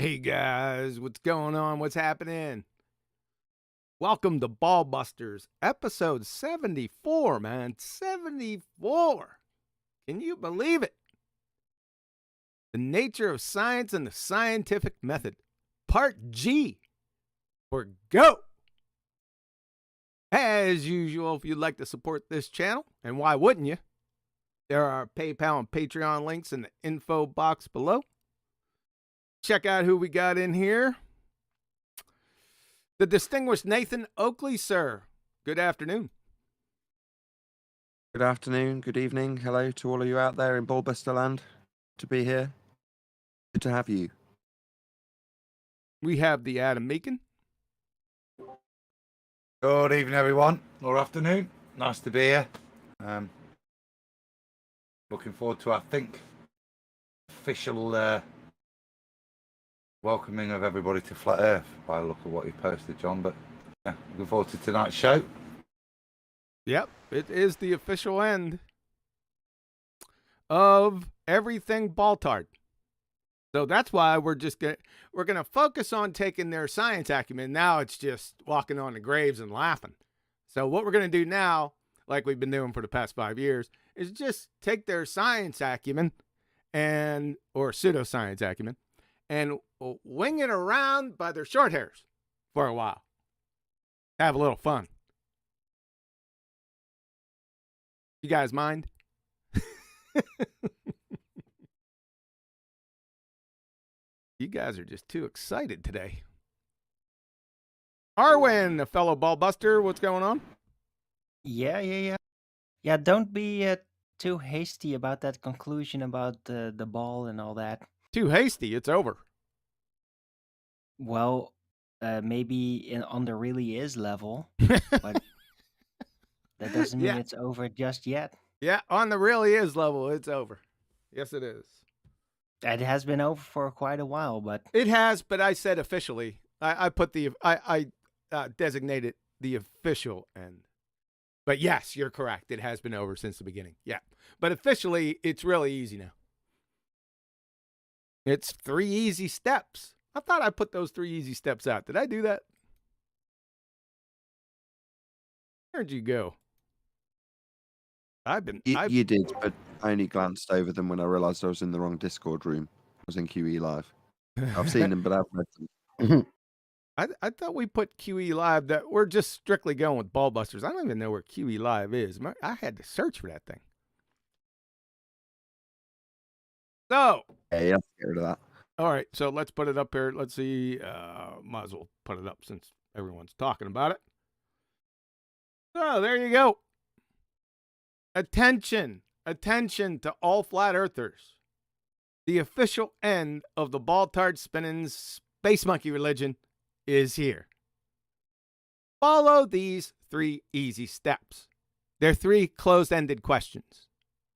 Hey guys, what's going on? What's happening? Welcome to BALLBUSTERS, episode 74, man. 74. Can you believe it? The nature of science and the scientific method. Part G. For go. As usual, if you'd like to support this channel, and why wouldn't you? There are PayPal and Patreon links in the info box below. Check out who we got in here. The distinguished Nathan Oakley, sir. Good afternoon. Good afternoon, good evening. Hello to all of you out there in Ballbuster land. To be here. Good to have you. We have the Adam Meakin. Good evening, everyone, or afternoon. Nice to be here. Looking forward to, I think, official welcoming of everybody to Flat Earth by the look of what you posted, John. But yeah, looking forward to tonight's show. Yep, it is the official end of everything Baltard. So that's why we're gonna focus on taking their science acumen. Now it's just walking on the graves and laughing. So what we're gonna do now, like we've been doing for the past 5 years, is just take their science acumen or pseudoscience acumen and wing it around by their short hairs for a while. Have a little fun. You guys mind? You guys are just too excited today. Arwen, a fellow ballbuster, what's going on? Yeah. Yeah, don't be too hasty about that conclusion about the ball and all that. Too hasty, it's over. Well, maybe on the really is level, but that doesn't mean it's over just yet. Yeah, on the really is level, it's over. Yes, it is. It has been over for quite a while, but it has. But I said officially. I designated the official end. But yes, you're correct. It has been over since the beginning. Yeah, but officially, it's really easy now. It's 3 easy steps. I thought I put those 3 easy steps out. Did I do that? Where'd you go? You did, but I only glanced over them when I realised I was in the wrong Discord room. I was in QE Live. I've seen them, but I've read them. I thought we put QE Live. That we're just strictly going with Ballbusters. I don't even know where QE Live is. I had to search for that thing. So yeah, let's get rid of that. All right, so let's put it up here. Let's see. Might as well put it up since everyone's talking about it. So there you go. Attention to all flat earthers. The official end of the Baltard spinning space monkey religion is here. Follow these 3 easy steps. They're 3 closed-ended questions.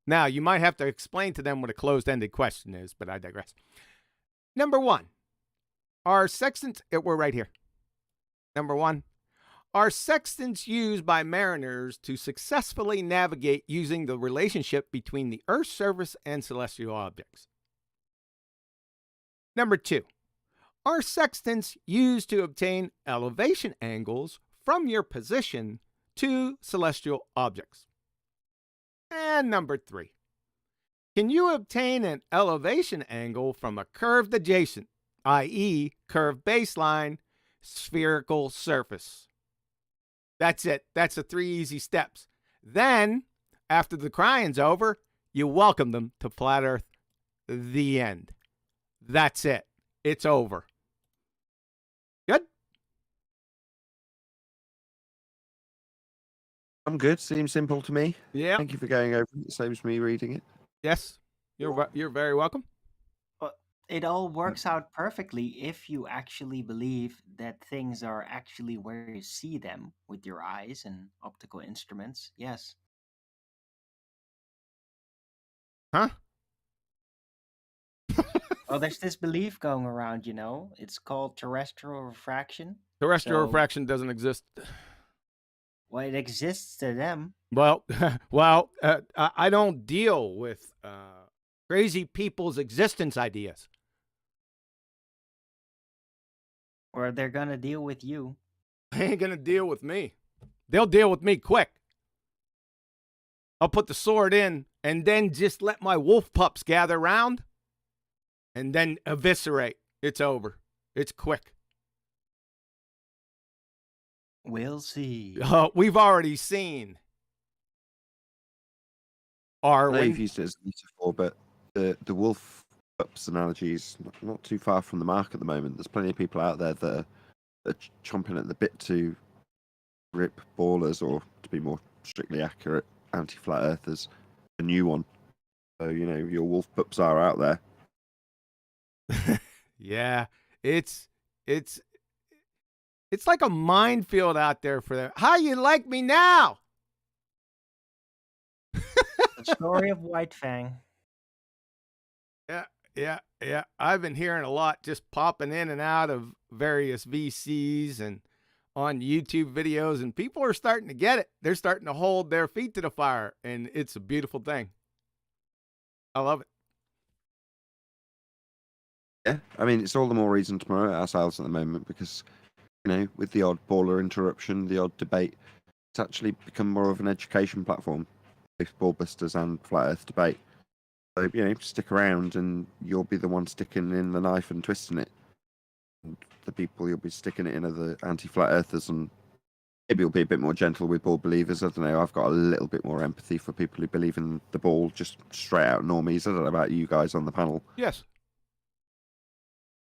Now, you might have to explain to them what a closed-ended question is, but I digress. Number 1, are sextants, we're right here. Number 1, are sextants used by mariners to successfully navigate using the relationship between the Earth's surface and celestial objects? Number 2, are sextants used to obtain elevation angles from your position to celestial objects? And number 3, can you obtain an elevation angle from a curved adjacent, i.e. curved baseline, spherical surface? That's it. That's the 3 easy steps. Then, after the crying's over, you welcome them to Flat Earth. The end. That's it. It's over. Good? I'm good. Seems simple to me. Yeah. Thank you for going over it. It saves me reading it. Yes. You're very welcome. it all works out perfectly if you actually believe that things are actually where you see them with your eyes and optical instruments. Yes. Huh? Well, there's this belief going around, it's called terrestrial refraction. Terrestrial refraction doesn't exist. Well, it exists to them. Well, I don't deal with crazy people's existence ideas. Or they're gonna deal with you. They ain't gonna deal with me. They'll deal with me quick. I'll put the sword in and then just let my wolf pups gather round and then eviscerate. It's over. It's quick. We'll see. We've already seen. I know you've used it as a metaphor, but the wolf pups analogy is not too far from the mark at the moment. There's plenty of people out there that are chomping at the bit to rip ballers, or to be more strictly accurate, anti-flat earthers, a new one. So, you know, your wolf pups are out there. Yeah, it's like a minefield out there for them. How you like me now? The story of White Fang. Yeah. I've been hearing a lot just popping in and out of various VCs and on YouTube videos, and people are starting to get it. They're starting to hold their feet to the fire, and it's a beautiful thing. I love it. Yeah, I mean, it's all the more reason to promote ourselves at the moment because, you know, with the odd baller interruption, the odd debate, it's actually become more of an education platform, both Ballbusters and Flat Earth debate. So, you know, stick around and you'll be the one sticking in the knife and twisting it. And the people you'll be sticking it in are the anti-flat earthers, and maybe you'll be a bit more gentle with ball believers. I don't know. I've got a little bit more empathy for people who believe in the ball, just straight out normies. I don't know about you guys on the panel. Yes.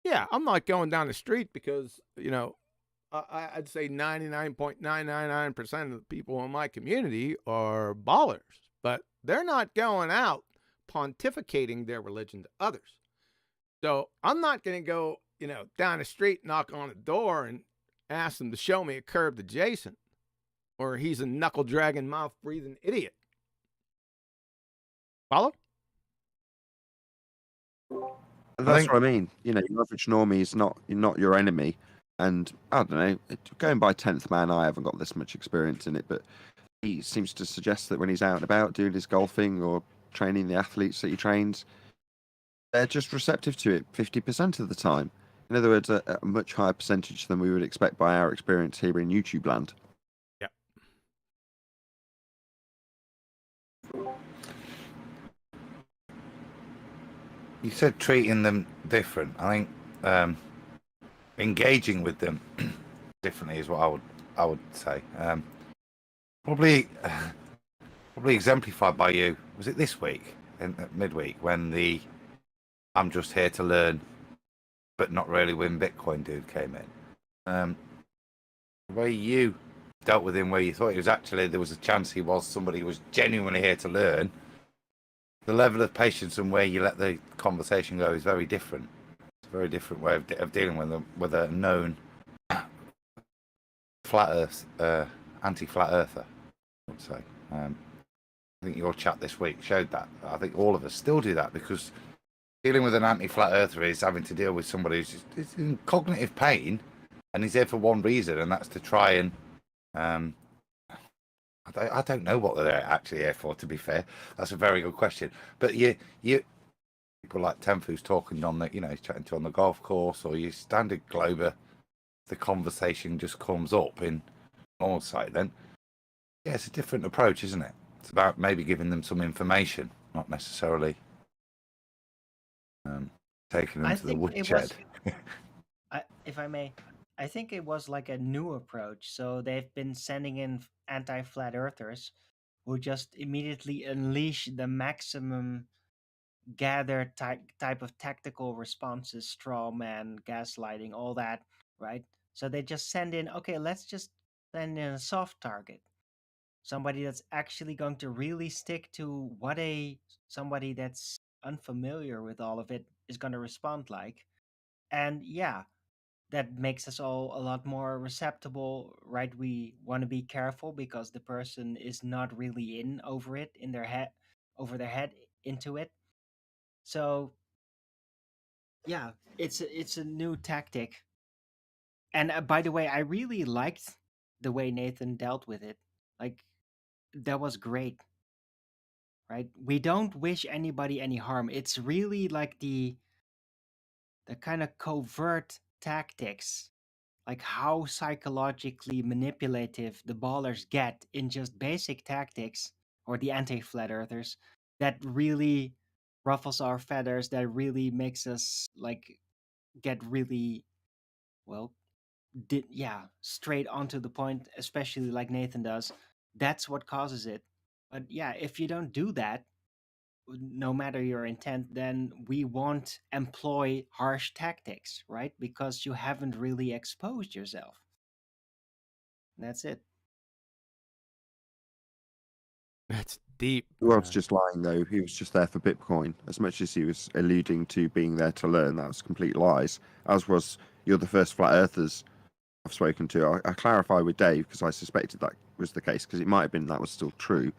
Yeah, I'm not going down the street because, you know, I'd say 99.999% of the people in my community are ballers, but they're not going out pontificating their religion to others. So I'm not going to go, you know, down the street, knock on a door and ask them to show me a curved adjacent, or he's a knuckle dragging, mouth breathing idiot. Follow? That's what I mean. You know, your average normie is not your enemy. And I don't know, going by 10th man, I haven't got this much experience in it, but he seems to suggest that when he's out and about doing his golfing or training the athletes that he trains, they're just receptive to it 50% of the time. In other words, a much higher percentage than we would expect by our experience here in YouTube land. Yeah. You said treating them different. I think engaging with them differently is what I would say. Probably exemplified by you. Was it this week, in midweek, when the "I'm just here to learn, but not really win Bitcoin" dude came in? The way you dealt with him, where you thought he was actually, there was a chance he was somebody who was genuinely here to learn. The level of patience and where you let the conversation go is very different. It's a very different way of dealing with a known flat earth, anti-flat earther, I would say. I think your chat this week showed that. I think all of us still do that, because dealing with an anti-flat earther is having to deal with somebody who's in cognitive pain, and he's there for one reason, and that's to try and I don't know what they're actually here for, to be fair. That's a very good question. But you people like Tenf, who's talking on the, you know, he's chatting to on the golf course, or your standard Glober, the conversation just comes up in normal site, then yeah, it's a different approach, isn't it? It's about maybe giving them some information, not necessarily taking them to the woodshed. If I may, I think it was like a new approach. So they've been sending in anti-flat earthers who just immediately unleash the maximum gather type of tactical responses, straw man, gaslighting, all that, right? So they just send in, okay, let's just send in a soft target. Somebody that's actually going to really stick to what somebody that's unfamiliar with all of it is going to respond like. And yeah, that makes us all a lot more receptible, right? We want to be careful because the person is not really in their head, over their head into it. So yeah, it's a new tactic. And by the way, I really liked the way Nathan dealt with it. Like, that was great, right? We don't wish anybody any harm. It's really like the kind of covert tactics like how psychologically manipulative the ballers get in just basic tactics, or the anti-flat earthers, that really ruffles our feathers, that really makes us like get really, well, straight onto the point, especially like Nathan does. That's what causes it. But yeah, if you don't do that, no matter your intent, then we won't employ harsh tactics, right? Because you haven't really exposed yourself. That's it. That's deep. He was just lying, though. He was just there for Bitcoin. As much as he was alluding to being there to learn, that was complete lies. As was you're the first flat earthers I've spoken to. I clarify with Dave because I suspected that was the case, because it might have been that was still true,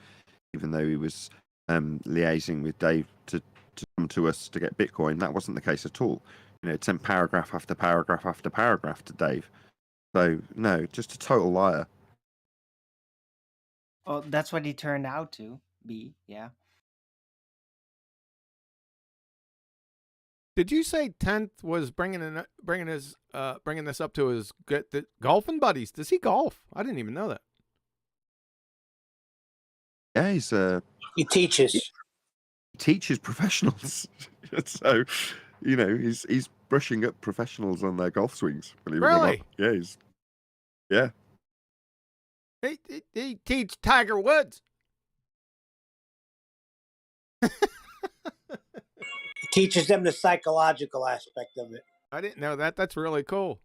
even though he was liaising with Dave to come to us to get Bitcoin. That wasn't the case at all. You know, it sent paragraph after paragraph after paragraph to Dave. So no, just a total liar. Well, that's what he turned out to be. Yeah. Did you say 10th was bringing this up to his golfing buddies? Does he golf? I didn't even know that. Yeah, He teaches. He teaches professionals. So, you know, he's brushing up professionals on their golf swings. Believe it or Really? not. Yeah, He teach Tiger Woods. He teaches them the psychological aspect of it. I didn't know that. That's really cool.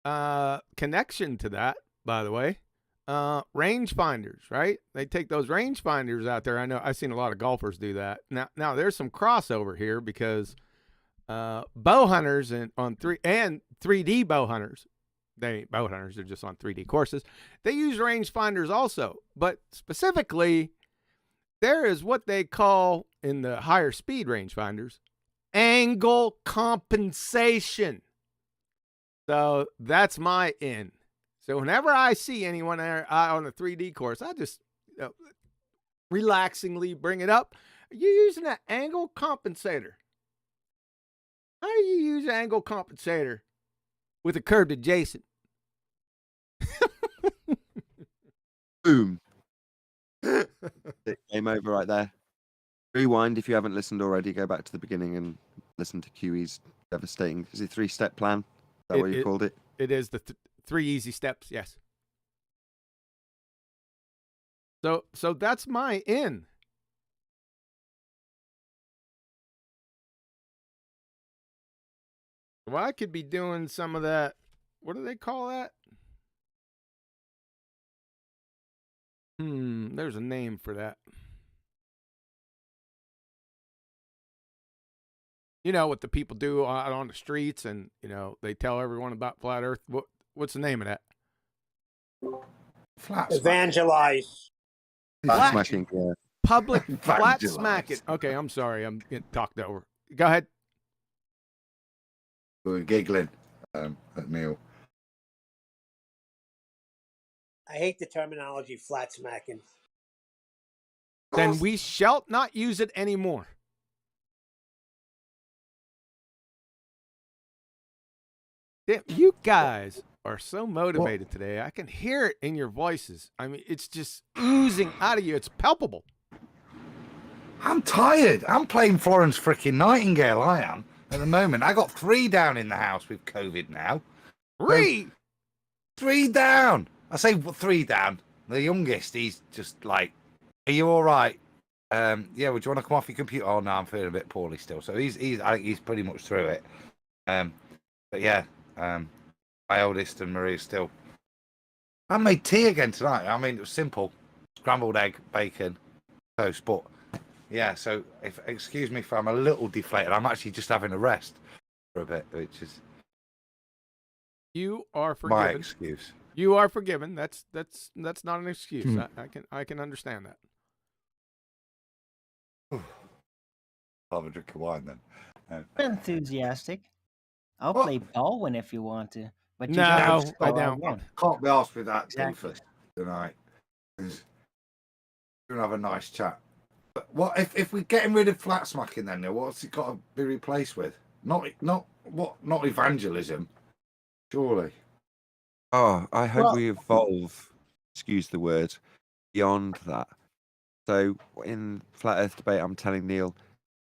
Connection to that, by the way. Rangefinders, right? They take those rangefinders out there. I know I've seen a lot of golfers do that. Now there's some crossover here, because bow hunters and 3D bow hunters, they ain't bow hunters, they're just on 3D courses. They use rangefinders also, but specifically there is what they call in the higher speed rangefinders angle compensation. So that's my in. So whenever I see anyone there on a 3D course, I just relaxingly bring it up. Are you using an angle compensator? How do you use an angle compensator with a curved adjacent? boom. Game over right there. Rewind if you haven't listened already. Go back to the beginning and listen to QE's devastating. Is it 3-step plan? Is that what you called it? It is the 3 easy steps. Yes. So that's my in. Well, I could be doing some of that. What do they call that? There's a name for that. You know what the people do out on the streets, and you know they tell everyone about flat Earth. What's the name of that? Flat Evangelize. Flat smacking. Yeah. Public flat Evangelize. smacking. Okay, I'm sorry, I'm getting talked over. Go ahead. We were giggling at Neil. I hate the terminology flat smacking. Then we shall not use it anymore. Damn, you guys are so motivated today. I can hear it in your voices. I mean, it's just oozing out of you. It's palpable. I'm tired. I'm playing Florence freaking Nightingale, I am, at the moment. I got 3 down in the house with COVID now. 3? 3 down. I say 3 down. The youngest, he's just like, are you all right? Yeah, would you want to come off your computer? Oh, no, I'm feeling a bit poorly still. So I think he's pretty much through it. But yeah, my oldest and Maria still. I made tea again tonight. I mean, it was simple. Scrambled egg, bacon, toast. But yeah, so excuse me if I'm a little deflated. I'm actually just having a rest for a bit, which is You are forgiven. my excuse. You are forgiven. That's not an excuse. I can understand that. I'll have a drink of wine then. Enthusiastic. I'll What? play Baldwin if you want to. But you No, don't, I so don't. won't. Can't be asked with that Exactly. doofus tonight. We're gonna have a nice chat. But what if we're getting rid of flat smacking then? Neil, what's it got to be replaced with? Not evangelism, surely. Oh, I hope Well- we evolve, excuse the word, beyond that. So in Flat Earth debate, I'm telling Neil,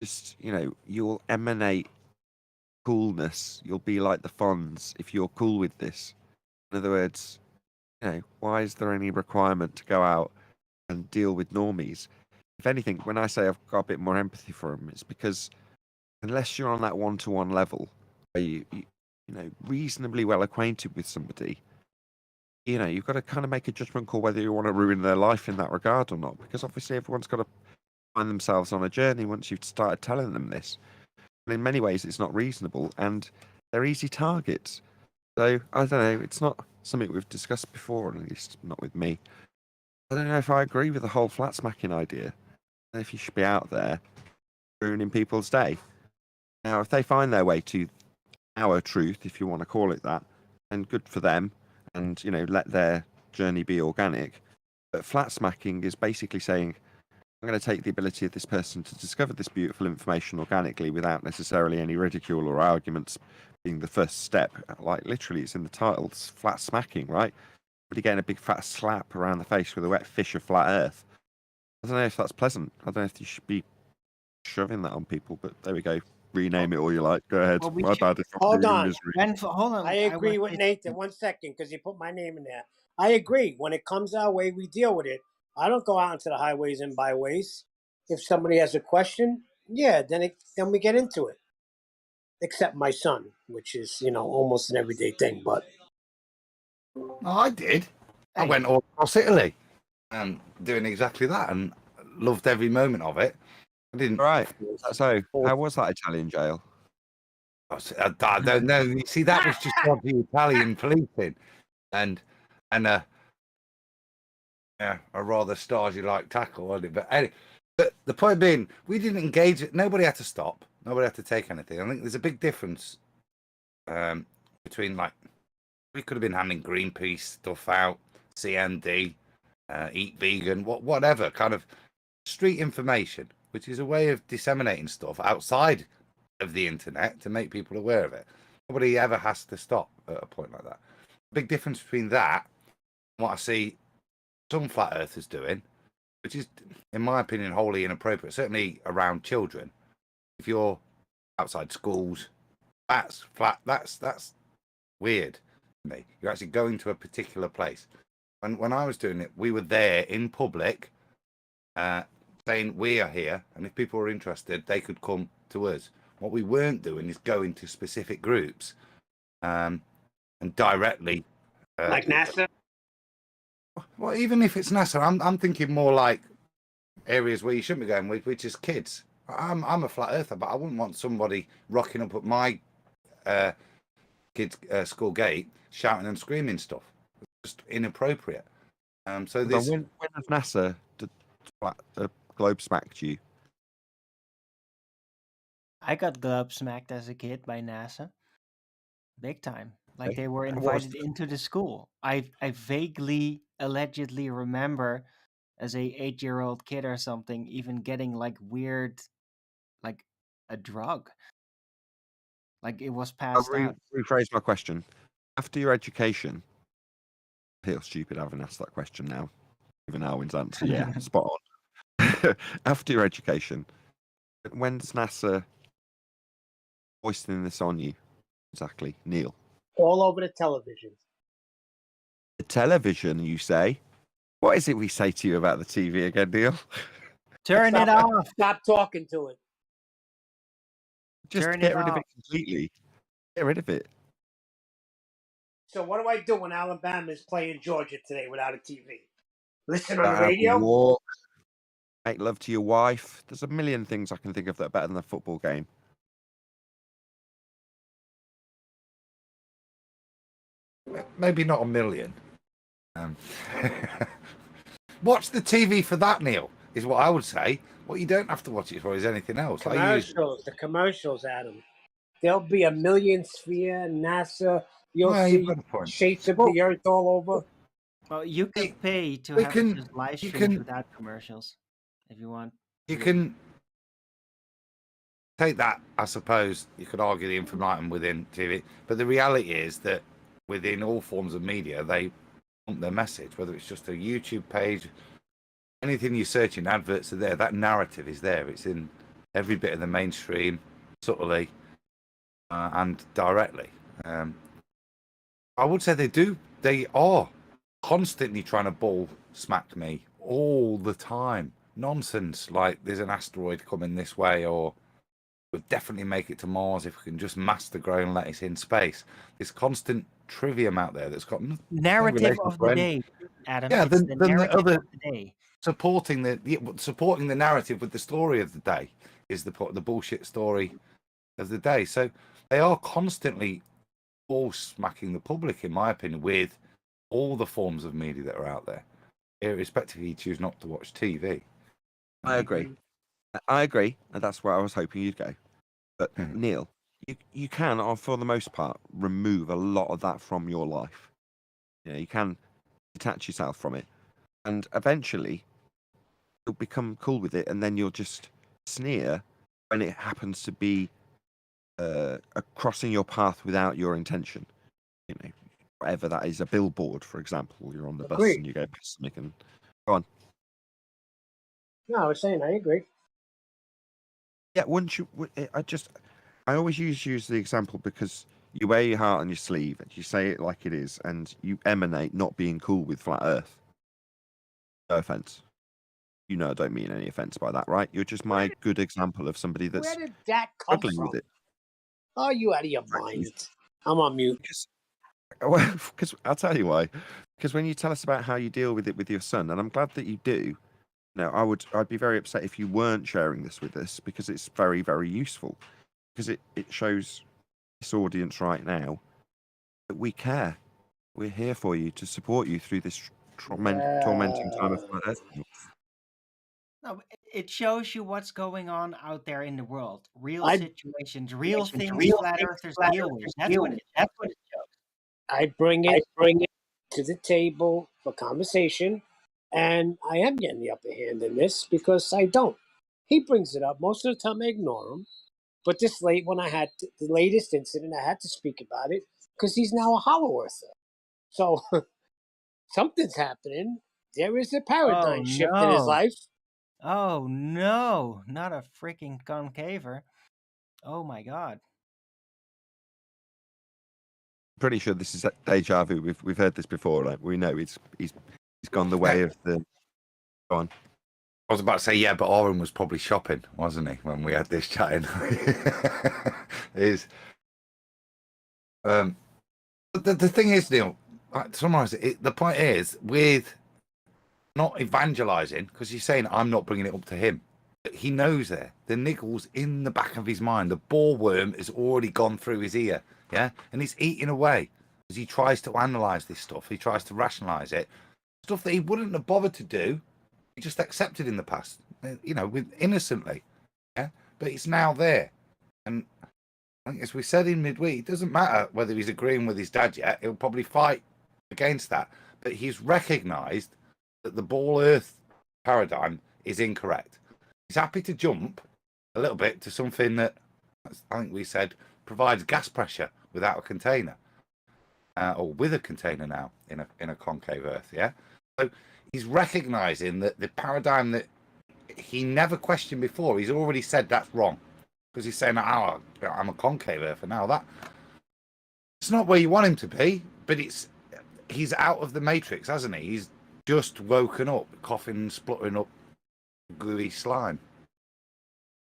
just, you'll emanate coolness. You'll be like the Fonz if you're cool with this. In other words, why is there any requirement to go out and deal with normies? If anything, when I say I've got a bit more empathy for them, it's because unless you're on that one-to-one level where you reasonably well acquainted with somebody, you've got to kind of make a judgment call whether you want to ruin their life in that regard or not. Because obviously everyone's got to find themselves on a journey once you've started telling them this. And in many ways, it's not reasonable, and they're easy targets. So I don't know. It's not something we've discussed before, at least not with me. I don't know if I agree with the whole flat smacking idea. I don't know if you should be out there ruining people's day. Now, if they find their way to our truth, if you want to call it that, then good for them, and let their journey be organic. But flat smacking is basically saying, I'm going to take the ability of this person to discover this beautiful information organically without necessarily any ridicule or arguments being the first step. Like, literally, it's in the title. It's flat smacking, right? But you're getting a big fat slap around the face with a wet fish of flat Earth. I don't know if that's pleasant. I don't know if you should be shoving that on people, but there we go. Rename it all you like. Go ahead. Well, we My should- bad if I'm Hold ruining on. misery. Hold on. I agree with Nathan. 1 second, because you put my name in there. I agree. When it comes our way, we deal with it. I don't go out into the highways and byways. If somebody has a question, yeah, then we get into it. Except my son, which is almost an everyday thing. But No, I did. I Hey. went all across Italy, doing exactly that, and loved every moment of it. I didn't. Right. So, how was that Italian jail? I don't know. You see, that was just the Italian policing, and a rather Stasi-like tackle, wasn't it? But anyway, but the point being, we didn't engage it. Nobody had to stop. Nobody had to take anything. I think there's a big difference between, like, we could have been handing Greenpeace stuff out, CND, Eat Vegan, whatever kind of street information, which is a way of disseminating stuff outside of the internet to make people aware of it. Nobody ever has to stop at a point like that. Big difference between that and what I see some flat earthers doing, which is, in my opinion, wholly inappropriate, certainly around children. If you're outside schools, that's weird to me. You're actually going to a particular place. When I was doing it, we were there in public, saying we are here, and if people are interested, they could come to us. What we weren't doing is going to specific groups and directly. like NASA? Well, even if it's NASA, I'm thinking more like areas where you shouldn't be going, which is kids. I'm a flat earther, but I wouldn't want somebody rocking up at my kids' school gate shouting and screaming stuff. It's just inappropriate. So this. When has NASA globe smacked you? I got globe smacked as a kid by NASA. Big time. Like Okay. they were And what was invited into the school. I vaguely, allegedly remember as a 8-year-old kid or something, even getting like weird, like a drug. Like it was I'll passed out. rephrase my question. After your education, I feel stupid having asked that question now. Even Alwyn's answer, yeah, spot on. After your education, when's NASA hoisting this on you? Exactly, Neil. All over the television. The television, you say? What is it we say to you about the TV again, Neil? Turn it Stop- off. Stop talking to it. Just Turn get it rid of off. it completely. Get rid of it. So what do I do when Alabama is playing Georgia today without a TV? Listen on the Have a radio? walk, make love to your wife. There's a million things I can think of that are better than a football game. Maybe not a million. Watch the TV for that, Neil, is what I would say. What you don't have to watch it for is anything else. Commercials, the commercials, Adam. There'll be a million sphere, NASA. You'll Well, you've see got a point. shapes of Well- the earth all over. Well, you Hey, can pay to we have can- it just live you streamed can- without commercials if you want. You can take that, I suppose. You could argue the infinitum within TV, but the reality is that within all forms of media, they want their message, whether it's just a YouTube page, anything you search in, adverts are there. That narrative is there. It's in every bit of the mainstream, subtly and directly. I would say they are constantly trying to ball smack me all the time. Nonsense, like there's an asteroid coming this way, or we'll definitely make it to Mars if we can just master grown lettuce in space. There's constant trivium out there that's got Narrative of the day, Adam. Yeah, it's then the narrative the other of the day. supporting the narrative with the story of the day is the bullshit story of the day. So they are constantly ball smacking the public, in my opinion, with all the forms of media that are out there, irrespective if you choose not to watch TV. I agree. I agree, and that's where I was hoping you'd go. But Neil, you can, or for the most part, remove a lot of that from your life. You know, you can detach yourself from it, and eventually you'll become cool with it, and then you'll just sneer when it happens to be crossing your path without your intention. You know, whatever that is, a billboard, for example. You're on the bus and you go past something and go on. No, I was saying I agree. Yeah, wouldn't you? I always use the example because you wear your heart on your sleeve and you say it like it is, and you emanate not being cool with flat Earth. No offense. You know, I don't mean any offense by that, right? You're just my good example of somebody that's Where did that come struggling from? with it. Are you out of your mind? I'm on mute. Because I'll tell you why. Because when you tell us about how you deal with it with your son, and I'm glad that you do. No, I'd be very upset if you weren't sharing this with us, because it's very, very useful. Because it shows this audience right now that we care. We're here for you to support you through this tormenting time of flat Earth. No, it shows you what's going on out there in the world. Real I- situations, real things flat earthers deal with. That's what it shows. I bring it to the table for conversation, and I am getting the upper hand in this because I don't. He brings it up. Most of the time I ignore him. But this late, when I had the latest incident, I had to speak about it because he's now a hollow earther. So something's happening. There is a paradigm shift in his no. life. Oh no, not a freaking concaver. Oh my god. Pretty sure this is deja vu. We've heard this before. Like, we know he's gone the way of the. Go on. I was about to say, yeah, but Oren was probably shopping, wasn't he, when we had this chatting? The thing is, Neil, to summarise it, the point is, with not evangelising, because he's saying I'm not bringing it up to him. He knows there. The niggle's in the back of his mind. The ballworm has already gone through his ear, yeah? And he's eating away as he tries to analyse this stuff. He tries to rationalise it. Stuff that he wouldn't have bothered to do. He just accepted in the past, you know, innocently, yeah. But it's now there, and I think, as we said in midweek, it doesn't matter whether he's agreeing with his dad yet. He'll probably fight against that, but he's recognised that the ball Earth paradigm is incorrect. He's happy to jump a little bit to something that, I think we said, provides gas pressure without a container, or with a container now in a concave Earth, yeah. So he's recognising that the paradigm that he never questioned before, he's already said that's wrong. Because he's saying, oh, I'm a concave Earther now. That it's not where you want him to be, but he's out of the matrix, hasn't he? He's just woken up, coughing, spluttering up gooey slime.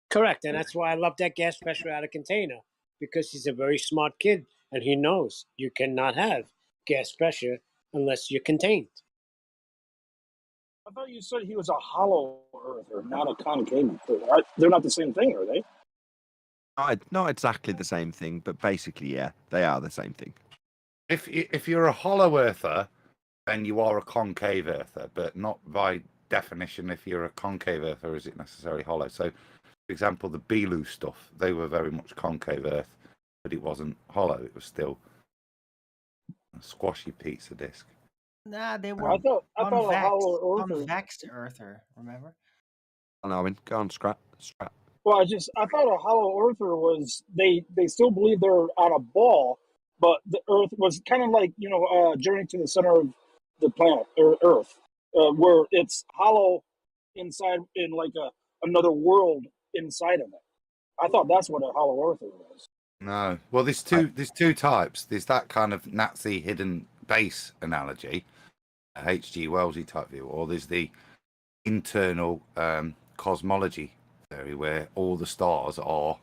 Correct, and that's why I love that gas pressure out of container, because he's a very smart kid, and he knows you cannot have gas pressure unless you're contained. I thought you said he was a hollow earther, not a concave. They're not the same thing, are they? Not exactly the same thing, but basically, yeah, they are the same thing. If you're a hollow earther, then you are a concave earther, but not by definition. If you're a concave earther, is it necessarily hollow? So, for example, the Lieu stuff, they were very much concave earth, but it wasn't hollow. It was still a squashy pizza disc. Nah, they were I thought a hollow earther. convex earther, remember? Owen, go on, scrap. Well, I thought a hollow earther was they still believe they're on a ball, but the Earth was kind of like, Journey to the Center of the planet, or Earth, where it's hollow inside in like another world inside of it. I thought that's what a hollow earther was. No. Well, there's two types. There's that kind of Nazi hidden base analogy, a H.G. Wellsy type view, or there's the internal cosmology theory where all the stars are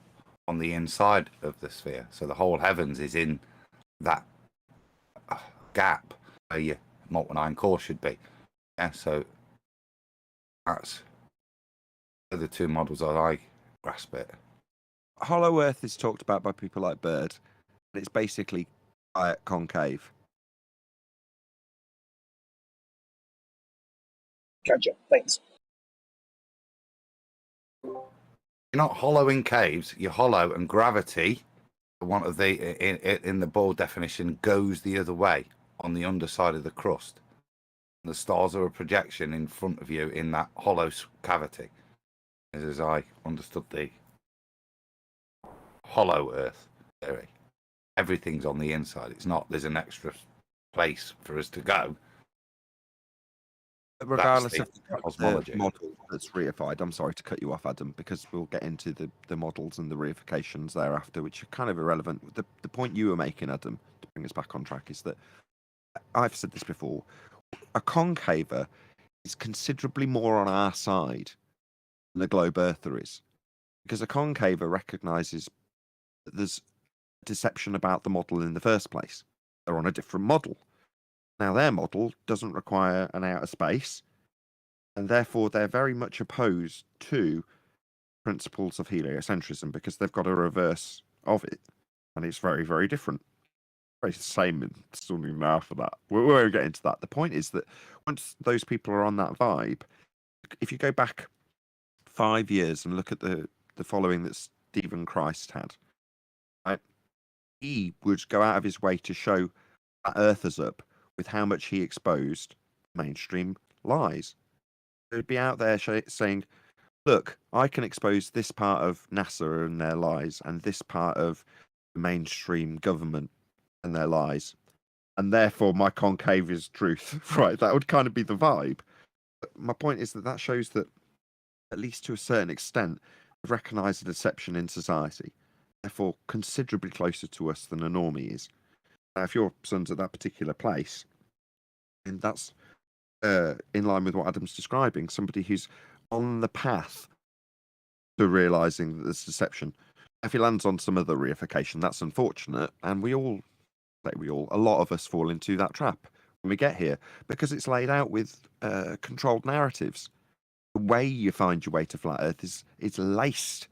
on the inside of the sphere. So the whole heavens is in that gap where your molten iron core should be. Yeah, so that's the two models as I grasp it. Hollow Earth is talked about by people like Bird, and it's basically concave. Gotcha. Thanks. You're not hollow in caves. You're hollow, and gravity, one of the in the Bohr definition, goes the other way on the underside of the crust. The stars are a projection in front of you in that hollow cavity, as I understood the hollow Earth theory. Everything's on the inside. It's not. There's an extra place for us to go. Regardless of cosmology. the model that's reified, I'm sorry to cut you off, Adam, because we'll get into the models and the reifications thereafter, which are kind of irrelevant. The point you were making, Adam, to bring us back on track, is that I've said this before. A concaver is considerably more on our side than a globe earther is, because a concaver recognizes that there's deception about the model in the first place. They're on a different model. Now, their model doesn't require an outer space, and therefore they're very much opposed to principles of heliocentrism because they've got a reverse of it, and it's very, very different. Very same and still even after that. We won't get into that. The point is that once those people are on that vibe, if you go back 5 years and look at the following that Stephen Christ had, right? He would go out of his way to show that Earthers up with how much he exposed mainstream lies. He'd be out there saying, look, I can expose this part of NASA and their lies and this part of the mainstream government and their lies, and therefore my concave is truth. Right, that would kind of be the vibe. But my point is that shows that, at least to a certain extent, they've recognised the deception in society, therefore considerably closer to us than a normie is. Now, if your son's at that particular place, and that's in line with what Adam's describing, somebody who's on the path to realising that there's deception. If he lands on some other reification, that's unfortunate, and a lot of us fall into that trap when we get here, because it's laid out with controlled narratives. The way you find your way to flat Earth is laced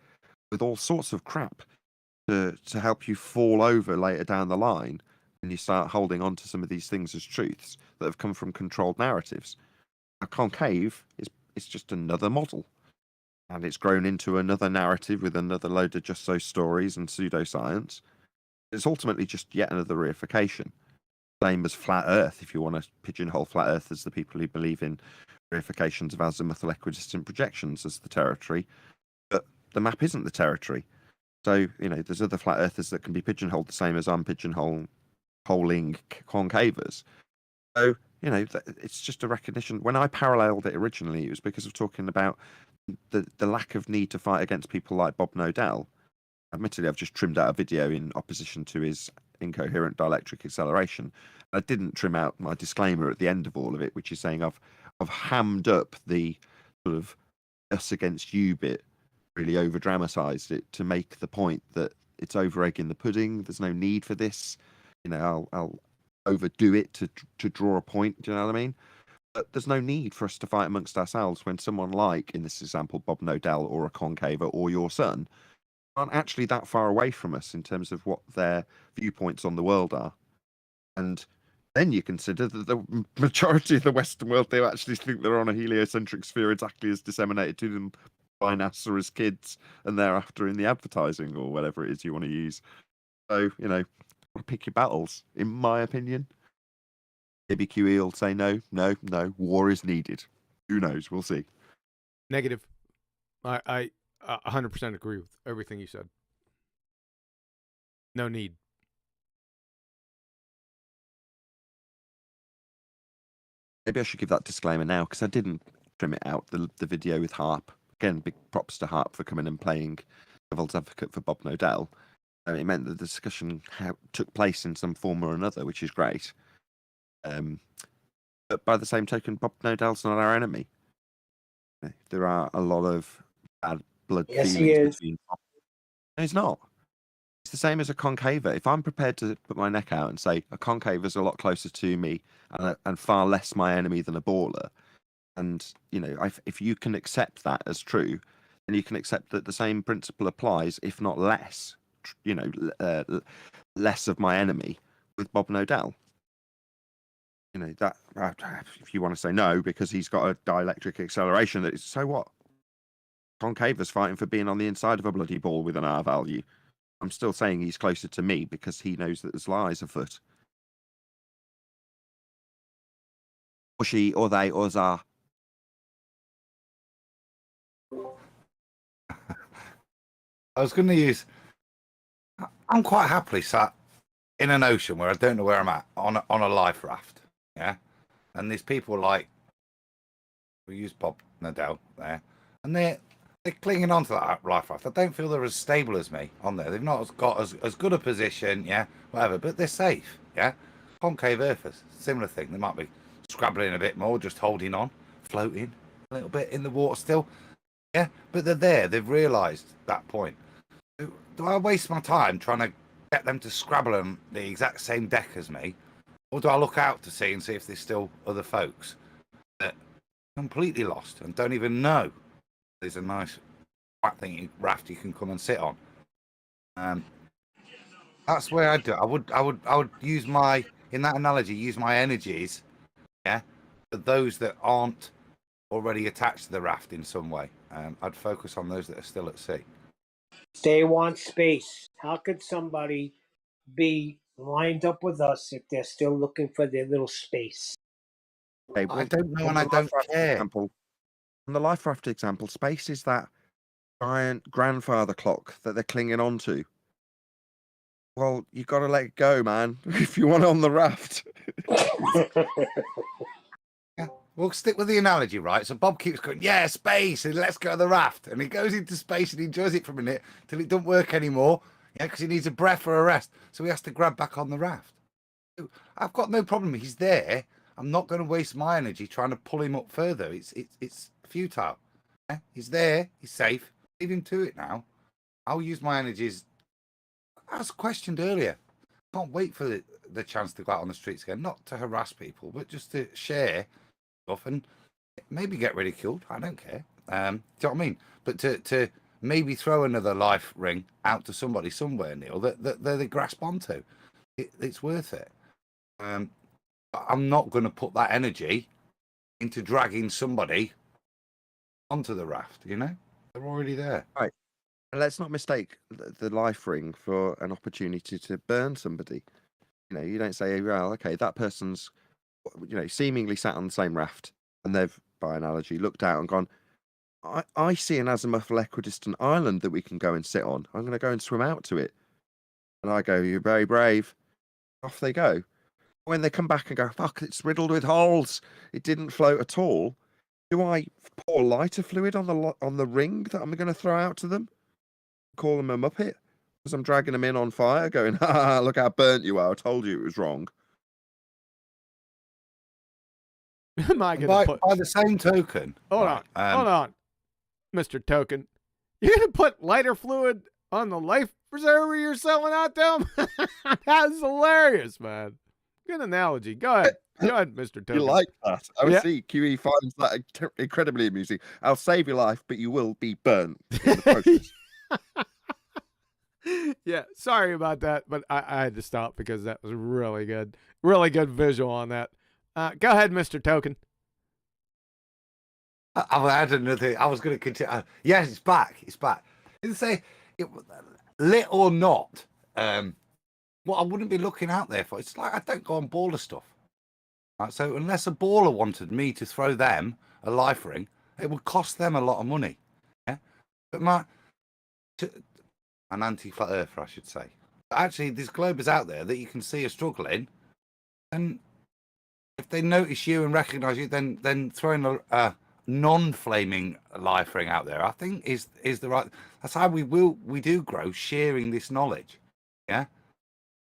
with all sorts of crap to help you fall over later down the line, and you start holding on to some of these things as truths that have come from controlled narratives. A concave is just another model, and it's grown into another narrative with another load of just so stories and pseudoscience. It's ultimately just yet another reification. Same as flat Earth, if you want to pigeonhole flat Earth as the people who believe in reifications of azimuthal equidistant projections as the territory, but the map isn't the territory. So, there's other flat Earthers that can be pigeonholed the same as I'm pigeonholing concavers. So, it's just a recognition. When I paralleled it originally, it was because of talking about the lack of need to fight against people like Bob Nodell. Admittedly, I've just trimmed out a video in opposition to his incoherent dielectric acceleration. I didn't trim out my disclaimer at the end of all of it, which is saying I've hammed up the sort of us against you bit, really over dramatized it to make the point that it's over egging the pudding. There's no need for this. I'll overdo it to draw a point. Do you know what I mean? But there's no need for us to fight amongst ourselves when someone like, in this example, Bob Nodell or a concaver or your son aren't actually that far away from us in terms of what their viewpoints on the world are. And then you consider that the majority of the Western world, they actually think they're on a heliocentric sphere exactly as disseminated to them by NASA as kids and thereafter in the advertising or whatever it is you want to use. So, pick your battles, in my opinion. Maybe QE will say no, war is needed. Who knows? We'll see. Negative. I 100% agree with everything you said. No need. Maybe I should give that disclaimer now because I didn't trim it out, the video with Harp. Again, big props to Harp for coming and playing devil's advocate for Bob Nodell. It meant that the discussion took place in some form or another, which is great. But by the same token, Bob Nodell's not our enemy. There are a lot of bad blood Yes, he feelings is. between. No, he's not. It's the same as a concaver. If I'm prepared to put my neck out and say a concaver's a lot closer to me and far less my enemy than a baller, and if you can accept that as true, then you can accept that the same principle applies, if not less. Less of my enemy with Bob Nodell. That if you want to say no because he's got a dielectric acceleration, that is, so what? Concaver's fighting for being on the inside of a bloody ball with an R value. I'm still saying he's closer to me because he knows that there's lies afoot. Or she, or they, or za. I was going to use. I'm quite happily sat in an ocean where I don't know where I'm at on a life raft. Yeah, and there's people like we use Bob Nodell there, and they're clinging on to that life raft. I don't feel they're as stable as me on there. They've not got as good a position, yeah, whatever, but they're safe, yeah. Concave earthers, similar thing. They might be scrabbling a bit more, just holding on, floating a little bit in the water still, yeah, but they're there. They've realised that point. Do I waste my time trying to get them to scrabble on the exact same deck as me? Or do I look out to see if there's still other folks that are completely lost and don't even know there's a nice flat thing raft you can come and sit on? That's where I do. I would use in that analogy, use my energies, yeah, for those that aren't already attached to the raft in some way. I'd focus on those that are still at sea. They want space. How could somebody be lined up with us if they're still looking for their little space? Okay, I don't know, and I don't care. On the life raft example, space is that giant grandfather clock that they're clinging on to. Well, you got to let it go, man, if you want it on the raft. Yeah, we'll stick with the analogy, right? So Bob keeps going, yeah, space, and let's go to the raft. And he goes into space and he enjoys it for a minute till it doesn't work anymore. Yeah, because he needs a breath for a rest. So he has to grab back on the raft. I've got no problem. He's there. I'm not going to waste my energy trying to pull him up further. It's futile. Yeah? He's there. He's safe. Leave him to it now. I'll use my energies. As questioned earlier, can't wait for the chance to go out on the streets again, not to harass people, but just to share stuff and maybe get ridiculed. I don't care. Do you know what I mean? But to maybe throw another life ring out to somebody somewhere, Neil, that they grasp onto. It's worth it. I'm not going to put that energy into dragging somebody onto the raft. They're already there. Right. And let's not mistake the life ring for an opportunity to burn somebody. You don't say, well, okay, that person's, seemingly sat on the same raft, and they've, by analogy, looked out and gone, I see an azimuthal equidistant island that we can go and sit on. I'm going to go and swim out to it. And I go, you're very brave. Off they go. When they come back and go, fuck, it's riddled with holes. It didn't float at all. Do I pour lighter fluid on the ring that I'm going to throw out to them? Call them a muppet? Because I'm dragging them in on fire, going, ha, look how burnt you are. I told you it was wrong. Am I By going to put... the same token... Hold on, Mr. Token. You're going to put lighter fluid on the life preserver you're selling out to them? That's hilarious, man. Good analogy. Go ahead. Go ahead, Mr. Token. You like that? I would Yeah. see QE finds that incredibly amusing. I'll save your life, but you will be burnt in the process. Yeah, sorry about that, but I had to stop because that was really good. Really good visual on that. Go ahead, Mr. Token. I've had another. I was going to continue. Yes, it's back. It's back. Didn't say lit or not. What I wouldn't be looking out there for. It's like I don't go on baller stuff. Right, so unless a baller wanted me to throw them a life ring, it would cost them a lot of money. Yeah, but an anti-flat earther, I should say. But actually, there's globers out there that you can see are struggling, and if they notice you and recognise you, then throwing a non-flaming life ring out there, I think is the right. That's how we do grow, sharing this knowledge. Yeah,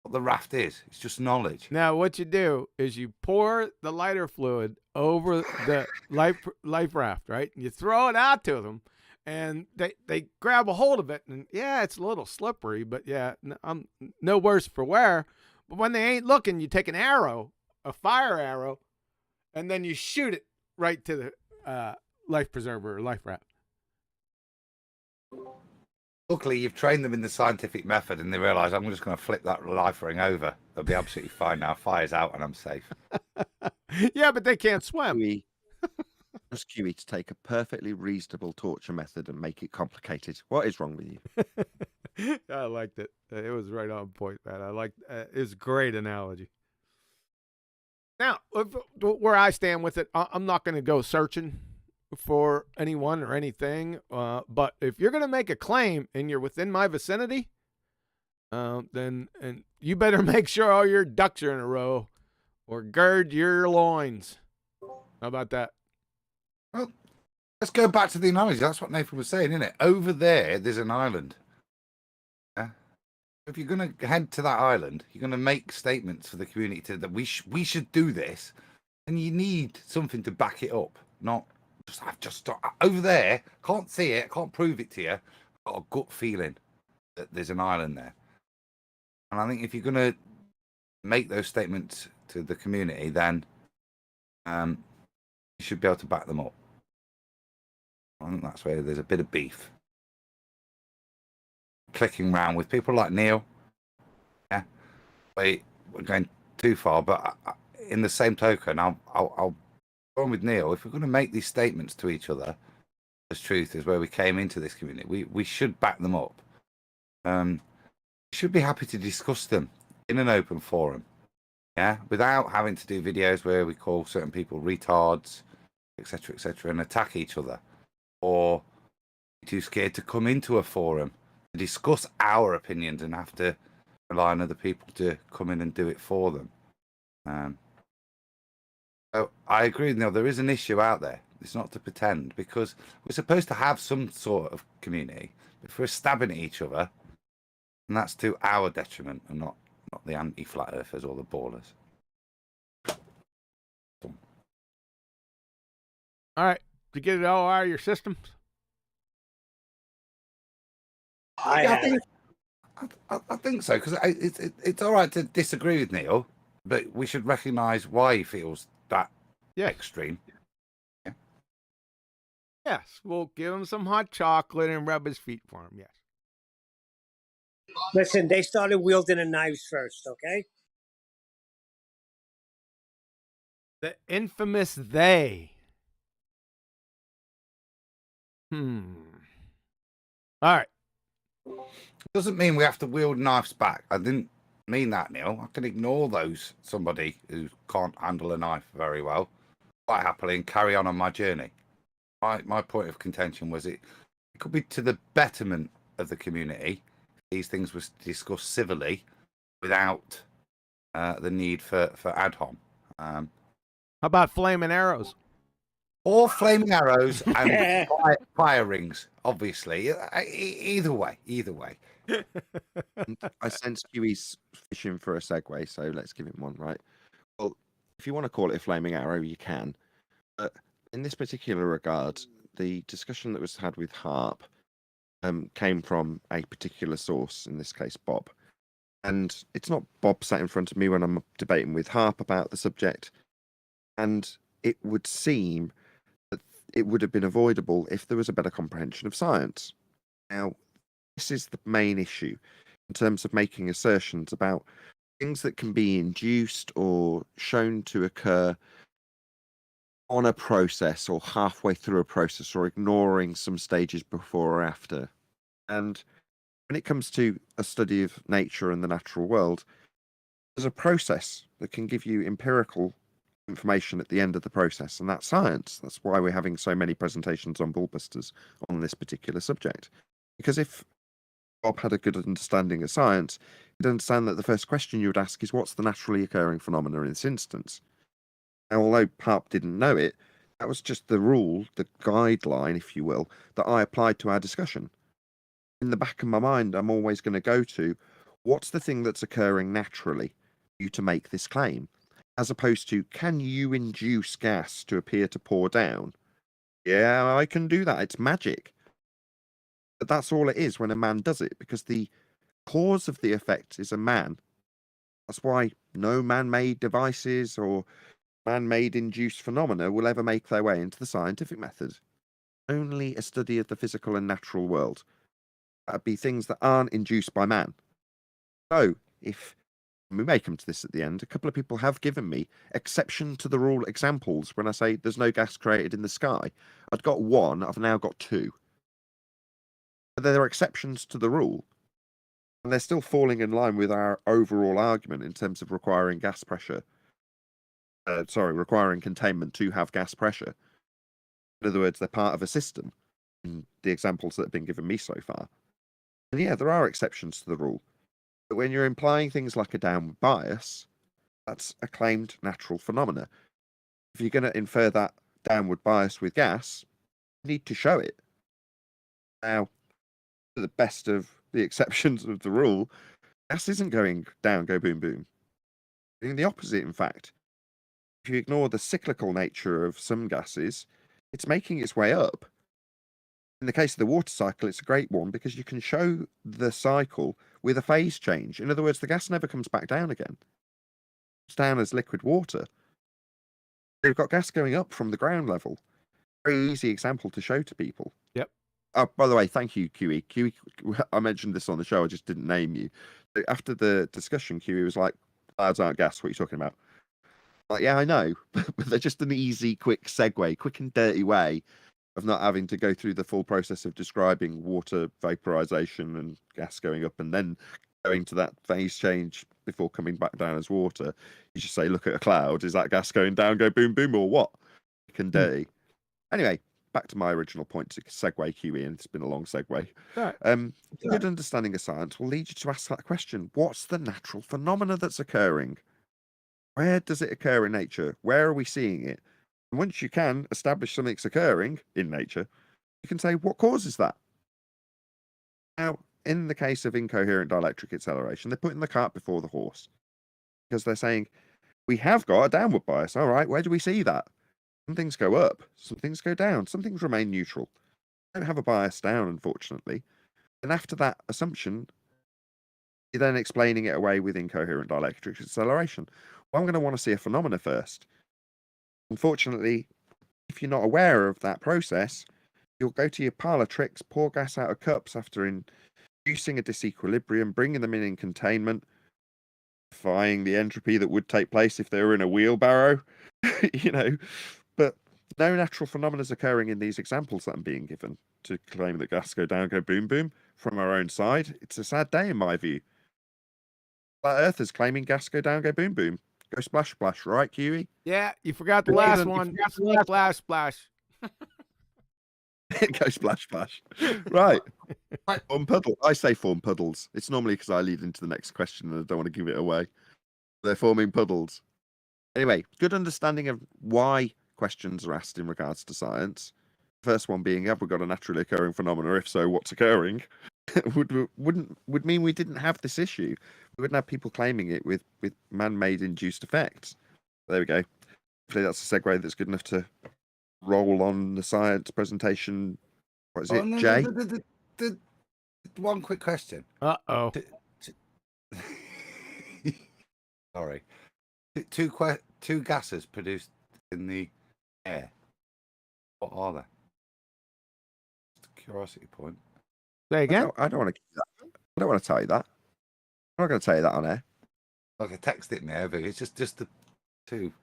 what the raft is, it's just knowledge. Now, what you do is you pour the lighter fluid over the life raft, right? And you throw it out to them, and they grab a hold of it, and yeah, it's a little slippery, but yeah, I'm no worse for wear. But when they ain't looking, you take an arrow, a fire arrow, and then you shoot it right to the life preserver or life raft. Luckily, you've trained them in the scientific method, and they realise I'm just going to flip that life ring over. They'll be absolutely fine now. Fire's out, and I'm safe. Yeah, but they can't swim. QE, just QE to take a perfectly reasonable torture method and make it complicated. What is wrong with you? I liked it. It was right on point, man. I liked it. Was a great analogy. Now, where I stand with it, I'm not going to go searching for anyone or anything. But if you're going to make a claim and you're within my vicinity, then you better make sure all your ducks are in a row or gird your loins. How about that? Well, let's go back to the analogy. That's what Nathan was saying, isn't it? Over there's an island. Yeah. If you're going to head to that island, you're going to make statements for the community that we should do this, and you need something to back it up. Not just over there. Can't see it. Can't prove it to you. Got a gut feeling that there's an island there, and I think if you're going to make those statements to the community, then you should be able to back them up. I think that's where there's a bit of beef. Clicking around with people like Neil. Yeah, we're going too far, but in the same token, I'll go on with Neil. If we're going to make these statements to each other as truth, is where we came into this community, we should back them up. We should be happy to discuss them in an open forum, yeah, without having to do videos where we call certain people retards, etc., and attack each other, or too scared to come into a forum to discuss our opinions and have to rely on other people to come in and do it for them. So I agree. Now there is an issue out there. It's not to pretend, because we're supposed to have some sort of community. If we're stabbing at each other, and that's to our detriment, and not the anti-flat earthers or the ballers. All right, to get it all out of your systems. I think so, because it's all right to disagree with Neil, but we should recognise why he feels that extreme. Yeah. Yes, we'll give him some hot chocolate and rub his feet for him. Yes. Listen, they started wielding the knives first, okay? The infamous they. All right. Doesn't mean we have to wield knives back. I didn't mean that, Neil. I can ignore somebody who can't handle a knife very well quite happily and carry on my journey. My point of contention was it could be to the betterment of the community. These things were discussed civilly without the need for ad hom. How about flaming arrows? Or flaming arrows and fire rings, obviously. Either way. I sense QE's fishing for a segue, so let's give him one, right? Well, if you want to call it a flaming arrow, you can. But in this particular regard, the discussion that was had with Harp came from a particular source, in this case, Bob. And it's not Bob sat in front of me when I'm debating with Harp about the subject. And it would seem that it would have been avoidable if there was a better comprehension of science. Now, this is the main issue in terms of making assertions about things that can be induced or shown to occur on a process or halfway through a process, or ignoring some stages before or after. And when it comes to a study of nature and the natural world, there's a process that can give you empirical information at the end of the process, and that's science. That's why we're having so many presentations on BALLBUSTERS on this particular subject. Because if Bob had a good understanding of science, he'd understand that the first question you would ask is, what's the naturally occurring phenomena in this instance? Now, although Parp didn't know it, that was just the rule, the guideline, if you will, that I applied to our discussion. In the back of my mind, I'm always going to go to what's the thing that's occurring naturally for you to make this claim, as opposed to can you induce gas to appear to pour down? Yeah, I can do that. It's magic. But that's all it is when a man does it, because the cause of the effect is a man. That's why no man-made devices or man-made induced phenomena will ever make their way into the scientific method. Only a study of the physical and natural world. That'd be things that aren't induced by man. So, if we may come to this at the end, a couple of people have given me exception to the rule examples when I say there's no gas created in the sky. I'd got one, I've now got two. But there are exceptions to the rule, and they're still falling in line with our overall argument in terms of requiring gas pressure. Requiring containment to have gas pressure. In other words, they're part of a system in the examples that have been given me so far. And yeah, there are exceptions to the rule. But when you're implying things like a downward bias, that's a claimed natural phenomena. If you're going to infer that downward bias with gas, you need to show it. Now, to the best of the exceptions of the rule, gas isn't going down, go boom, boom. Doing the opposite, in fact. If you ignore the cyclical nature of some gases, it's making its way up. In the case of the water cycle, it's a great one because you can show the cycle with a phase change. In other words, the gas never comes back down again. It's down as liquid water. You've got gas going up from the ground level. Very easy example to show to people. Yep. Oh, by the way, thank you, QE. QE, I mentioned this on the show, I just didn't name you. After the discussion, QE was like, clouds aren't gas, what are you talking about? Like, yeah, I know, but they're just an easy, quick segue, quick and dirty way of not having to go through the full process of describing water vaporization and gas going up and then going to that phase change before coming back down as water. You just say, look at a cloud, is that gas going down, go boom, boom, or what? Quick and dirty. Anyway, back to my original point to segue QE, and it's been a long segue. Right. Good understanding of science will lead you to ask that question. What's the natural phenomena that's occurring? Where does it occur in nature? Where are we seeing it? And once you can establish something's occurring in nature, you can say, what causes that? Now, in the case of incoherent dielectric acceleration, they're putting the cart before the horse. Because they're saying, we have got a downward bias. All right, where do we see that? Some things go up, some things go down, some things remain neutral. Don't have a bias down, unfortunately. And after that assumption, you're then explaining it away with incoherent dielectric acceleration. Well, I'm going to want to see a phenomena first. Unfortunately, if you're not aware of that process, you'll go to your pile of tricks, pour gas out of cups after inducing a disequilibrium, bringing them in containment, defying the entropy that would take place if they were in a wheelbarrow, But no natural phenomena is occurring in these examples that I'm being given to claim that gas go down, go boom, boom from our own side. It's a sad day in my view. Flat Earthers claiming gas go down, go boom, boom. Go splash, splash, right, QE? Yeah, you forgot the last one. Splash, splash. Go splash, splash. Right. Form puddle. I say form puddles. It's normally because I lead into the next question and I don't want to give it away. They're forming puddles. Anyway, good understanding of why questions are asked in regards to science. First one being, have we got a naturally occurring phenomena? If so, what's occurring? would mean we didn't have this issue. We wouldn't have people claiming it with man-made induced effects. There we go. Hopefully that's a segue that's good enough to roll on the science presentation. What is it, Jay? One quick question. Uh-oh. Sorry. Two gases produced in the air. What are they? Just a curiosity point. Say again? I don't want to. I don't want to tell you that. I'm not going to tell you that on air. Okay, text it me over. It's just the two,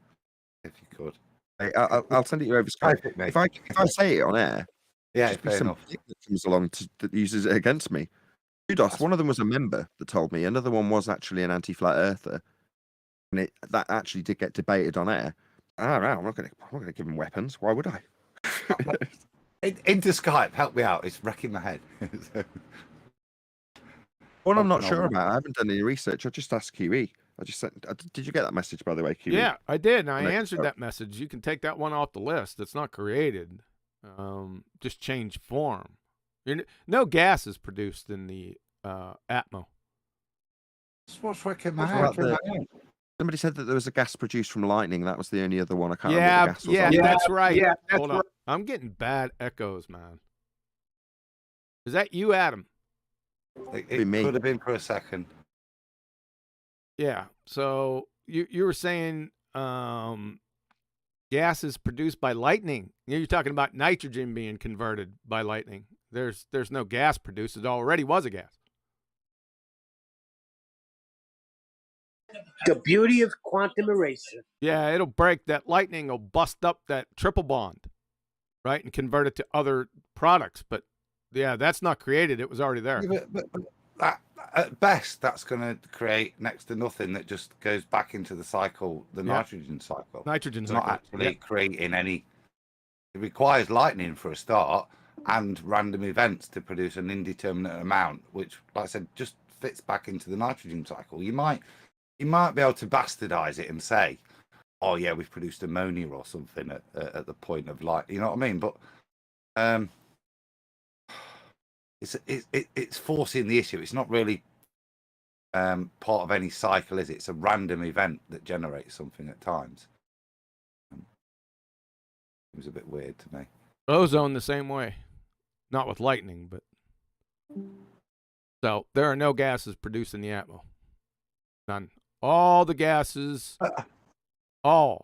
if you could. Hey, I'll send it you over Skype. If I say it on air, yeah, just be some dick that comes along that uses it against me. Kudos. One of them was a member that told me. Another one was actually an anti-flat earther, and that actually did get debated on air. I'm not going to give him weapons. Why would I? Into Skype, help me out. It's wrecking my head. One I'm not sure about. I haven't done any research. I just asked QE. I just sent. Did you get that message, by the way, Kiwi? Yeah, I did. And I Next answered up. that message. You can take that one off the list. It's not created. Just change form. No gas is produced in the Atmo. What's wrecking What my about head? Somebody said that there was a gas produced from lightning. That was the only other one. I can't Yeah, remember what the gas was. yeah, on. that's right. yeah, that's Hold on. I'm getting bad echoes, man. Is that you, Adam? It Be me. could have been for a second. Yeah. So you were saying gas is produced by lightning. You're talking about nitrogen being converted by lightning. There's no gas produced. It already was a gas. The beauty of quantum erasure. Yeah, it'll break. That lightning will bust up that triple bond, right, and convert it to other products. But yeah, that's not created. It was already there. Yeah, but that, at best, that's going to create next to nothing that just goes back into the cycle, the Yeah. nitrogen cycle. Nitrogen's It's not actually creating any. It requires lightning for a start and random events to produce an indeterminate amount, which, like I said, just fits back into the nitrogen cycle. You might be able to bastardize it and say, "Oh yeah, we've produced ammonia or something at the point of light." You know what I mean? But it's forcing the issue. It's not really part of any cycle, is it? It's a random event that generates something at times. It was a bit weird to me. Ozone the same way, not with lightning, but so there are no gases produced in the atmo. None. All the gases are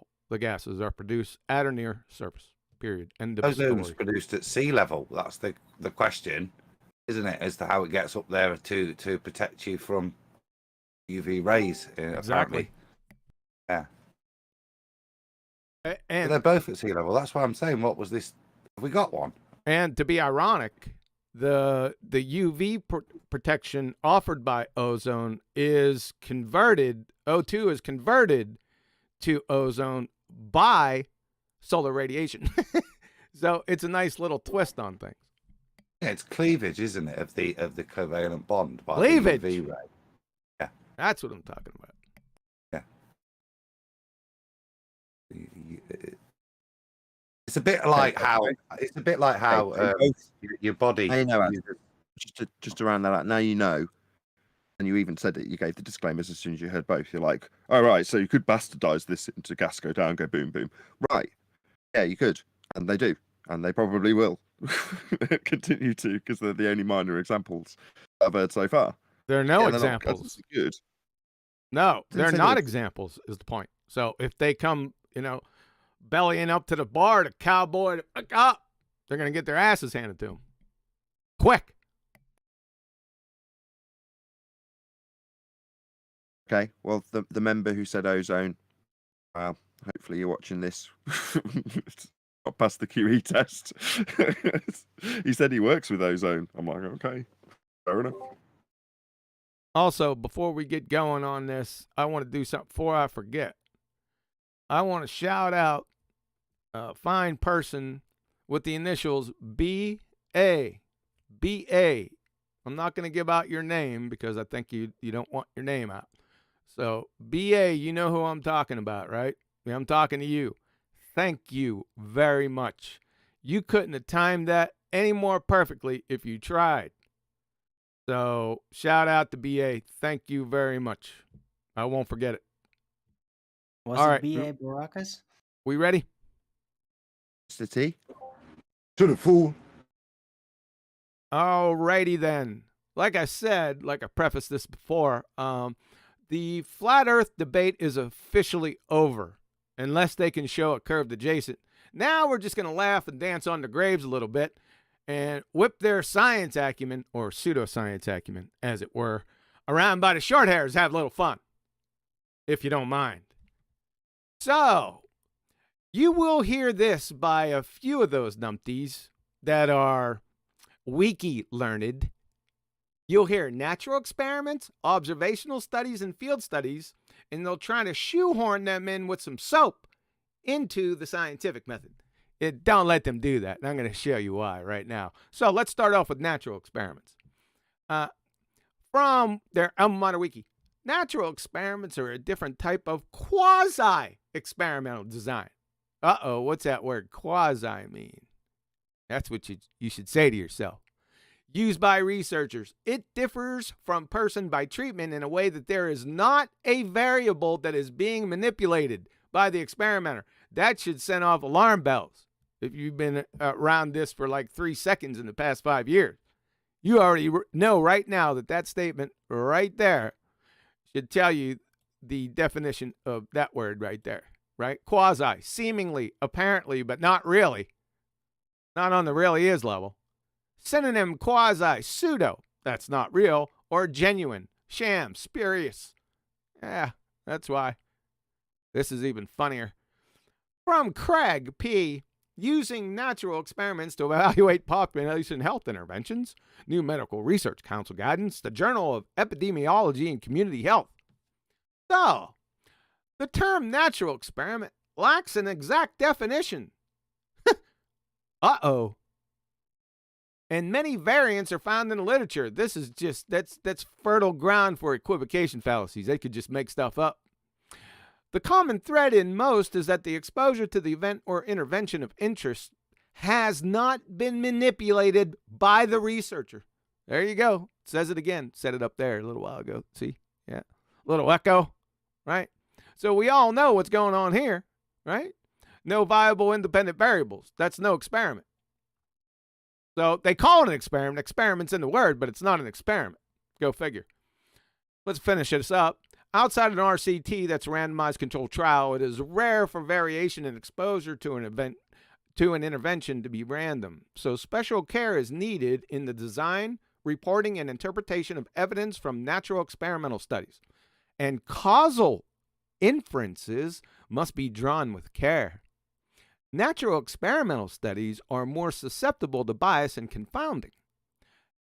produced at or near surface. Period. End of Ozone's story. produced at sea level. That's the question, isn't it? As to how it gets up there to protect you from UV rays. Exactly. Apparently. Yeah. But And they're both at sea level. That's why I'm saying, what was this? Have we got one? And to be ironic, the UV protection offered by ozone is converted. O2 is converted to ozone by solar radiation. So it's a nice little twist on things. Yeah, it's cleavage, isn't it, of the covalent bond by Cleavage. the UV ray. That's what I'm talking about. It's a bit like how your body. Now you know, Adam. Just to round that out. Now you know, and you even said that you gave the disclaimers as soon as you heard both. You're like, "All right, so you could bastardize this into gas go down, go boom, boom." Right? Yeah, you could, and they do, and they probably will continue to, because they're the only minor examples I've heard so far. There are no Yeah, they're not examples. good. No, Didn't they're say not there was- examples, is the point. So if they come, bellying up to the bar, the cowboy, up, they're going to get their asses handed to them. Quick. Okay, well, the member who said ozone, well, hopefully you're watching this. Got past the QE test. He said he works with ozone. I'm like, okay, fair enough. Also, before we get going on this, I want to do something before I forget. I want to shout out a fine person with the initials BA. BA. I'm not going to give out your name because I think you don't want your name out. So, BA, you know who I'm talking about, right? Yeah, I'm talking to you. Thank you very much. You couldn't have timed that any more perfectly if you tried. So, shout out to BA. Thank you very much. I won't forget it. Was All it right. B.A. Baracus? We ready? Mr. T? To the fool. Alrighty then. Like I said, like I prefaced this before, the flat earth debate is officially over unless they can show a curved adjacent. Now we're just going to laugh and dance on the graves a little bit and whip their science acumen, or pseudoscience acumen, as it were, around by the short hairs, have a little fun, if you don't mind. So, you will hear this by a few of those numpties that are wiki learned. You'll hear natural experiments, observational studies, and field studies, and they'll try to shoehorn them in with some soap into the scientific method. Don't let them do that, and I'm going to show you why right now. So let's start off with natural experiments. From their alma mater wiki, Natural experiments are a different type of quasi-experimental design. Uh-oh, what's that word quasi mean? That's what you should say to yourself. Used by researchers, it differs from person by treatment in a way that there is not a variable that is being manipulated by the experimenter. That should send off alarm bells. If you've been around this for like 3 seconds in the past 5 years, you already know right now that that statement right there should tell you the definition of that word right there, right? Quasi, seemingly, apparently, but not really. Not on the really is level. Synonym quasi, pseudo, that's not real, or genuine, sham, spurious. Yeah, that's why. This is even funnier. From Craig P., using natural experiments to evaluate population health interventions, New Medical Research Council guidance, the Journal of Epidemiology and Community Health. So, the term natural experiment lacks an exact definition. Uh-oh. And many variants are found in the literature. This is just, that's fertile ground for equivocation fallacies. They could just make stuff up. The common thread in most is that the exposure to the event or intervention of interest has not been manipulated by the researcher. There you go. It says it again. Said it up there a little while ago. See? Yeah. Little echo, right? So we all know what's going on here, right? No viable independent variables. That's no experiment. So they call it an experiment. Experiment's in the word, but it's not an experiment. Go figure. Let's finish this up. Outside of an RCT, that's a randomized controlled trial, it is rare for variation in exposure to an intervention to be random. So special care is needed in the design, reporting, and interpretation of evidence from natural experimental studies. And causal inferences must be drawn with care. Natural experimental studies are more susceptible to bias and confounding.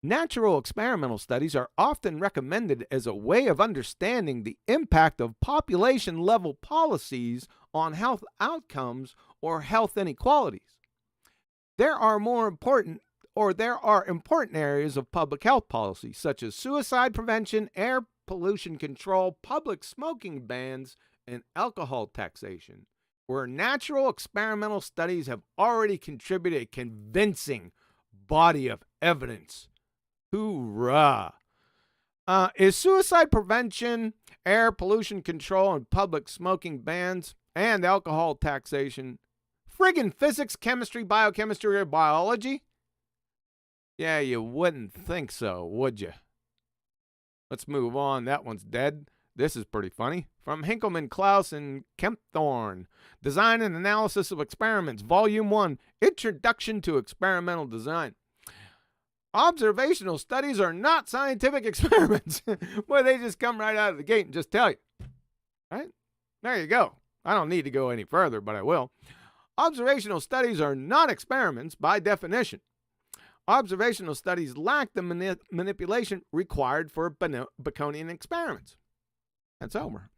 Natural experimental studies are often recommended as a way of understanding the impact of population-level policies on health outcomes or health inequalities. There are important areas of public health policy, such as suicide prevention, air pollution control, public smoking bans, and alcohol taxation, where natural experimental studies have already contributed a convincing body of evidence. Hoorah! Is suicide prevention, air pollution control, and public smoking bans, and alcohol taxation friggin' physics, chemistry, biochemistry, or biology? Yeah, you wouldn't think so, would you? Let's move on. That one's dead. This is pretty funny. From Hinkelman, Klaus, and Kempthorne. Design and Analysis of Experiments, Volume 1, Introduction to Experimental Design. Observational studies are not scientific experiments. Boy, they just come right out of the gate and just tell you. Right? There you go. I don't need to go any further, but I will. Observational studies are not experiments by definition. Observational studies lack the manipulation required for Baconian experiments. That's over.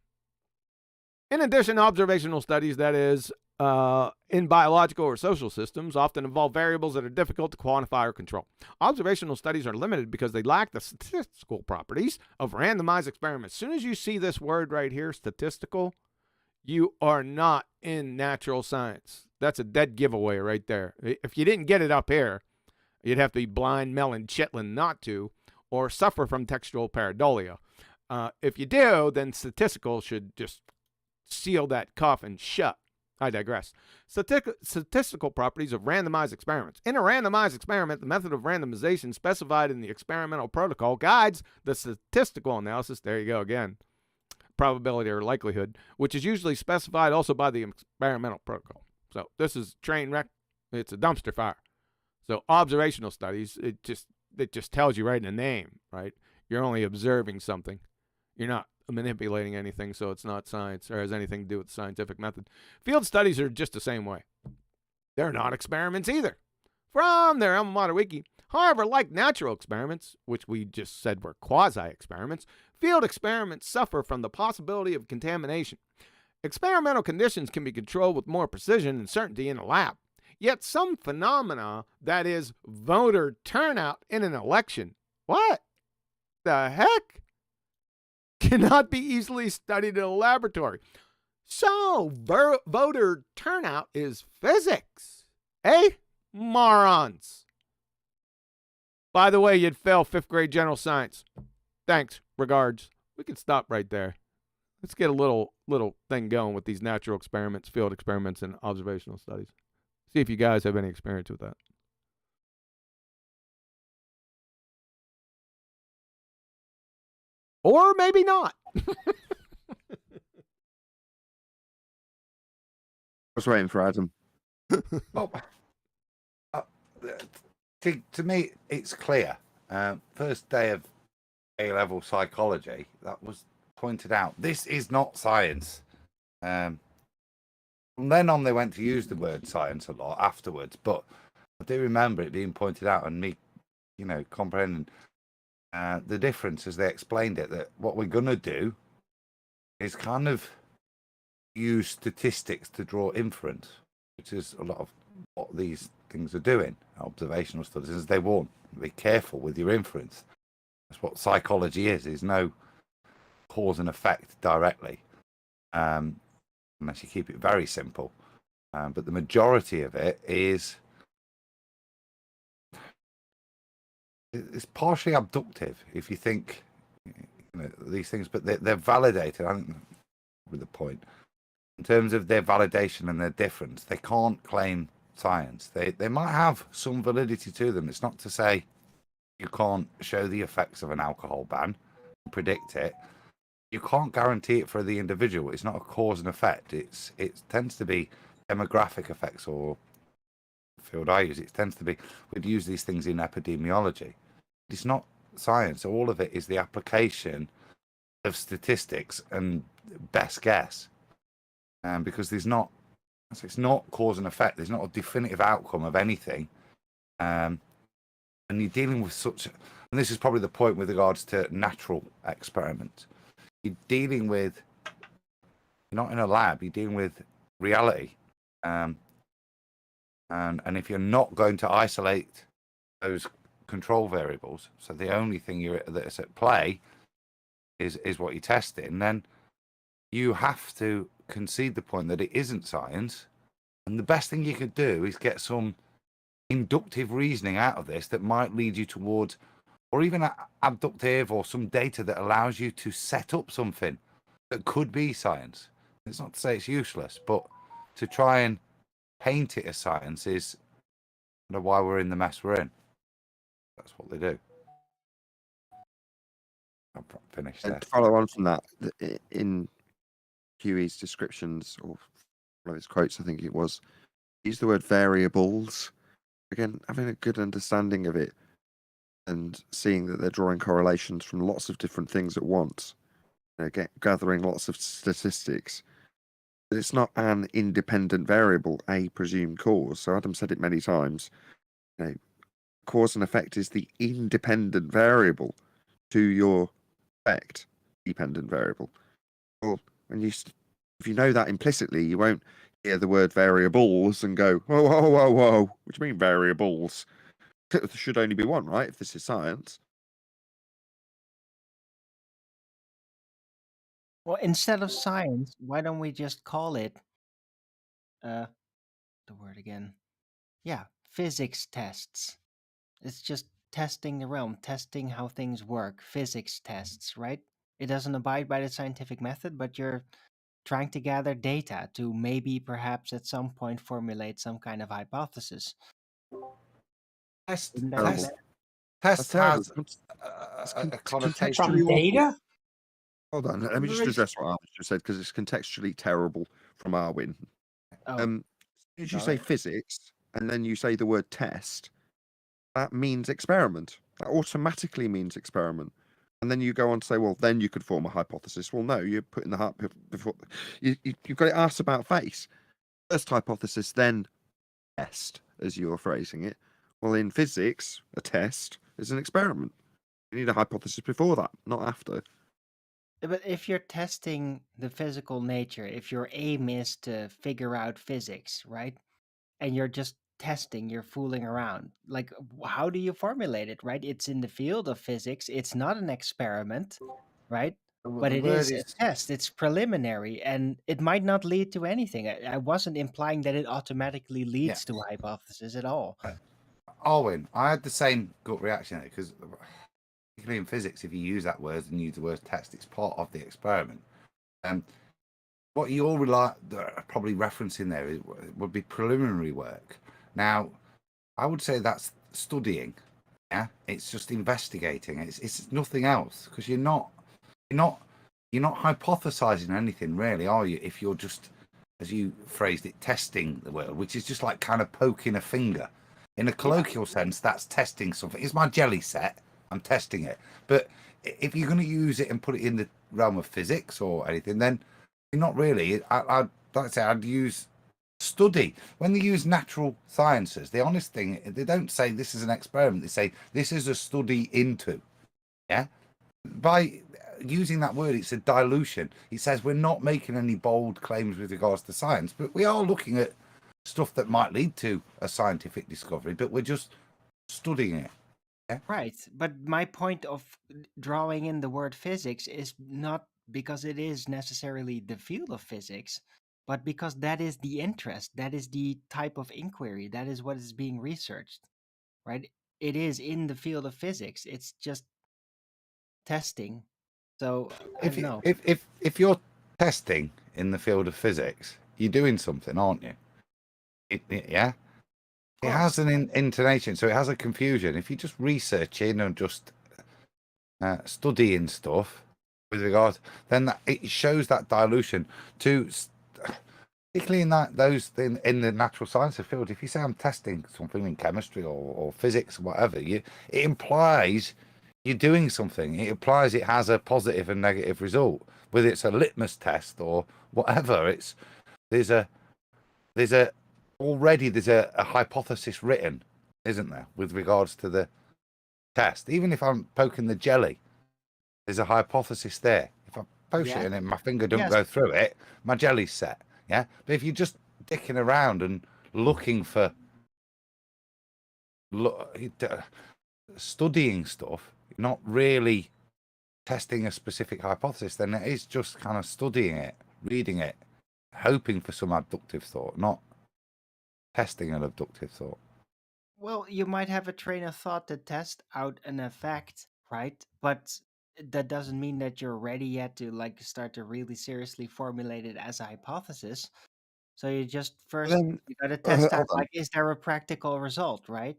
In addition, observational studies, that is, in biological or social systems, often involve variables that are difficult to quantify or control. Observational studies are limited because they lack the statistical properties of randomized experiments. As soon as you see this word right here, statistical, you are not in natural science. That's a dead giveaway right there. If you didn't get it up here, you'd have to be blind, melon, chitlin not to, or suffer from textual pareidolia. If you do, then statistical should just seal that coffin shut. I digress. Statistical properties of randomized experiments. In a randomized experiment, the method of randomization specified in the experimental protocol guides the statistical analysis, there you go again, probability or likelihood, which is usually specified also by the experimental protocol. So this is train wreck. It's a dumpster fire. So observational studies, it just tells you right in the name, right? You're only observing something. You're not manipulating anything, so it's not science or has anything to do with the scientific method. Field studies are just the same way. They're not experiments either. From their alma mater wiki. However, like natural experiments, which we just said were quasi-experiments, field experiments suffer from the possibility of contamination. Experimental conditions can be controlled with more precision and certainty in a lab. Yet some phenomena, that is, voter turnout in an election. What the heck? cannot be easily studied in a laboratory. So, voter turnout is physics. Eh? Morons. By the way, you'd fail 5th grade general science. Thanks. Regards. We can stop right there. Let's get a little thing going with these natural experiments, field experiments, and observational studies. See if you guys have any experience with that. Or maybe not. I was waiting for Adam. Oh, to me, it's clear. First day of A-level psychology, that was pointed out. This is not science. From then on, they went to use the word science a lot afterwards, but I do remember it being pointed out and me, comprehending the difference as they explained it, that what we're going to do is kind of use statistics to draw inference, which is a lot of what these things are doing, observational studies, is they won't be careful with your inference. That's what psychology is no cause and effect directly, unless you keep it very simple. But the majority of it is it's partially abductive if you think these things, but they're validated. I think with the point in terms of their validation and their difference, they can't claim science. They might have some validity to them. It's not to say you can't show the effects of an alcohol ban, predict it. You can't guarantee it for the individual. It's not a cause and effect. It tends to be demographic effects, or the field I use, it tends to be, we'd use these things in epidemiology. It's not science. All of it is the application of statistics and best guess. Because it's not cause and effect. There's not a definitive outcome of anything. And you're dealing with and this is probably the point with regards to natural experiments. You're dealing with, you're not in a lab, you're dealing with reality. And if you're not going to isolate those control variables, so the only thing that's at play is what you're testing, then you have to concede the point that it isn't science. And the best thing you could do is get some inductive reasoning out of this that might lead you towards, or even abductive, or some data that allows you to set up something that could be science. It's not to say it's useless, but to try and paint it as science is why we're in the mess we're in. That's what they do. I'll finish there. And to follow on from that, in Huey's descriptions, or one of his quotes, I think it was, he used the word variables. Again, having a good understanding of it and seeing that they're drawing correlations from lots of different things at once, gathering lots of statistics. But it's not an independent variable, a presumed cause. So Adam said it many times. Cause and effect is the independent variable to your effect dependent variable. Well, if you know that implicitly, you won't hear the word variables and go, whoa, whoa, whoa, whoa. What do you mean variables? There should only be one, right? If this is science. Well, instead of science, why don't we just call it the word again? Yeah, physics tests. It's just testing the realm, testing how things work, physics tests, right? It doesn't abide by the scientific method, but you're trying to gather data to maybe perhaps at some point formulate some kind of hypothesis. Test Isn't that Terrible. bad? has a It's connotation. From data? Hold on, let me just address what Arwin just said, because it's contextually terrible from Arwin. Oh, As soon as you say sorry. physics and then you say the word test, that means experiment. That automatically means experiment. And then you go on to say, well, then you could form a hypothesis. Well, no, you're putting the heart before you've got it asked about face. First hypothesis, then test, as you're phrasing it. Well, in physics, a test is an experiment. You need a hypothesis before that, not after. But if you're testing the physical nature, if your aim is to figure out physics, right? And you're just testing, you're fooling around. Like, how do you formulate it, right? It's in the field of physics. It's not an experiment, right? Well, But the it word is a is test. It's preliminary, and it might not lead to anything. I wasn't implying that it automatically yeah. leads to a hypothesis at all. Arwen, I had the same gut reaction because, particularly in physics, if you use that word and use the word test, it's part of the experiment. What you're probably referencing there would be preliminary work. Now, I would say that's studying. Yeah, it's just investigating. It's nothing else because you're not hypothesizing anything really, are you? If you're just, as you phrased it, testing the world, which is just like kind of poking a finger. In a colloquial sense, that's testing something. It's my jelly set. I'm testing it. But if you're going to use it and put it in the realm of physics or anything, then you're not really. I'd like to say I'd use study. When they use natural sciences, the honest thing, they don't say this is an experiment. They say this is a study into. Yeah. By using that word, it's a dilution. It says we're not making any bold claims with regards to science, but we are looking at stuff that might lead to a scientific discovery, but we're just studying it. Yeah? Right. But my point of drawing in the word physics is not because it is necessarily the field of physics, but because that is the interest, that is the type of inquiry, that is what is being researched, right? It is in the field of physics. It's just testing. So I If don't know. if you're testing in the field of physics, you're doing something, aren't you? Yeah. It has an intonation, so it has a confusion. If you're just researching and just studying stuff with regard, then it shows that dilution to, particularly in in the natural sciences field. If you say I'm testing something in chemistry or physics, or whatever, it implies you're doing something. It implies it has a positive and negative result, whether it's a litmus test or whatever. There's a hypothesis written, isn't there, with regards to the test? Even if I'm poking the jelly, there's a hypothesis there. If I poke Yeah. it and then my finger don't Yes. go through it, my jelly's set. Yeah. But if you're just dicking around and looking for studying stuff, not really testing a specific hypothesis, then it is just kind of studying it, reading it, hoping for some abductive thought, not testing an abductive thought. Well, you might have a train of thought to test out an effect, right? But that doesn't mean that you're ready yet to like start to really seriously formulate it as a hypothesis. So you just first Then, you gotta test out hold on. like is there a practical result, right?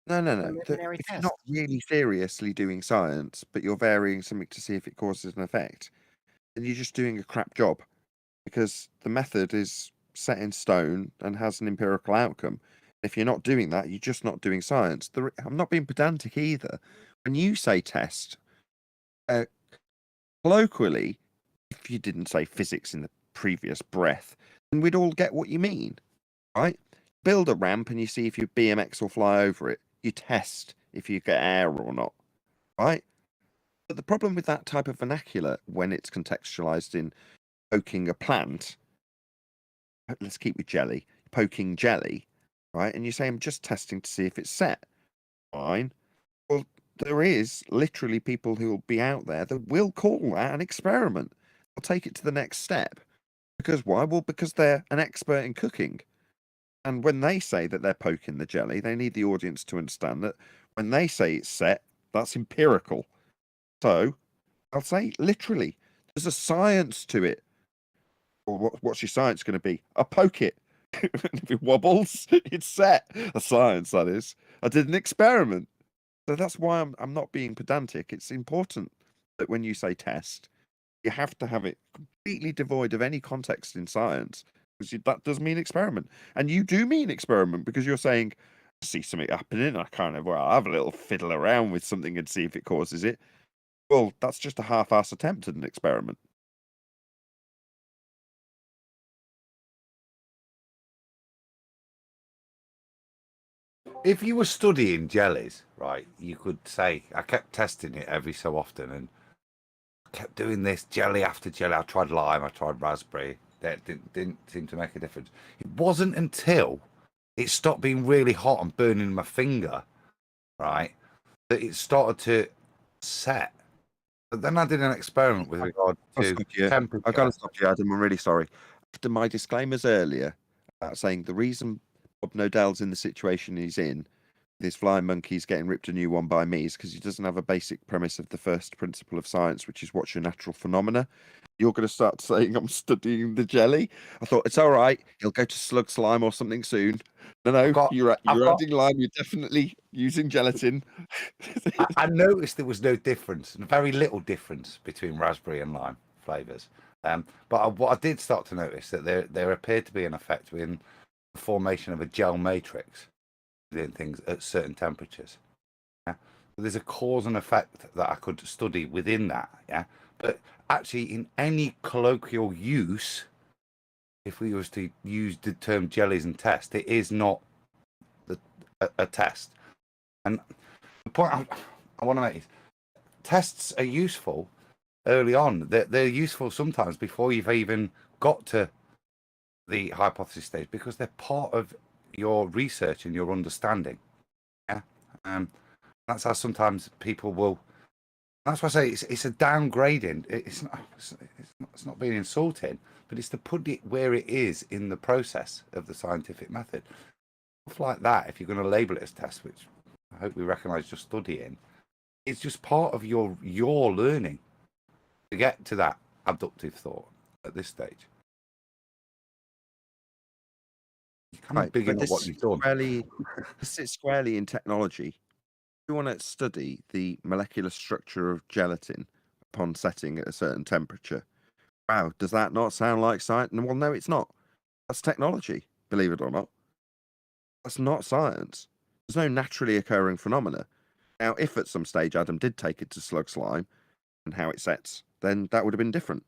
No, no, no. Preliminary If you're test. not really seriously doing science, but you're varying something to see if it causes an effect, then you're just doing a crap job because the method is set in stone and has an empirical outcome. If you're not doing that, you're just not doing science. I'm not being pedantic either. When you say test, colloquially, if you didn't say physics in the previous breath, then we'd all get what you mean, right? Build a ramp and you see if your BMX will fly over it. You test if you get air or not, right? But the problem with that type of vernacular, when it's contextualized in poking a plant, let's keep with jelly, poking jelly, right? And you say, I'm just testing to see if it's set. Fine. Well, there is literally people who will be out there that will call that an experiment. They'll take it to the next step. Because why? Well, because they're an expert in cooking. And when they say that they're poking the jelly, they need the audience to understand that when they say it's set, that's empirical. So I'll say literally, there's a science to it. Or what's your science going to be? I'll poke it. If it wobbles, it's set. A science, that is. I did an experiment. So that's why I'm not being pedantic. It's important that when you say test, you have to have it completely devoid of any context in science, because that does mean experiment. And you do mean experiment because you're saying, I see something happening, I kind of, well, I'll have a little fiddle around with something and see if it causes it. Well, that's just a half-ass attempt at an experiment. If you were studying jellies, right, you could say, I kept testing it every so often and kept doing this jelly after jelly. I tried lime, I tried raspberry. That didn't seem to make a difference. It wasn't until it stopped being really hot and burning my finger, right, that it started to set. But then I did an experiment with regard to temperature. I've got to stop you, Adam. I'm really sorry. After my disclaimers earlier about saying the reason Bob Nodell's in the situation he's in, his flying monkeys getting ripped a new one by me, is because he doesn't have a basic premise of the first principle of science, which is what's your natural phenomena. You're going to start saying I'm studying the jelly. I thought it's all right. He'll go to slug slime or something soon. No, you're adding lime. You're definitely using gelatin. I noticed there was no difference, very little difference between raspberry and lime flavors. What I did start to notice that there appeared to be an effect in the formation of a gel matrix within things at certain temperatures. Yeah, so there's a cause and effect that I could study within that. Yeah, but actually, in any colloquial use, if we was to use the term jellies and test, it is not a test. And the point I want to make is tests are useful early on. They're useful sometimes before you've even got to the hypothesis stage, because they're part of your research and your understanding. Yeah, that's how sometimes people will. That's why I say it's a downgrading. It's not being insulting, but it's to put it where it is in the process of the scientific method. Stuff like that, if you're going to label it as test, which I hope we recognise you're studying, it's just part of your learning to get to that abductive thought at this stage. You're kind of big into what you've done. This sits squarely in technology. If you want to study the molecular structure of gelatin upon setting at a certain temperature, wow, does that not sound like science? Well, no, it's not. That's technology, believe it or not. That's not science. There's no naturally occurring phenomena. Now, if at some stage Adam did take it to slug slime and how it sets, then that would have been different.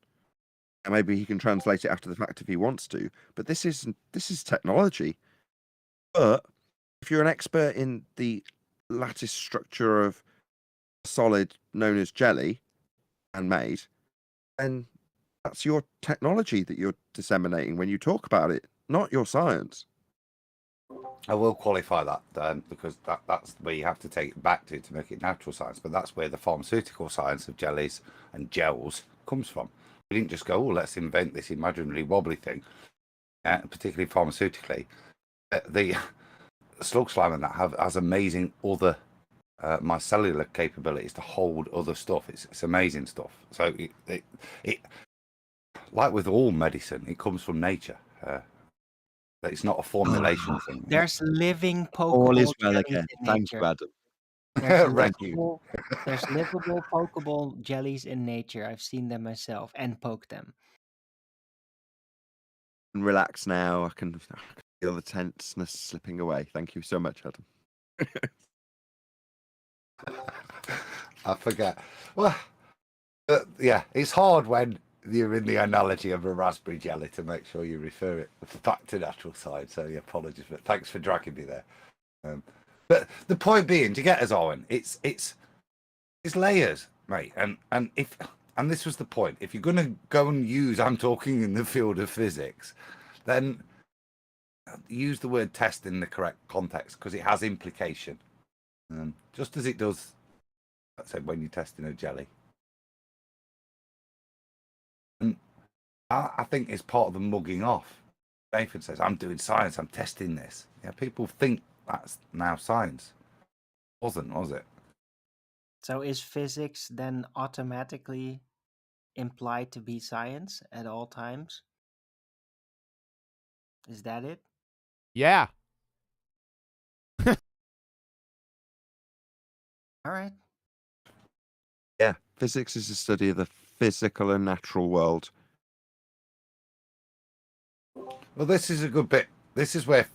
And maybe he can translate it after the fact if he wants to. But this is technology. But if you're an expert in the lattice structure of a solid known as jelly and made, then that's your technology that you're disseminating when you talk about it, not your science. I will qualify that because that's where you have to take it back to make it natural science. But that's where the pharmaceutical science of jellies and gels comes from. We didn't just go, oh, let's invent this imaginary wobbly thing, particularly pharmaceutically. The slug slime and that has amazing other micellular capabilities to hold other stuff. It's amazing stuff. So it like with all medicine, it comes from nature. It's not a formulation thing. There's living All is Pokeball well jellies again. in Thank you, nature. Adam. There's livable Pokeball jellies in nature. I've seen them myself and poked them. Relax now. I can feel the tenseness slipping away. Thank you so much, Adam. I forget. Well, yeah, it's hard when you're in the analogy of a raspberry jelly to make sure you refer it back to natural science. So, yeah, apologies, but thanks for dragging me there. But the point being, to get us, Owen, it's layers, mate. And this was the point. If you're going to go and use, I'm talking in the field of physics, then use the word test in the correct context because it has implication, just as it does, let's say, when you're testing a jelly. And I think it's part of the mugging off. Nathan says, I'm doing science, I'm testing this. Yeah, people think that's now science. Wasn't, was it? So is physics then automatically implied to be science at all times? Is that it? Yeah. All right. Yeah, physics is a study of the physical and natural world. Well, this is a good bit. This is why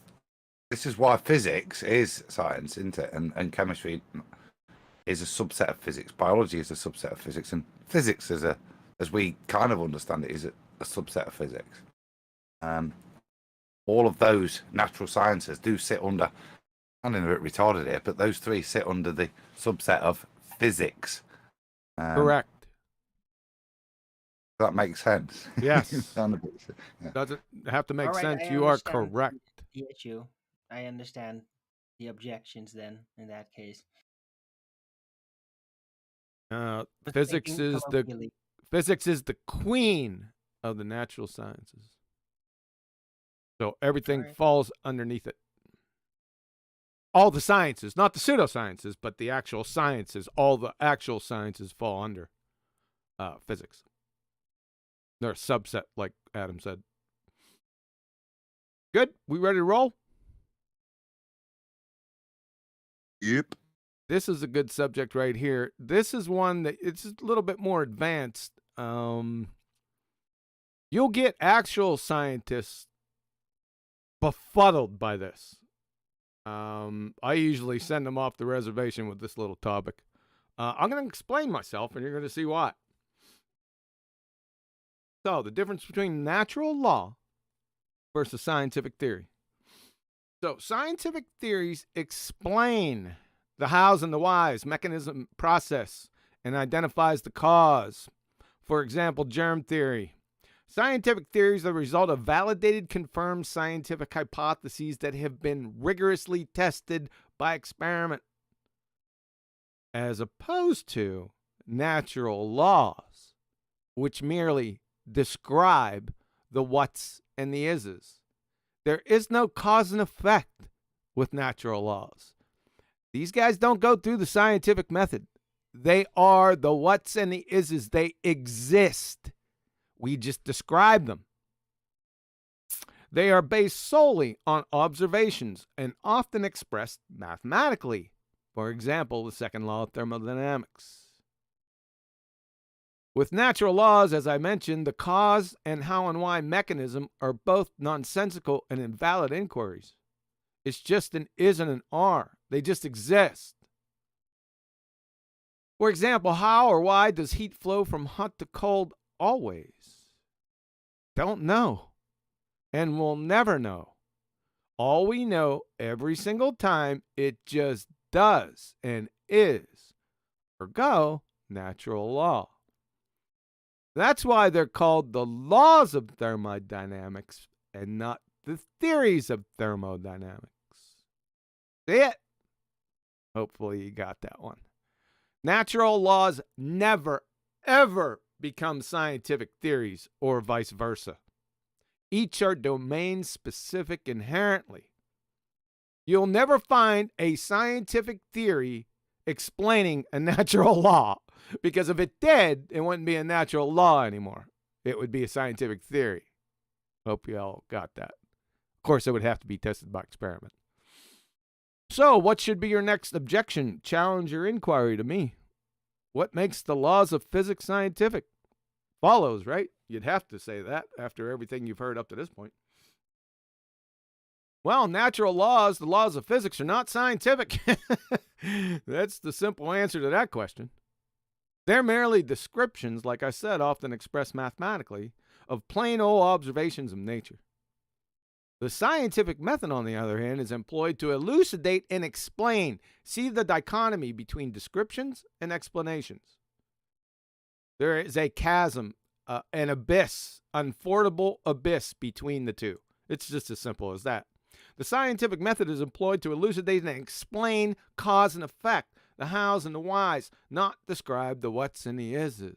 physics is science, isn't it? And chemistry is a subset of physics. Biology is a subset of physics, and physics as we kind of understand it, is a subset of physics. All of those natural sciences do sit under. I'm a bit retarded here, but those three sit under the subset of physics. Correct. That makes sense. Yes. Yeah. Doesn't have to make All right, sense. I You are understand correct. The issue. I understand the objections then in that case. Was Physics thinking is colloquially. the queen of the natural sciences. So everything Alright. falls underneath it. All the sciences, not the pseudosciences, but the actual sciences. All the actual sciences fall under physics. They're a subset, like Adam said. Good? We ready to roll? Yep. This is a good subject right here. This is one that it's a little bit more advanced. You'll get actual scientists befuddled by this. I usually send them off the reservation with this little topic. I'm going to explain myself, and you're going to see why. So, the difference between natural law versus scientific theory. So, scientific theories explain the hows and the whys, mechanism, process, and identifies the cause. For example, germ theory. Scientific theories are the result of validated, confirmed scientific hypotheses that have been rigorously tested by experiment, as opposed to natural laws, which merely describe the whats and the ises. There is no cause and effect with natural laws. These guys don't go through the scientific method. They are the whats and the ises. They exist. We just describe them. They are based solely on observations and often expressed mathematically. For example, the second law of thermodynamics. With natural laws, as I mentioned, the cause and how and why mechanism are both nonsensical and invalid inquiries. It's just an is and an are. They just exist. For example, how or why does heat flow from hot to cold always? Don't know. And we'll never know. All we know every single time, it just does and is. Ergo, natural law. That's why they're called the laws of thermodynamics and not the theories of thermodynamics. See it? Hopefully you got that one. Natural laws never, ever become scientific theories or vice versa. Each are domain-specific inherently. You'll never find a scientific theory explaining a natural law, because if it did, it wouldn't be a natural law anymore. It would be a scientific theory. Hope you all got that. Of course, it would have to be tested by experiment. So, what should be your next objection, challenge, or inquiry to me? What makes the laws of physics scientific? Follows, right? You'd have to say that after everything you've heard up to this point. Well, natural laws, the laws of physics, are not scientific. That's the simple answer to that question. They're merely descriptions, like I said, often expressed mathematically, of plain old observations of nature. The scientific method, on the other hand, is employed to elucidate and explain. See the dichotomy between descriptions and explanations. There is a chasm, an abyss, unfordable abyss between the two. It's just as simple as that. The scientific method is employed to elucidate and explain cause and effect, the hows and the whys, not describe the whats and the ises.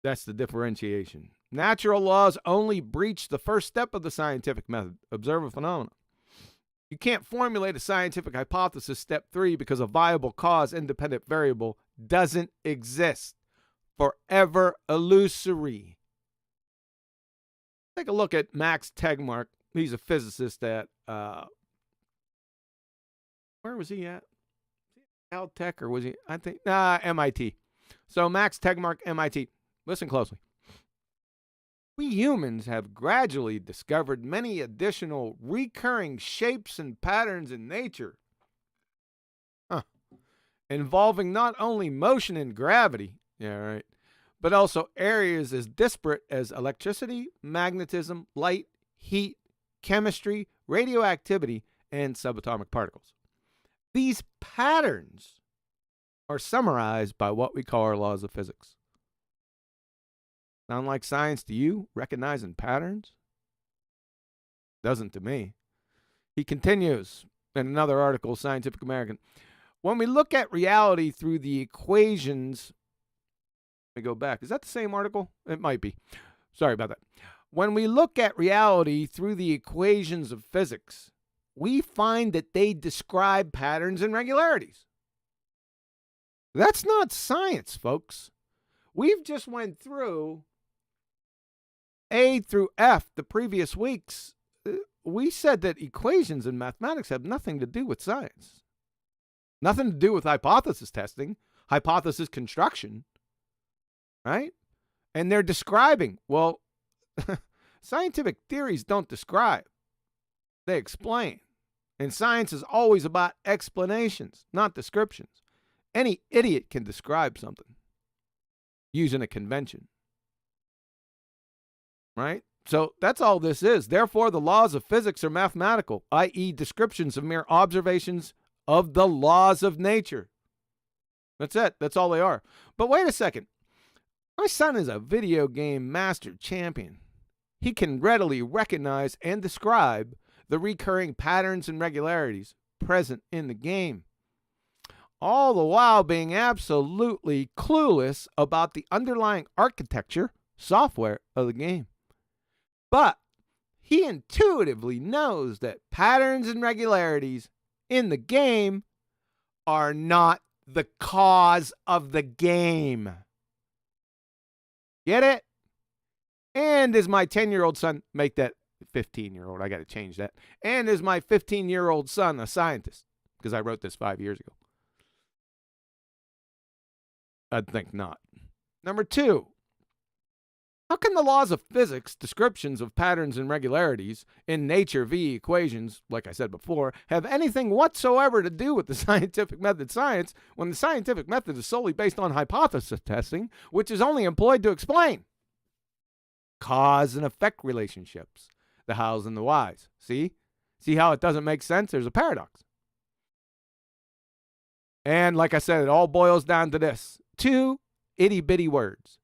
That's the differentiation. Natural laws only breach the first step of the scientific method, observe a phenomenon. You can't formulate a scientific hypothesis, step 3, because a viable cause, independent variable, doesn't exist. Forever illusory. Take a look at Max Tegmark. He's a physicist at, where was he at? Caltech, or was he, I think, MIT. So Max Tegmark, MIT. Listen closely. We humans have gradually discovered many additional recurring shapes and patterns in nature, involving not only motion and gravity, but also areas as disparate as electricity, magnetism, light, heat, chemistry, radioactivity, and subatomic particles. These patterns are summarized by what we call our laws of physics. Sound like science to you, recognizing patterns? Doesn't to me. He continues in another article, Scientific American. When we look at reality through the equations, let me go back. Is that the same article? It might be. Sorry about that. When we look at reality through the equations of physics, we find that they describe patterns and regularities. That's not science, folks. We've just went through A through F the previous weeks. We said that equations in mathematics have nothing to do with science. Nothing to do with hypothesis testing, hypothesis construction, right? And they're describing. Well, scientific theories don't describe. They explain. And science is always about explanations, not descriptions. Any idiot can describe something using a convention, right? So that's all this is. Therefore, the laws of physics are mathematical, i.e. descriptions of mere observations of the laws of nature. That's it. That's all they are. But wait a second. My son is a video game master champion. He can readily recognize and describe the recurring patterns and regularities present in the game, all the while being absolutely clueless about the underlying architecture, software of the game. But he intuitively knows that patterns and regularities in the game are not the cause of the game. Get it? And is my 10-year-old son, make that 15-year-old, I got to change that. And is my 15-year-old son a scientist? Because I wrote this 5 years ago. I'd think not. Number 2, how can the laws of physics, descriptions of patterns and regularities in nature via equations, like I said before, have anything whatsoever to do with the scientific method science when the scientific method is solely based on hypothesis testing, which is only employed to explain cause and effect relationships, the hows and the whys. See? See how it doesn't make sense? There's a paradox. And like I said, it all boils down to this. 2 itty-bitty words.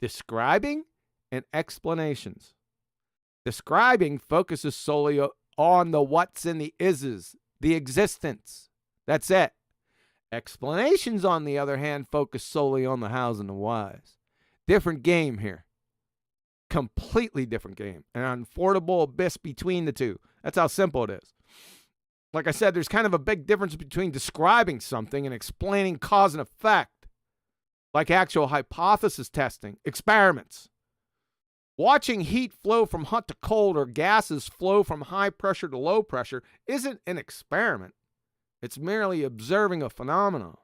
Describing and explanations. Describing focuses solely on the what's and the is's, the existence. That's it. Explanations, on the other hand, focus solely on the hows and the whys. Different game here. Completely different game. An unfordable abyss between the two. That's how simple it is. Like I said, there's kind of a big difference between describing something and explaining cause and effect. Like actual hypothesis testing, experiments. Watching heat flow from hot to cold or gases flow from high pressure to low pressure isn't an experiment. It's merely observing a phenomenon.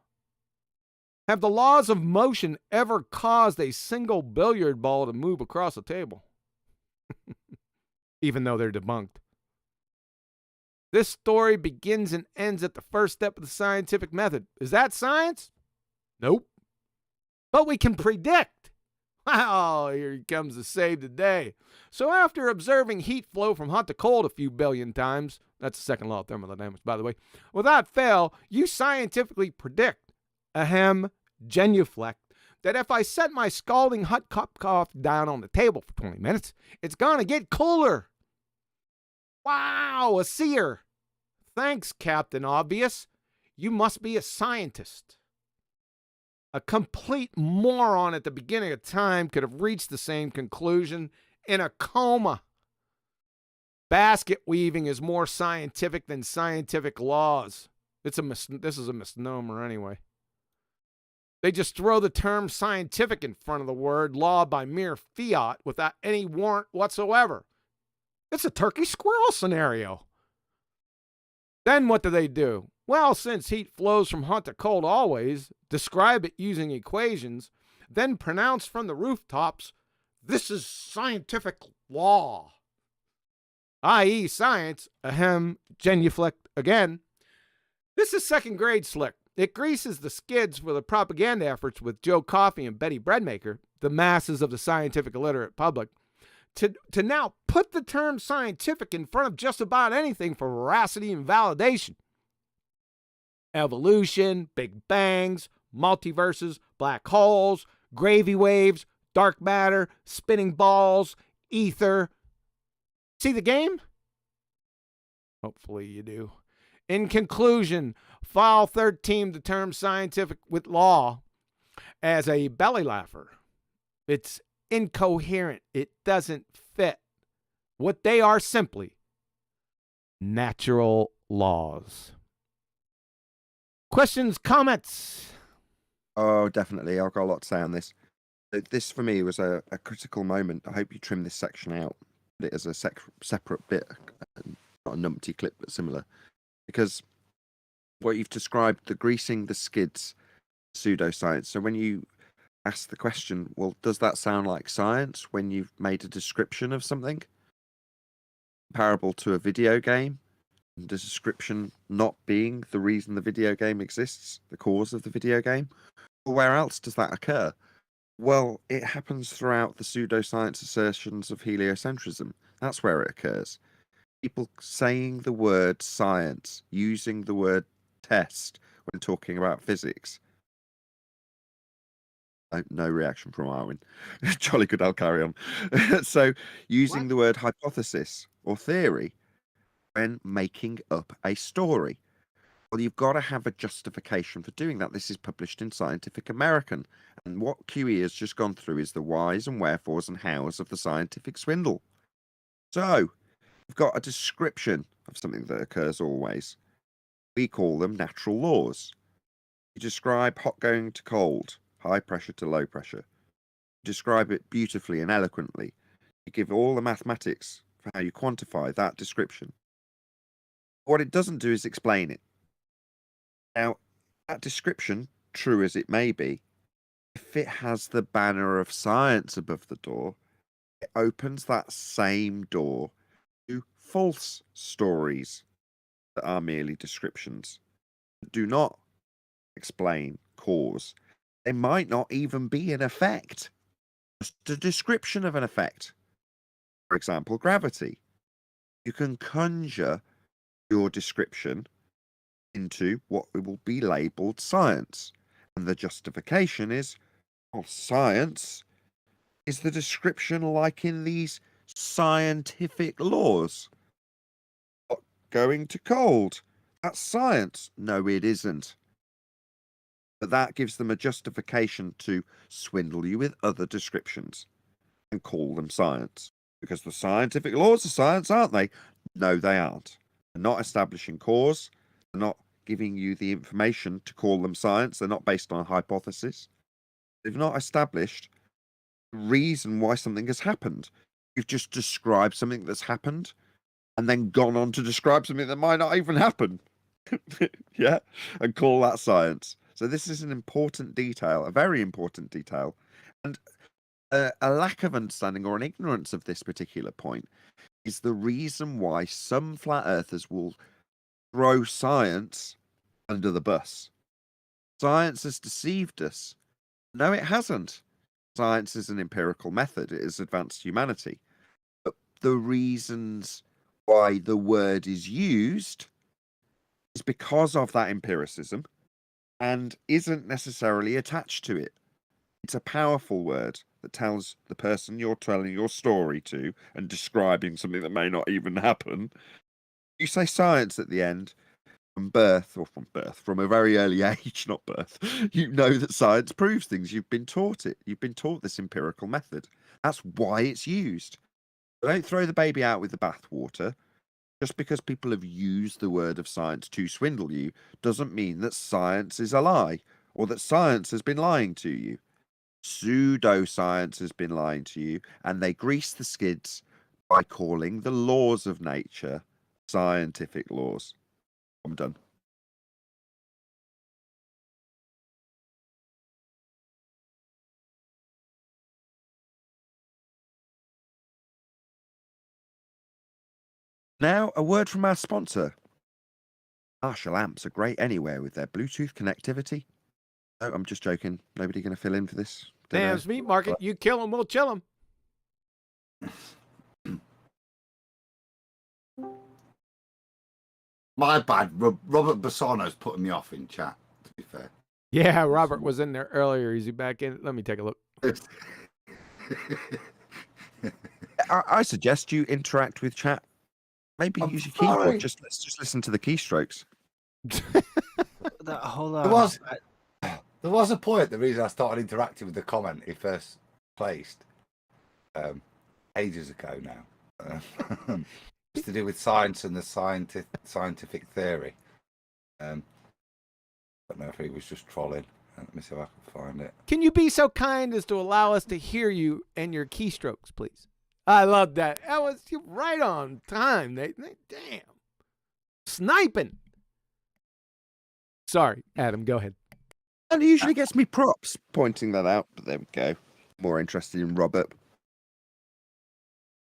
Have the laws of motion ever caused a single billiard ball to move across a table? Even though they're debunked. This story begins and ends at the first step of the scientific method. Is that science? Nope. But we can predict. Wow, here he comes to save the day. So after observing heat flow from hot to cold a few billion times, that's the second law of thermodynamics, by the way, without fail, you scientifically predict, genuflect, that if I set my scalding hot cup of coffee down on the table for 20 minutes, it's going to get cooler. Wow, a seer. Thanks, Captain Obvious. You must be a scientist. A complete moron at the beginning of time could have reached the same conclusion in a coma. Basket weaving is more scientific than scientific laws. This is a misnomer anyway. They just throw the term scientific in front of the word law by mere fiat without any warrant whatsoever. It's a turkey squirrel scenario. Then what do? Well, since heat flows from hot to cold always, describe it using equations, then pronounce from the rooftops, this is scientific law. I.e. science, genuflect again. This is second grade slick. It greases the skids for the propaganda efforts with Joe Coffey and Betty Breadmaker, the masses of the scientific illiterate public, to now put the term scientific in front of just about anything for veracity and validation. Evolution, big bangs, multiverses, black holes, gravy waves, dark matter, spinning balls, ether. See the game? Hopefully you do. In conclusion, File 13 the term scientific with law as a belly laugher. It's incoherent. It doesn't fit. What they are simply natural laws. Questions, comments? Oh, definitely. I've got a lot to say on this. This for me was a critical moment. I hope you trim this section out. Put it as a separate bit, not a numpty clip, but similar. Because what you've described, the greasing the skids, pseudoscience. So when you ask the question, well, does that sound like science when you've made a description of something? Comparable to a video game, the description not being the reason the video game exists, the cause of the video game. Well, where else does that occur? Well, it happens throughout the pseudoscience assertions of heliocentrism. That's where it occurs. People saying the word science, using the word test when talking about physics. No reaction from Arwen. Jolly good, I'll carry on. So, using the word hypothesis or theory when making up a story. Well, you've got to have a justification for doing that. This is published in Scientific American. And what QE has just gone through is the whys and wherefores and hows of the scientific swindle. So, you've got a description of something that occurs always. We call them natural laws. You describe hot going to cold, high pressure to low pressure. You describe it beautifully and eloquently. You give all the mathematics for how you quantify that description. What it doesn't do is explain it. Now, that description, true as it may be, if it has the banner of science above the door, it opens that same door to false stories that are merely descriptions, that do not explain cause. They might not even be an effect, just a description of an effect. For example, gravity. You can conjure your description into what will be labelled science. And the justification is, well, science is the description like in these scientific laws. Hot going to cold. That's science. No, it isn't. But that gives them a justification to swindle you with other descriptions and call them science. Because the scientific laws are science, aren't they? No, they aren't. They're not establishing cause. They're not giving you the information to call them science. They're not based on a hypothesis. They've not established the reason why something has happened. You've just described something that's happened and then gone on to describe something that might not even happen. Yeah, and call that science. So this is an important detail, a very important detail, and a lack of understanding or an ignorance of this particular point is the reason why some flat earthers will throw science under the bus. Science has deceived us. No, it hasn't. Science is an empirical method. It has advanced humanity. But the reasons why the word is used is because of that empiricism and isn't necessarily attached to it. It's a powerful word that tells the person you're telling your story to and describing something that may not even happen. You say science at the end, from a very early age, not birth, you know that science proves things. You've been taught it. You've been taught this empirical method. That's why it's used. Don't throw the baby out with the bathwater. Just because people have used the word of science to swindle you doesn't mean that science is a lie or that science has been lying to you. Pseudoscience has been lying to you, and they grease the skids by calling the laws of nature scientific laws. I'm done. Now, a word from our sponsor. Marshall amps are great anywhere with their Bluetooth connectivity. No, I'm just joking. Nobody going to fill in for this. Sam's Meat Market. You kill them, we'll chill them. My bad. Robert Bassano's putting me off in chat, to be fair. Yeah, Robert was in there earlier. Is he back in? Let me take a look. I suggest you interact with chat. Maybe use your keyboard. Let's just listen to the keystrokes. Hold on. There was a point. The reason I started interacting with the comment he first placed ages ago now. It's to do with science and the scientific theory. I don't know if he was just trolling. Let me see if I can find it. Can you be so kind as to allow us to hear you and your keystrokes, please? I love that. That was right on time. Damn. Sniping. Sorry, Adam, go ahead. And he usually gets me props pointing that out, but there we go. More interested in Robert.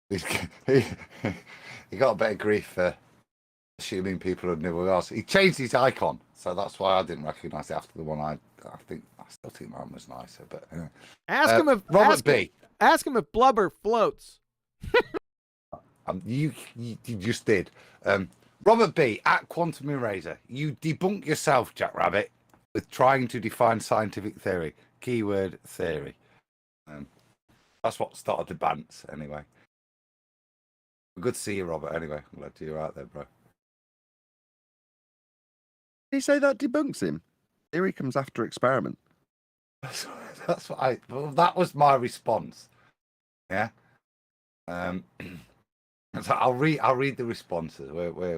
He got a bit of grief for assuming people would know who else. He changed his icon, so that's why I didn't recognise it after the one I still think mine was nicer. But anyway. Ask him if Robert B. Ask him if blubber floats. You just did. Robert B. at Quantum Eraser. You debunk yourself, Jack Rabbit, with trying to define scientific theory. Keyword theory. That's what started the bants, anyway. Good to see you, Robert. Anyway, I'm glad you're out there, bro. Did he say that debunks him? Theory comes after experiment. That's what well, that was my response. Yeah. So I'll read the responses. Where are we?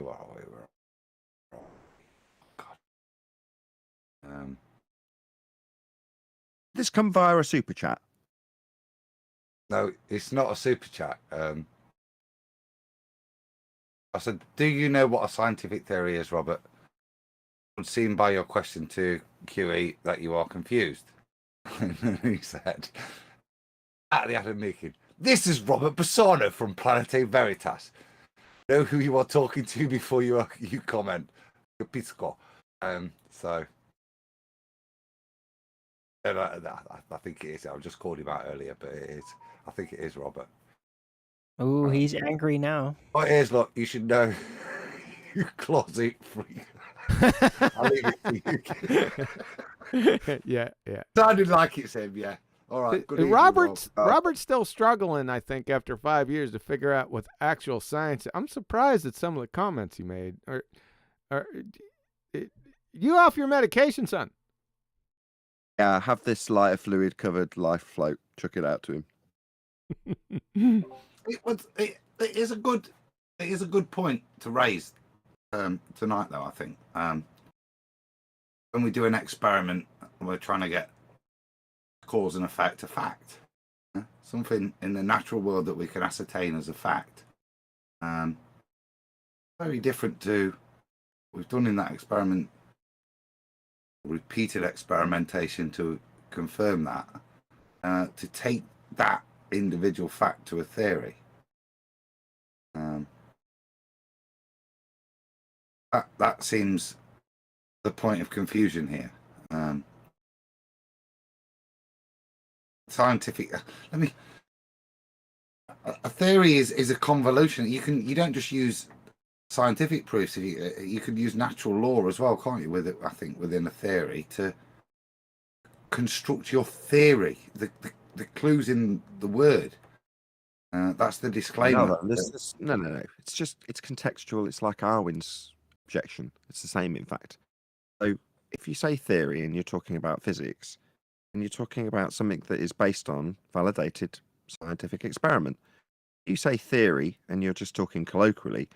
Oh, God. This come via a super chat. No, it's not a super chat. I said, do you know what a scientific theory is, Robert? It would seem by your question to QE that you are confused. He said, at the Adam Meekin, this is Robert Bassano from Planete Veritas. Know who you are talking to before you comment. Pisco. So I think it is. I just called him out earlier, but it is. I think it is Robert. Oh, he's angry now. Oh, it is. Look, you should know. You closet freak. I'll leave it to you. Yeah. Sounded like it's him. Yeah. All right. Good evening, Robert's Rob. still struggling, I think, after 5 years to figure out with actual science. I'm surprised at some of the comments he made. You off your medication, son? Yeah, have this lighter fluid covered life float. Chuck it out to him. It is a good point to raise tonight, though. I think when we do an experiment, we're trying to get cause and effect a fact, something in the natural world that we can ascertain as a fact. Very different to what we've done in that experiment, repeated experimentation to confirm that, to take that individual fact to a theory. That seems the point of confusion here. Scientific. A theory is a convolution. You don't just use scientific proofs. You could use natural law as well, can't you? With it, I think within a theory to construct your theory. The clues in the word. That's the disclaimer. No. It's contextual. It's like Arwin's objection. It's the same, in fact. So if you say theory and you're talking about physics, and you're talking about something that is based on validated scientific experiment, you say theory and you're just talking colloquially.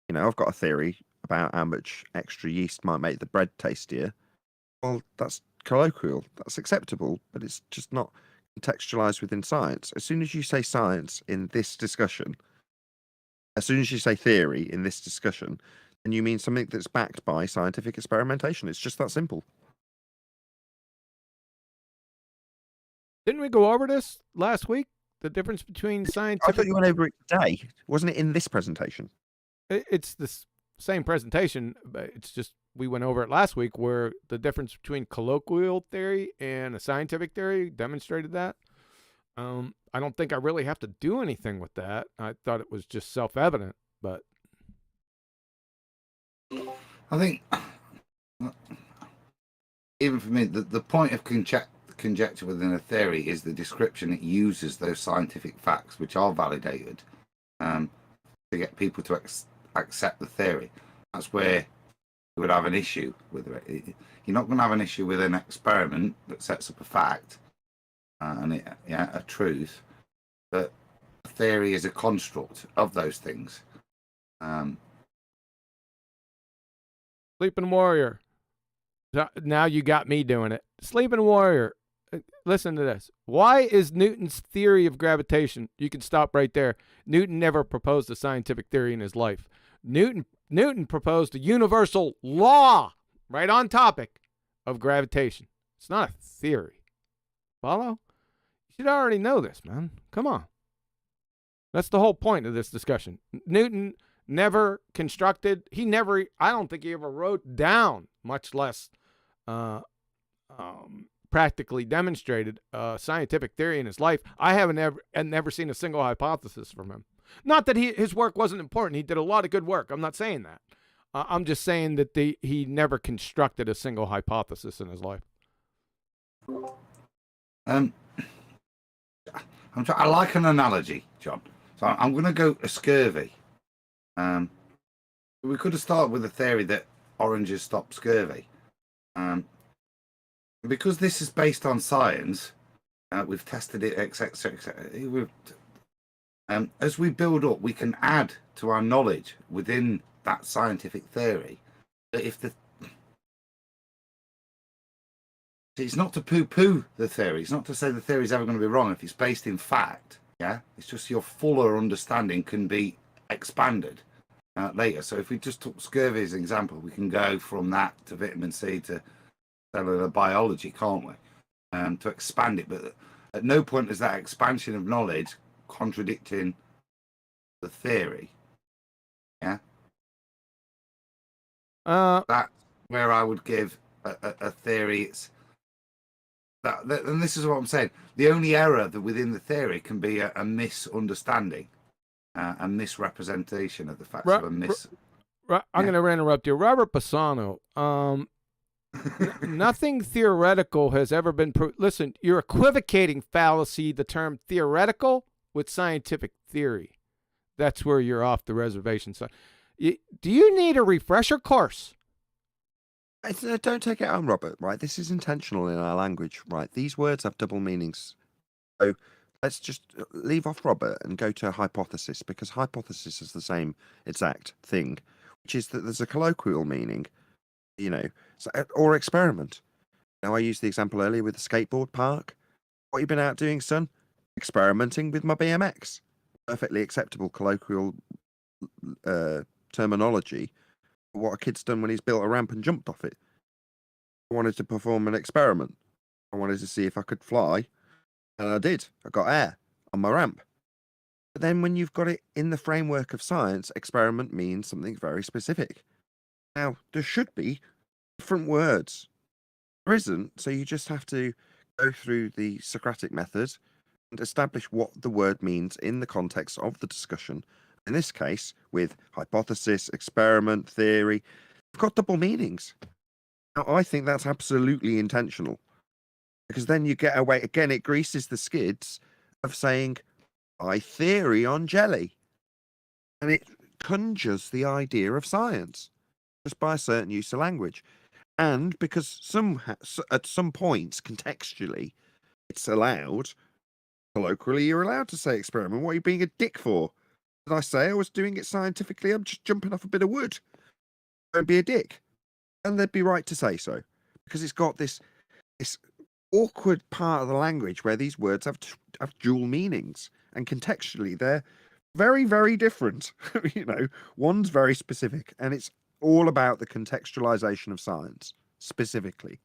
You know, I've got a theory about how much extra yeast might make the bread tastier. Well, that's colloquial. That's acceptable, but it's just not contextualized within science. As soon as you say science in this discussion, as soon as you say theory in this discussion, then you mean something that's backed by scientific experimentation. It's just that simple. Didn't we go over this last week? The difference between I scientific... thought you went over it today. Wasn't it in this presentation? It's the same presentation, but it's just we went over it last week where the difference between colloquial theory and a scientific theory demonstrated that. I don't think I really have to do anything with that. I thought it was just self-evident, but... I think, even for me, the point of conjecture within a theory is the description it uses those scientific facts, which are validated, to get people to accept the theory. That's where you would have an issue with it. You're not going to have an issue with an experiment that sets up a fact a truth, but a theory is a construct of those things. Sleeping Warrior. Now you got me doing it. Sleeping Warrior. Listen to this. Why is Newton's theory of gravitation? You can stop right there. Newton never proposed a scientific theory in his life. Newton proposed a universal law, right on topic, of gravitation. It's not a theory. Follow? You should already know this, man. Come on. That's the whole point of this discussion. Newton never constructed, I don't think he ever wrote down, much less practically demonstrated a scientific theory in his life. I haven't never seen a single hypothesis from him. Not that his work wasn't important. He did a lot of good work. I'm not saying that. I'm just saying that he never constructed a single hypothesis in his life. I like an analogy, John. So I'm going to go a scurvy. We could have started with the theory that oranges stop scurvy. Because this is based on science, we've tested it, etc., etc. As we build up, we can add to our knowledge within that scientific theory. That it's not to poo-poo the theory. It's not to say the theory is ever going to be wrong if it's based in fact. Yeah, it's just your fuller understanding can be expanded later. So if we just took scurvy as an example, we can go from that to vitamin C to cellular biology, can't we? To expand it, but at no point is that expansion of knowledge contradicting the theory. Yeah. That's where I would give a theory. It's that, and this is what I'm saying. The only error that within the theory can be a misunderstanding, a misrepresentation of the facts of a miss. I'm going to interrupt you, Robert Bassano. Nothing theoretical has ever been listen, you're equivocating fallacy the term theoretical with scientific theory. That's where you're off the reservation. So, do you need a refresher course? Don't take it on, Robert, right? This is intentional in our language, right? These words have double meanings. So let's just leave off Robert and go to hypothesis, because hypothesis is the same exact thing, which is that there's a colloquial meaning, or experiment. Now, I used the example earlier with the skateboard park. What you been out doing, son? Experimenting with my BMX. Perfectly acceptable colloquial terminology. What a kid's done when he's built a ramp and jumped off it. I wanted to perform an experiment. I wanted to see if I could fly, and I did. I got air on my ramp. But then when you've got it in the framework of science, experiment means something very specific. Now, there should be different words. There isn't, so you just have to go through the Socratic method and establish what the word means in the context of the discussion. In this case, with hypothesis, experiment, theory, you've got double meanings. Now, I think that's absolutely intentional, because then you get away, again, it greases the skids of saying, I theory on jelly. And it conjures the idea of science just by a certain use of language. And because at some points, contextually, it's allowed, colloquially, you're allowed to say experiment. What are you being a dick for? Did I say I was doing it scientifically? I'm just jumping off a bit of wood. Don't be a dick. And they'd be right to say so, because it's got this awkward part of the language where these words have dual meanings, and contextually they're very, very different. One's very specific, and it's all about the contextualization of science specifically.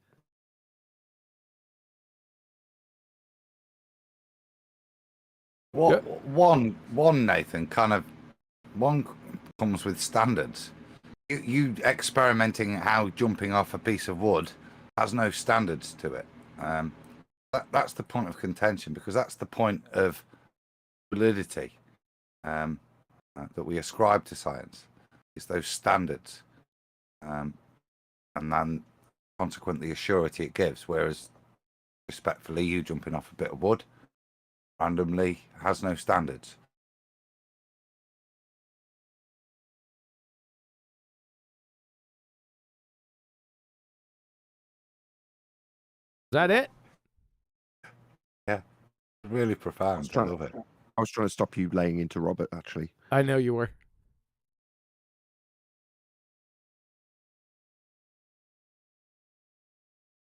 One, Nathan, one comes with standards. You experimenting how jumping off a piece of wood has no standards to it. That's the point of contention, because that's the point of validity that we ascribe to science. It's those standards, and then consequently a surety it gives. Whereas, respectfully, you jumping off a bit of wood randomly has no standards. that it? Really profound. I love it. I was trying to stop you laying into Robert, actually. I know you were.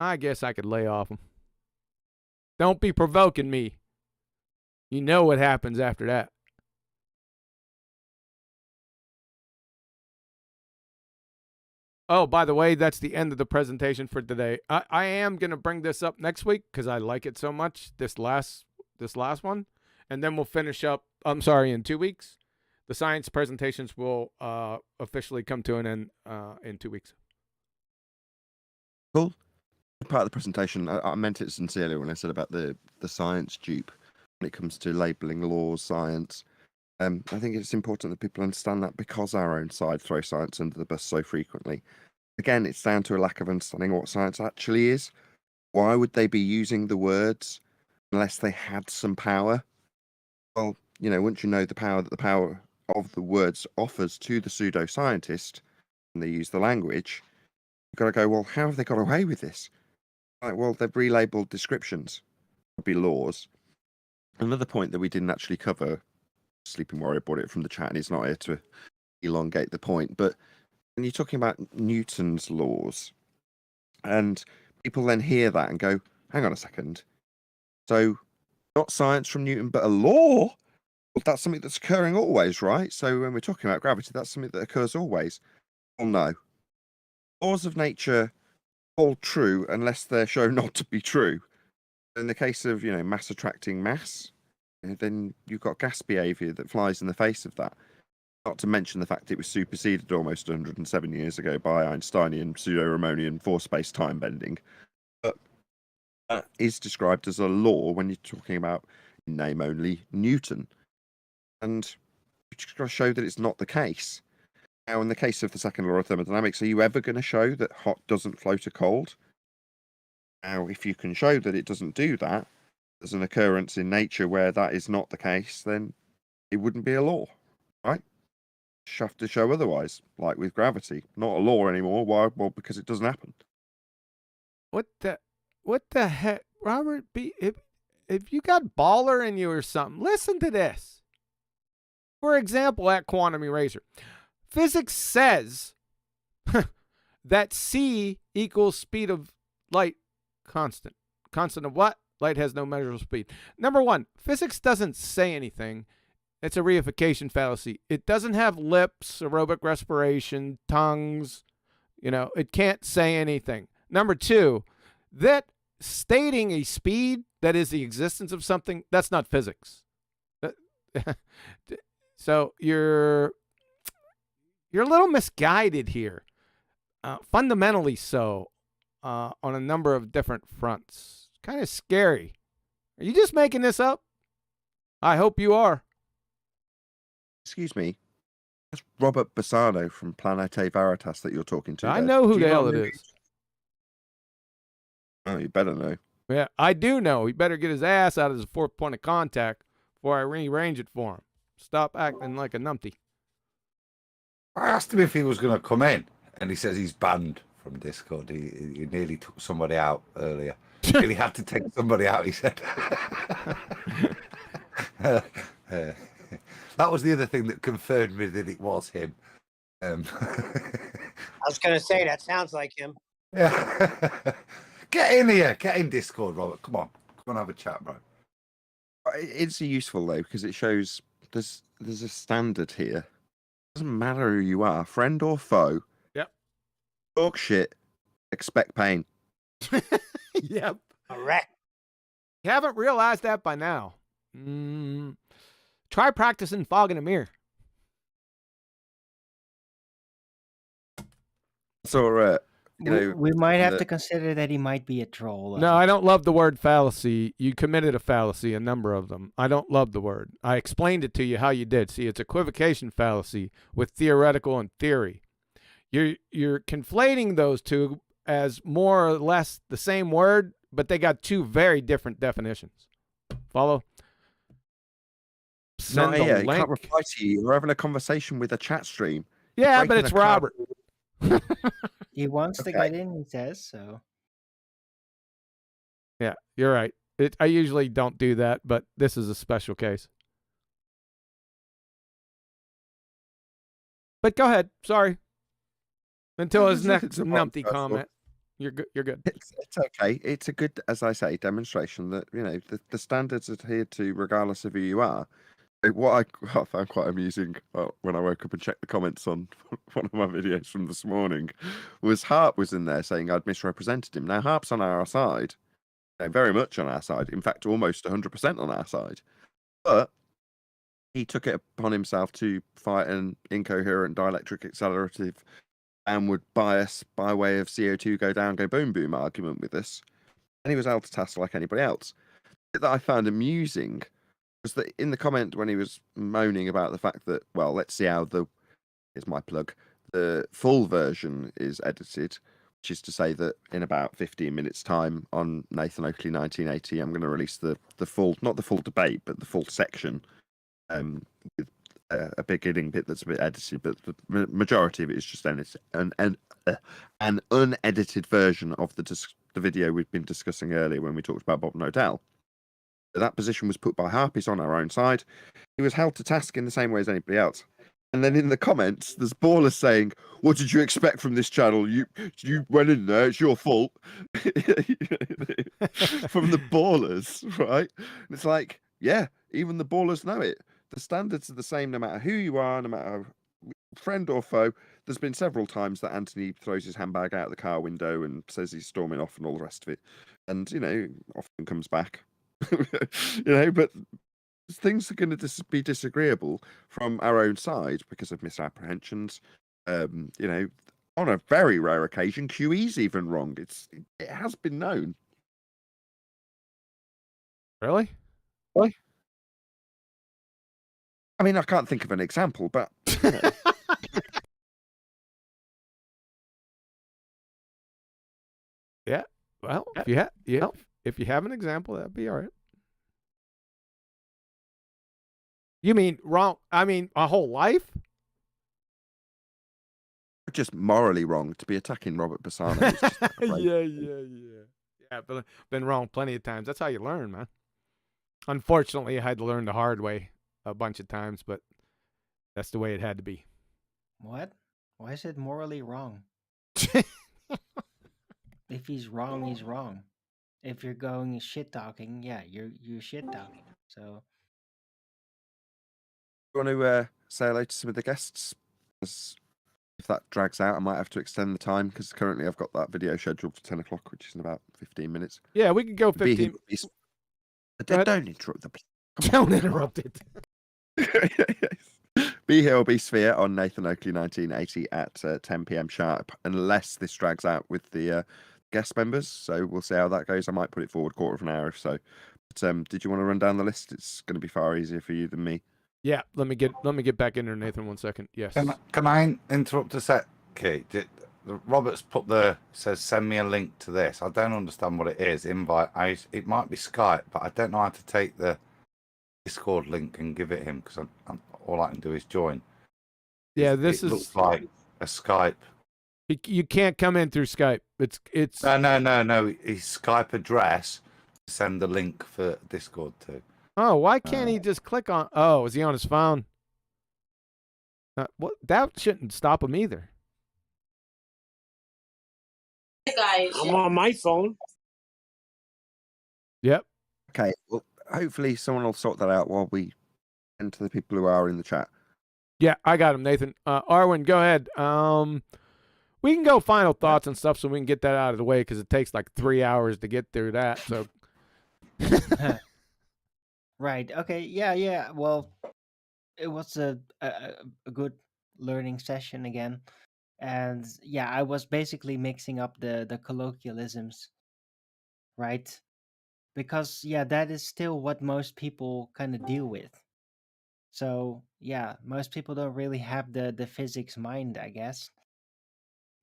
I guess I could lay off him. Don't be provoking me. You know what happens after that. Oh, by the way, that's the end of the presentation for today. I am going to bring this up next week because I like it so much, this last one. And then we'll finish up, in 2 weeks. The science presentations will officially come to an end in 2 weeks. Cool. Part of the presentation, I meant it sincerely when I said about the science dupe when it comes to labelling laws, science. I think it's important that people understand that because our own side throw science under the bus so frequently. Again, it's down to a lack of understanding what science actually is. Why would they be using the words unless they had some power? Well, once you know the power that the power of the words offers to the pseudoscientist, and they use the language, you've got to go, well, how have they got away with this? Like, well, they've relabeled descriptions. Would be laws. Another point that we didn't actually cover, Sleeping Warrior brought it from the chat and he's not here to elongate the point, but when you're talking about Newton's laws, and people then hear that and go, hang on a second, so not science from Newton, but a law? Well, that's something that's occurring always, right? So when we're talking about gravity, that's something that occurs always. Well, no. Laws of nature hold true unless they're shown not to be true. In the case of, mass attracting mass, then you've got gas behavior that flies in the face of that. Not to mention the fact it was superseded almost 107 years ago by Einsteinian pseudo-Ramonian force-based time bending. But that is described as a law when you're talking about, in name only, Newton. And you've just got to show that it's not the case. Now, in the case of the second law of thermodynamics, are you ever going to show that hot doesn't flow to cold? Now, if you can show that it doesn't do that, there's an occurrence in nature where that is not the case, then it wouldn't be a law, right? You have to show otherwise, like with gravity. Not a law anymore. Why? Well, because it doesn't happen. What the heck? Robert B., if you got baller in you or something, listen to this. For example, at quantum eraser, physics says that c equals speed of light constant. Constant of what? Light has no measurable speed. Number one, physics doesn't say anything. It's a reification fallacy. It doesn't have lips, aerobic respiration, tongues. It can't say anything. Number two, that stating a speed that is the existence of something, that's not physics. So you're a little misguided here. Fundamentally so, on a number of different fronts. Kind of scary. Are you just making this up? I hope you are. Excuse me. That's Robert Bassano from Planete Veritas that you're talking to. I there. know who Do you the hell not it know is. Oh, you better know. Yeah, I do know. He better get his ass out of his fourth point of contact before I rearrange it for him. Stop acting like a numpty. I asked him if he was going to come in, and he says he's banned from Discord. He nearly took somebody out earlier. Really had to take somebody out, he said. That was the other thing that confirmed me that it was him. I was going to say, that sounds like him. Yeah. Get in here. Get in Discord, Robert. Come on have a chat, bro. It's useful though because it shows there's a standard here. It doesn't matter who you are, friend or foe. Yep. Talk shit, expect pain. Yep. Correct. You haven't realized that by now. Try practicing fog in a mirror. So, we might have to consider that he might be a troll. No, I don't love the word fallacy. You committed a fallacy, a number of them. I don't love the word. I explained it to you how you did. See, it's equivocation fallacy with theoretical and theory. You're conflating those two as more or less the same word, but they got two very different definitions. Follow? Send the he link. can't reply to you. We're having a conversation with a chat stream. Yeah, but Breaking it's the card. Robert. He wants to Okay. get in, he says, so. Yeah, you're right. I usually don't do that, but this is a special case. But go ahead. Sorry. Until his There's next nothing to numpty apologize for. comment. You're good. You're good. It's okay. It's a good, as I say, demonstration that, you know, the standards adhered to regardless of who you are. What I found quite amusing when I woke up and checked the comments on one of my videos from this morning was Harp was in there saying I'd misrepresented him. Now, Harp's on our side, very much on our side. In fact, almost 100% on our side. But he took it upon himself to fight an incoherent dielectric accelerative downward bias by way of CO2 go down, go boom, boom argument with us. And he was able to task like anybody else. That I found amusing was that in the comment when he was moaning about the fact that, well, let's see how here's my plug, the full version is edited, which is to say that in about 15 minutes time on Nathan Oakley 1980, I'm going to release the full, not the full debate, but the full section with a beginning bit that's a bit edited, but the majority of it is just an unedited version of the video we've been discussing earlier when we talked about Bob Nodell. That position was put by Harp. He's on our own side. He was held to task in the same way as anybody else. And then in the comments, there's ballers saying, "What did you expect from this channel? You went in there. It's your fault." From the ballers, right? And it's like, yeah, even the ballers know it. The standards are the same no matter who you are, no matter friend or foe. There's been several times that Anthony throws his handbag out the car window and says he's storming off and all the rest of it. And, you know, often comes back. You know, but things are going to be disagreeable from our own side because of misapprehensions. You know, on a very rare occasion, QE's even wrong. It has been known. Really? Why? I mean, I can't think of an example, but you know. Yeah. Well, if you have an example, that'd be all right. You mean wrong? I mean, a whole life? Just morally wrong to be attacking Robert Bassano. Yeah, but been wrong plenty of times. That's how you learn, man. Unfortunately, I had to learn the hard way a bunch of times, but that's the way it had to be. What? Why is it morally wrong? If he's wrong, he's wrong. If you're going shit talking, yeah, you're shit talking. So You want to say hello to some of the guests? Because if that drags out, I might have to extend the time because currently I've got that video scheduled for 10 o'clock, which is in about 15 minutes. Yeah, we could go 15. Don't interrupt the. Don't interrupt it. Be here or be sphere on Nathan Oakley 1980 at 10 p.m. sharp, unless this drags out with the guest members. So we'll see how that goes. I might put it forward quarter of an hour if so. But did you want to run down the list? It's going to be far easier for you than me. Yeah, let me get back in there, Nathan. 1 second. Yes. Can I interrupt a sec, Keith? Robert's says send me a link to this. I don't understand what it is. Invite. It might be Skype, but I don't know how to take the Discord link and give it him because all I can do is join. Yeah, it looks like a Skype. You can't come in through Skype. It's No. His Skype address. Send the link for Discord to. Oh, why can't he just click on? Oh, is he on his phone? What? That shouldn't stop him either. I'm on my phone. Yep. Okay. Well, hopefully someone will sort that out while we enter the people who are in the chat. Yeah, I got him, Nathan. Arwen, go ahead. We can go final thoughts and stuff so we can get that out of the way because it takes like 3 hours to get through that. So. right. Okay. Yeah. Well, it was a good learning session again, and yeah, I was basically mixing up the colloquialisms, right? Because yeah, that is still what most people kind of deal with. So yeah, most people don't really have the physics mind, I guess.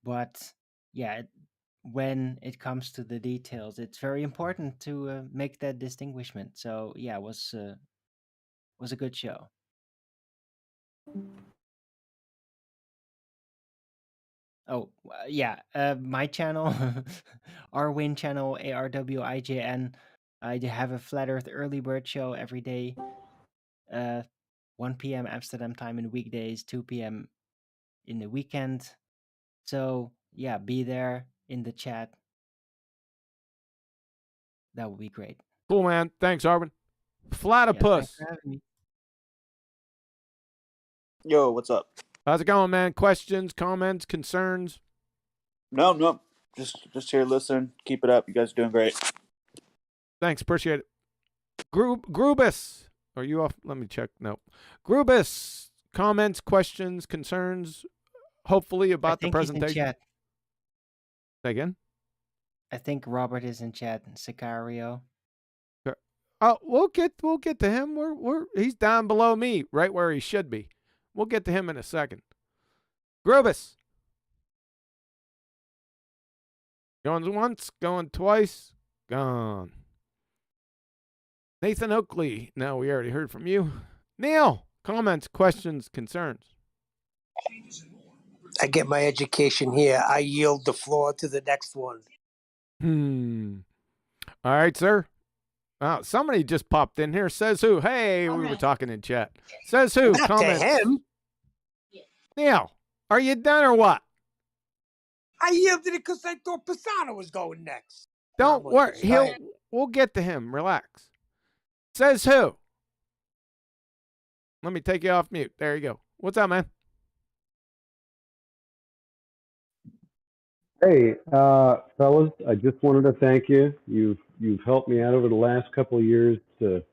But yeah, when it comes to the details, it's very important to make that distinguishment. So yeah, it was a good show. Oh, yeah. My channel, Arwin channel, ARWIJN. I have a Flat Earth early bird show every day. 1 p.m. Amsterdam time in weekdays, 2 p.m. in the weekend. So yeah, be there in the chat. That would be great. Cool, man. Thanks, Arvin. Yeah, thanks Flatopus. for having me. Yo, what's up? How's it going, man? Questions, comments, concerns? No, just here listening. Keep it up. You guys are doing great. Thanks, appreciate it. Grubus. Are you off? Let me check. No. Grubus. Comments, questions, concerns, hopefully about the presentation. He's in chat. Say again? I think Robert is in chat. Sicario. Oh, we'll get to him. He's down below me, right where he should be. We'll get to him in a second. Grubus. Going once, going twice, gone. Nathan Oakley. No, we already heard from you. Neil. Comments, questions, concerns. I get my education here. I yield the floor to the next one. All right, sir. Somebody just popped in here. Says who? Hey, we were talking in chat. Says who? Not Comments. to him. Neil, are you done or what? I yielded it because I thought Pisano was going next. Don't worry. We'll get to him. Relax. Says who? Let me take you off mute. There you go. What's up, man? Hey, fellas, I just wanted to thank you. You've helped me out over the last couple of years to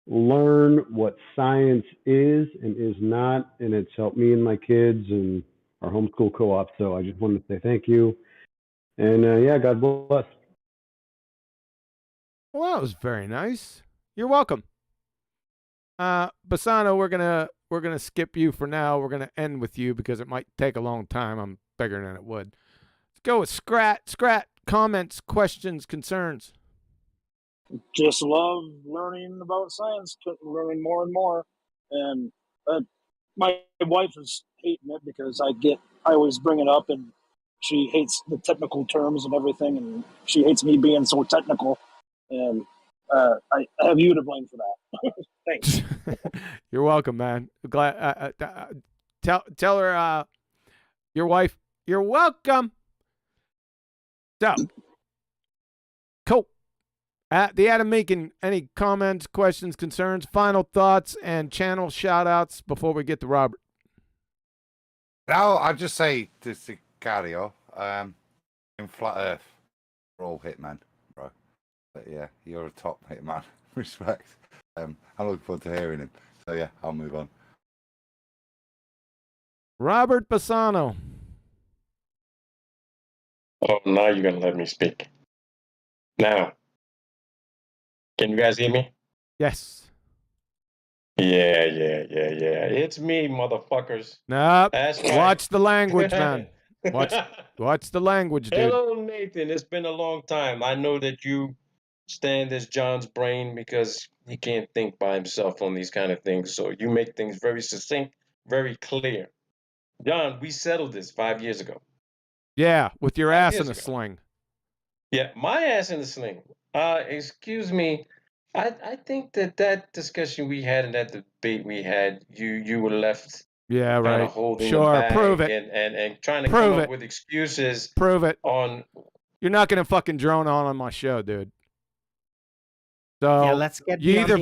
learn what science is and is not, and it's helped me and my kids and our homeschool co-op. So I just wanted to say thank you, and yeah, God bless. Well, that was very nice. You're welcome. Bassano, we're gonna skip you for now. We're gonna end with you because it might take a long time. I'm figuring that it would. Let's go with Scrat. Comments, questions, concerns. Just love learning about science, learning more and more. And my wife is hating it because I always bring it up, and she hates the technical terms and everything, and she hates me being so technical. And I have you to blame for that. Thanks. You're welcome, man. Glad. Tell her, your wife, you're welcome. So, cool. The Adam Meekin, any comments, questions, concerns, final thoughts, and channel shout-outs before we get to Robert? No, I'll just say to Sicario, in Flat Earth, we're all hitmen, bro. But yeah, you're a top hitman. Respect. I'm looking forward to hearing him. So yeah, I'll move on. Robert Bassano. Oh, now you're going to let me speak. Now, can you guys hear me? Yes. Yeah. It's me, motherfuckers. Nope. That's right. Watch the language, man. Watch the language, dude. Hello, Nathan. It's been a long time. I know that you stand as John's brain because he can't think by himself on these kind of things. So you make things very succinct, very clear. John, we settled this 5 years ago. Yeah, with your ass in a sling. Yeah, my ass in the sling. Excuse me. I think that discussion we had and that debate we had, you were left. Yeah, right. Holding Sure, the bag prove it. And trying to come up with excuses. Prove it. You're not gonna fucking drone on my show, dude. So yeah, let's get you either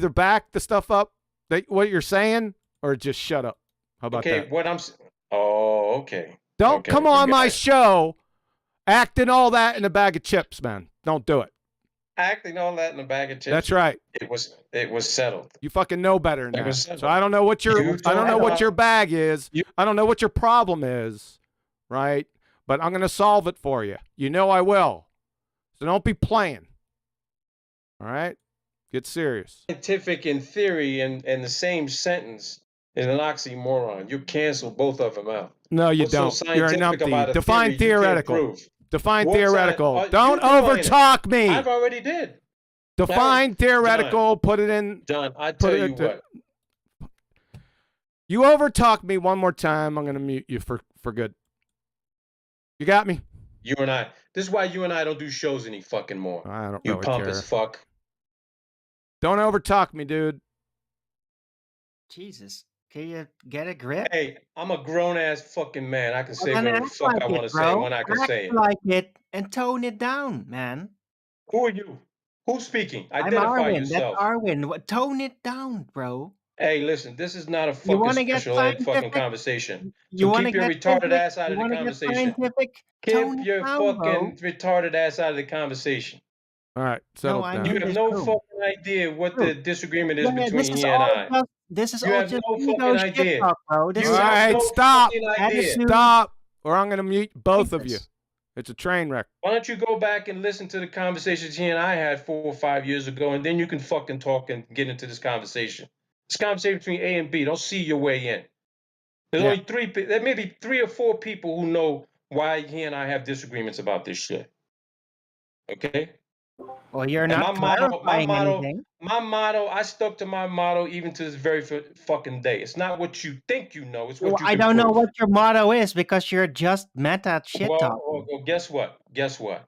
back the stuff up that what you're saying, or just shut up. How about that? Okay. Don't come on my show acting all that in a bag of chips, man. Don't do it. Acting all that in a bag of chips. That's right. It was settled. You fucking know better than that. So I don't know what what your bag is. I don't know what your problem is, right? But I'm gonna solve it for you. You know I will. So don't be playing. All right? Get serious. Scientific in theory and the same sentence is an oxymoron. You cancel both of them out. No, you don't. You're an numpty. Define theoretical. Define theoretical. Don't overtalk me. I've already did. Define theoretical. John, put it in. John, I tell you what. You overtalk me one more time, I'm going to mute you for good. You got me? You and I. This is why you and I don't do shows any fucking more. I don't You really pompous care. fuck. Don't overtalk me, dude. Jesus, can you get a grip? Hey, I'm a grown ass fucking man. I can say Well, then whatever the act fuck like I it, want to say bro. when I can Act say it. like it and tone it down, man. Who are you? Who's speaking? I'm Identify Arwen. That's yourself. Arwen. Tone it down, bro. Hey, listen, this is not a You fucking want to get special ed fucking scientific? conversation. You So want to keep your get retarded physics? ass out You of the want to get conversation. scientific? Tone Keep it your down, bro. fucking retarded ass out of the conversation. All right, settle I'm down. You in have this no room. fucking idea what True. the disagreement is Yeah, between this is he and all I. just this is You all have just no ego fucking shit idea. talk, bro. This You All is have right, no stop. fucking idea. attitude. Stop, or I'm going to mute both of you. Pointless. It's a train wreck. Why don't you go back and listen to the conversations he and I had 4 or 5 years ago, and then you can fucking talk and get into this conversation. This conversation between A and B. Don't see your way in. There's Yeah. only there may be 3 or 4 people who know why he and I have disagreements about this shit. Okay? Well, you're And not clarifying anything. my motto, I stuck to my motto even to this very fucking day. It's not what you think you know, it's what Well, you I can don't know prove. what your motto is because you're just meta shit talking. Well, guess what? Guess what?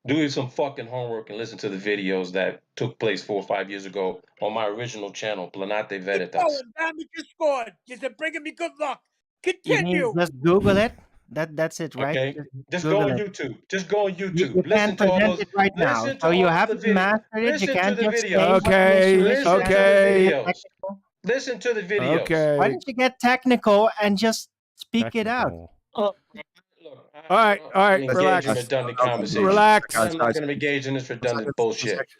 Do some fucking homework and listen to the videos that took place 4 or 5 years ago on my original channel, Planate Keep Veritas. going. Damage is scored. You're bringing me good luck. You Continue. mean just Google it? That's it, right? Okay? Just Google go on it. YouTube. Just go on You YouTube. Listen can't to all present those. it right now. Listen So to you all the haven't videos. mastered it. You Listen to can't the just say videos. what the issue Okay, is. You Listen can't to the okay. get videos. technical. Listen to the videos. Why Okay. don't you get technical and just speak it out? Technical. Look, All right, I'm engaged relax. in redundant conversation. Relax. I'm not going to engage in this redundant bullshit. Just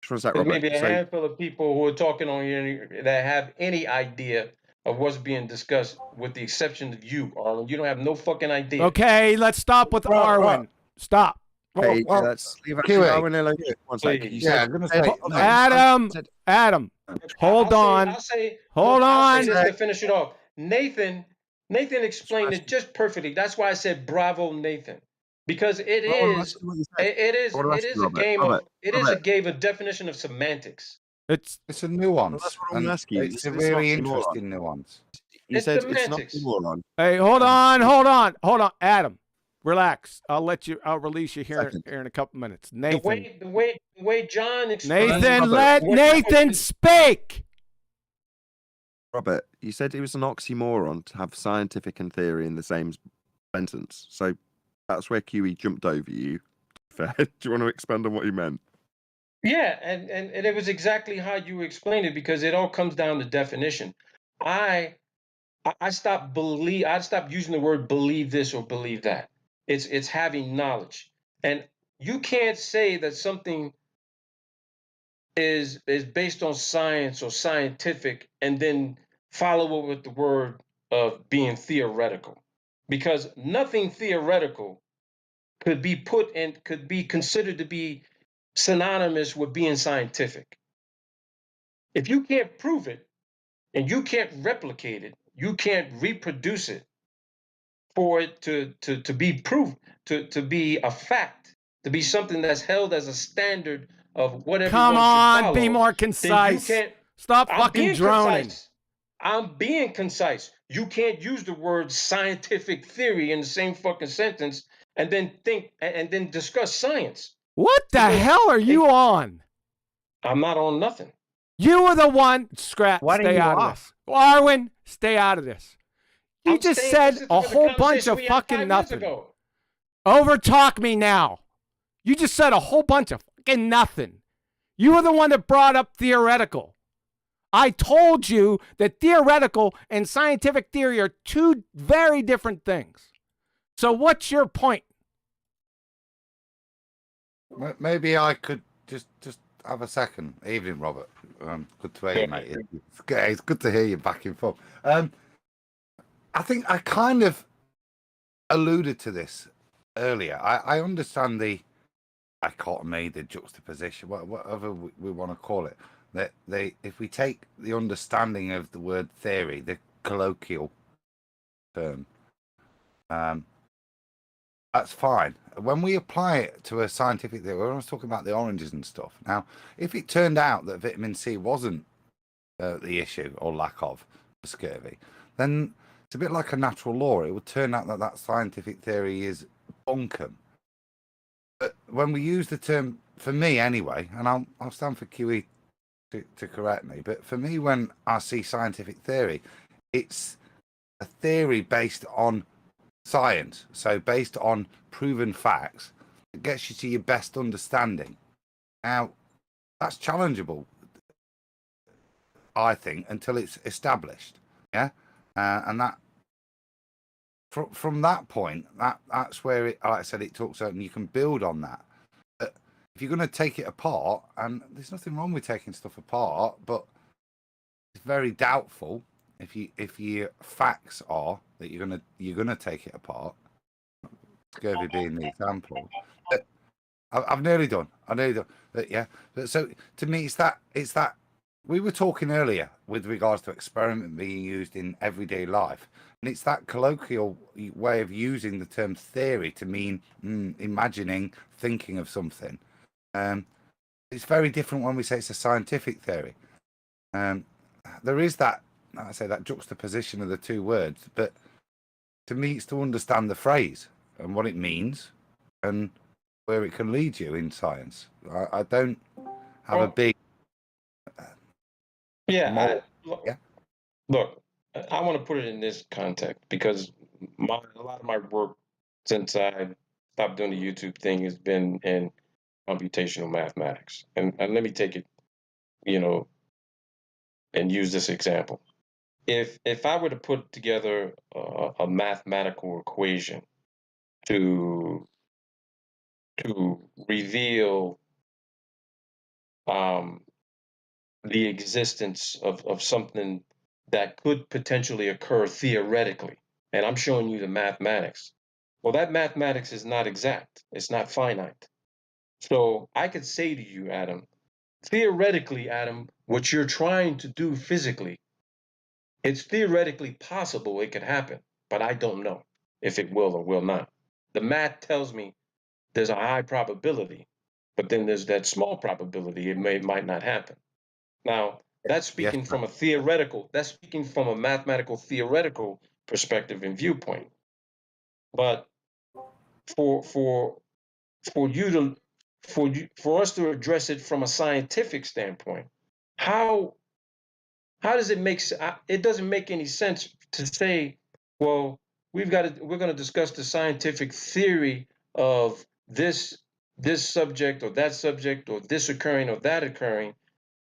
for a sec, There's Robert. maybe a So, handful of people who are talking on here that have any idea of what's being discussed, with the exception of you, Arlen. You don't have no fucking idea. Okay, let's stop with Arwen. Stop. hey, well, let's leave Kiwi. Darwin alone. One sec. Please. You Yeah, said, I'm gonna say no, Adam, said- Adam, hold on. I'll say Hold I'll on. say this to finish it off. Nathan explained it just perfectly. That's why I said bravo, Nathan, because it is a game of a definition of semantics. It's it's a nuance. that's what I'm and asking you. It's a It's really an oxymoron. interesting nuance. You It's said it's not semantics. a moron. hey, hold on, Adam. Relax. I'll release you here in a couple minutes. Nathan. The way John explained. Nathan, let Nathan speak. Robert, you said it was an oxymoron to have scientific and theory in the same sentence. So that's where QE jumped over you. Fair. Do you want to expand on what you meant? Yeah, and it was exactly how you explained it, because it all comes down to definition. I stopped using the word believe this or believe that. It's having knowledge. And you can't say that something is based on science or scientific and then follow it with the word of being theoretical, because nothing theoretical could be considered to be synonymous with being scientific. If you can't prove it and you can't replicate it, you can't reproduce it for it to be proof, to be a fact, to be something that's held as a standard of what everyone Come on, should follow, be more then concise. you can't. Stop I'm fucking being droning. concise. I'm being concise. You can't use the word scientific theory in the same fucking sentence and then discuss science. What the Because hell are you on? I'm not on nothing. You were the one. Scrap. What are Stay you out of off? this. Arwen, stay out of this. You I'm just staying said consistent a with the whole bunch conversation of we had fucking 5 years nothing. ago. Overtalk me now. You just said a whole bunch of fucking nothing. You were the one that brought up theoretical. I told you that theoretical and scientific theory are two very different things. So what's your point? Maybe I could just have a second. Evening, Robert. Good to hear you, mate. It's good to hear you back in full. I think I kind of alluded to this earlier. I understand the dichotomy, the juxtaposition, whatever we want to call it. That if we take the understanding of the word theory, the colloquial term, that's fine. When we apply it to a scientific theory, when I was talking about the oranges and stuff. Now, if it turned out that vitamin C wasn't the issue or lack of scurvy, then it's a bit like a natural law. It would turn out that that scientific theory is bunkum. But when we use the term, for me anyway, and I'll stand for QE to correct me, but for me, when I see scientific theory, it's a theory based on science, so based on proven facts, it gets you to your best understanding. Now, that's challengeable, I think, until it's established. Yeah, and that from that point, that's where it, like I said, it talks out, and you can build on that. But if you're going to take it apart, and there's nothing wrong with taking stuff apart, but it's very doubtful if your facts are that you're gonna take it apart. Scurvy being the example. But I've nearly done. But yeah. So to me, it's that we were talking earlier with regards to experiment being used in everyday life, and it's that colloquial way of using the term theory to mean imagining, thinking of something. It's very different when we say it's a scientific theory. There is that, I say, that juxtaposition of the two words, but to me, it's to understand the phrase and what it means and where it can lead you in science. I don't have a big. Look, I want to put it in this context because a lot of my work since I stopped doing the YouTube thing has been in computational mathematics, and let me take it, and use this example. If I were to put together a mathematical equation to reveal the existence of something that could potentially occur theoretically, and I'm showing you the mathematics, well, that mathematics is not exact. It's not finite. So I could say to you, Adam, theoretically, Adam, what you're trying to do physically, it's theoretically possible it could happen, but I don't know if it will or will not. The math tells me there's a high probability, but then there's that small probability it might not happen. Now, that's speaking from a theoretical, that's speaking from a mathematical theoretical perspective and viewpoint. But for us to address it from a scientific standpoint, how does it make it doesn't make any sense to say, well, we're going to discuss the scientific theory of this subject or that subject or this occurring or that occurring,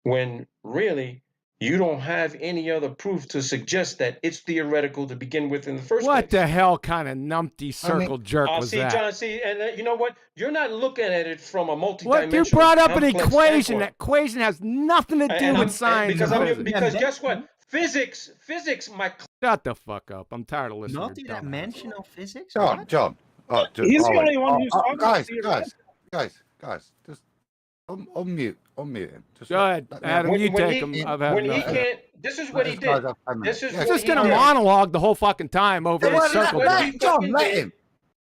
when really you don't have any other proof to suggest that it's theoretical to begin with in the first place. What the hell kind of numpty circle jerk was see, that? John, and you know what? You're not looking at it from a multidimensional. What, you brought up an equation. Standpoint. That equation has nothing to do with science. Because guess what? Physics, Shut the fuck up. I'm tired of listening to dumb Multidimensional physics? John. Oh, He's the only one who's guys, just unmute him. Just go ahead, Adam. You take him. I've had enough. This is what he did. This is just gonna monologue the whole fucking time over his circle. John, let him.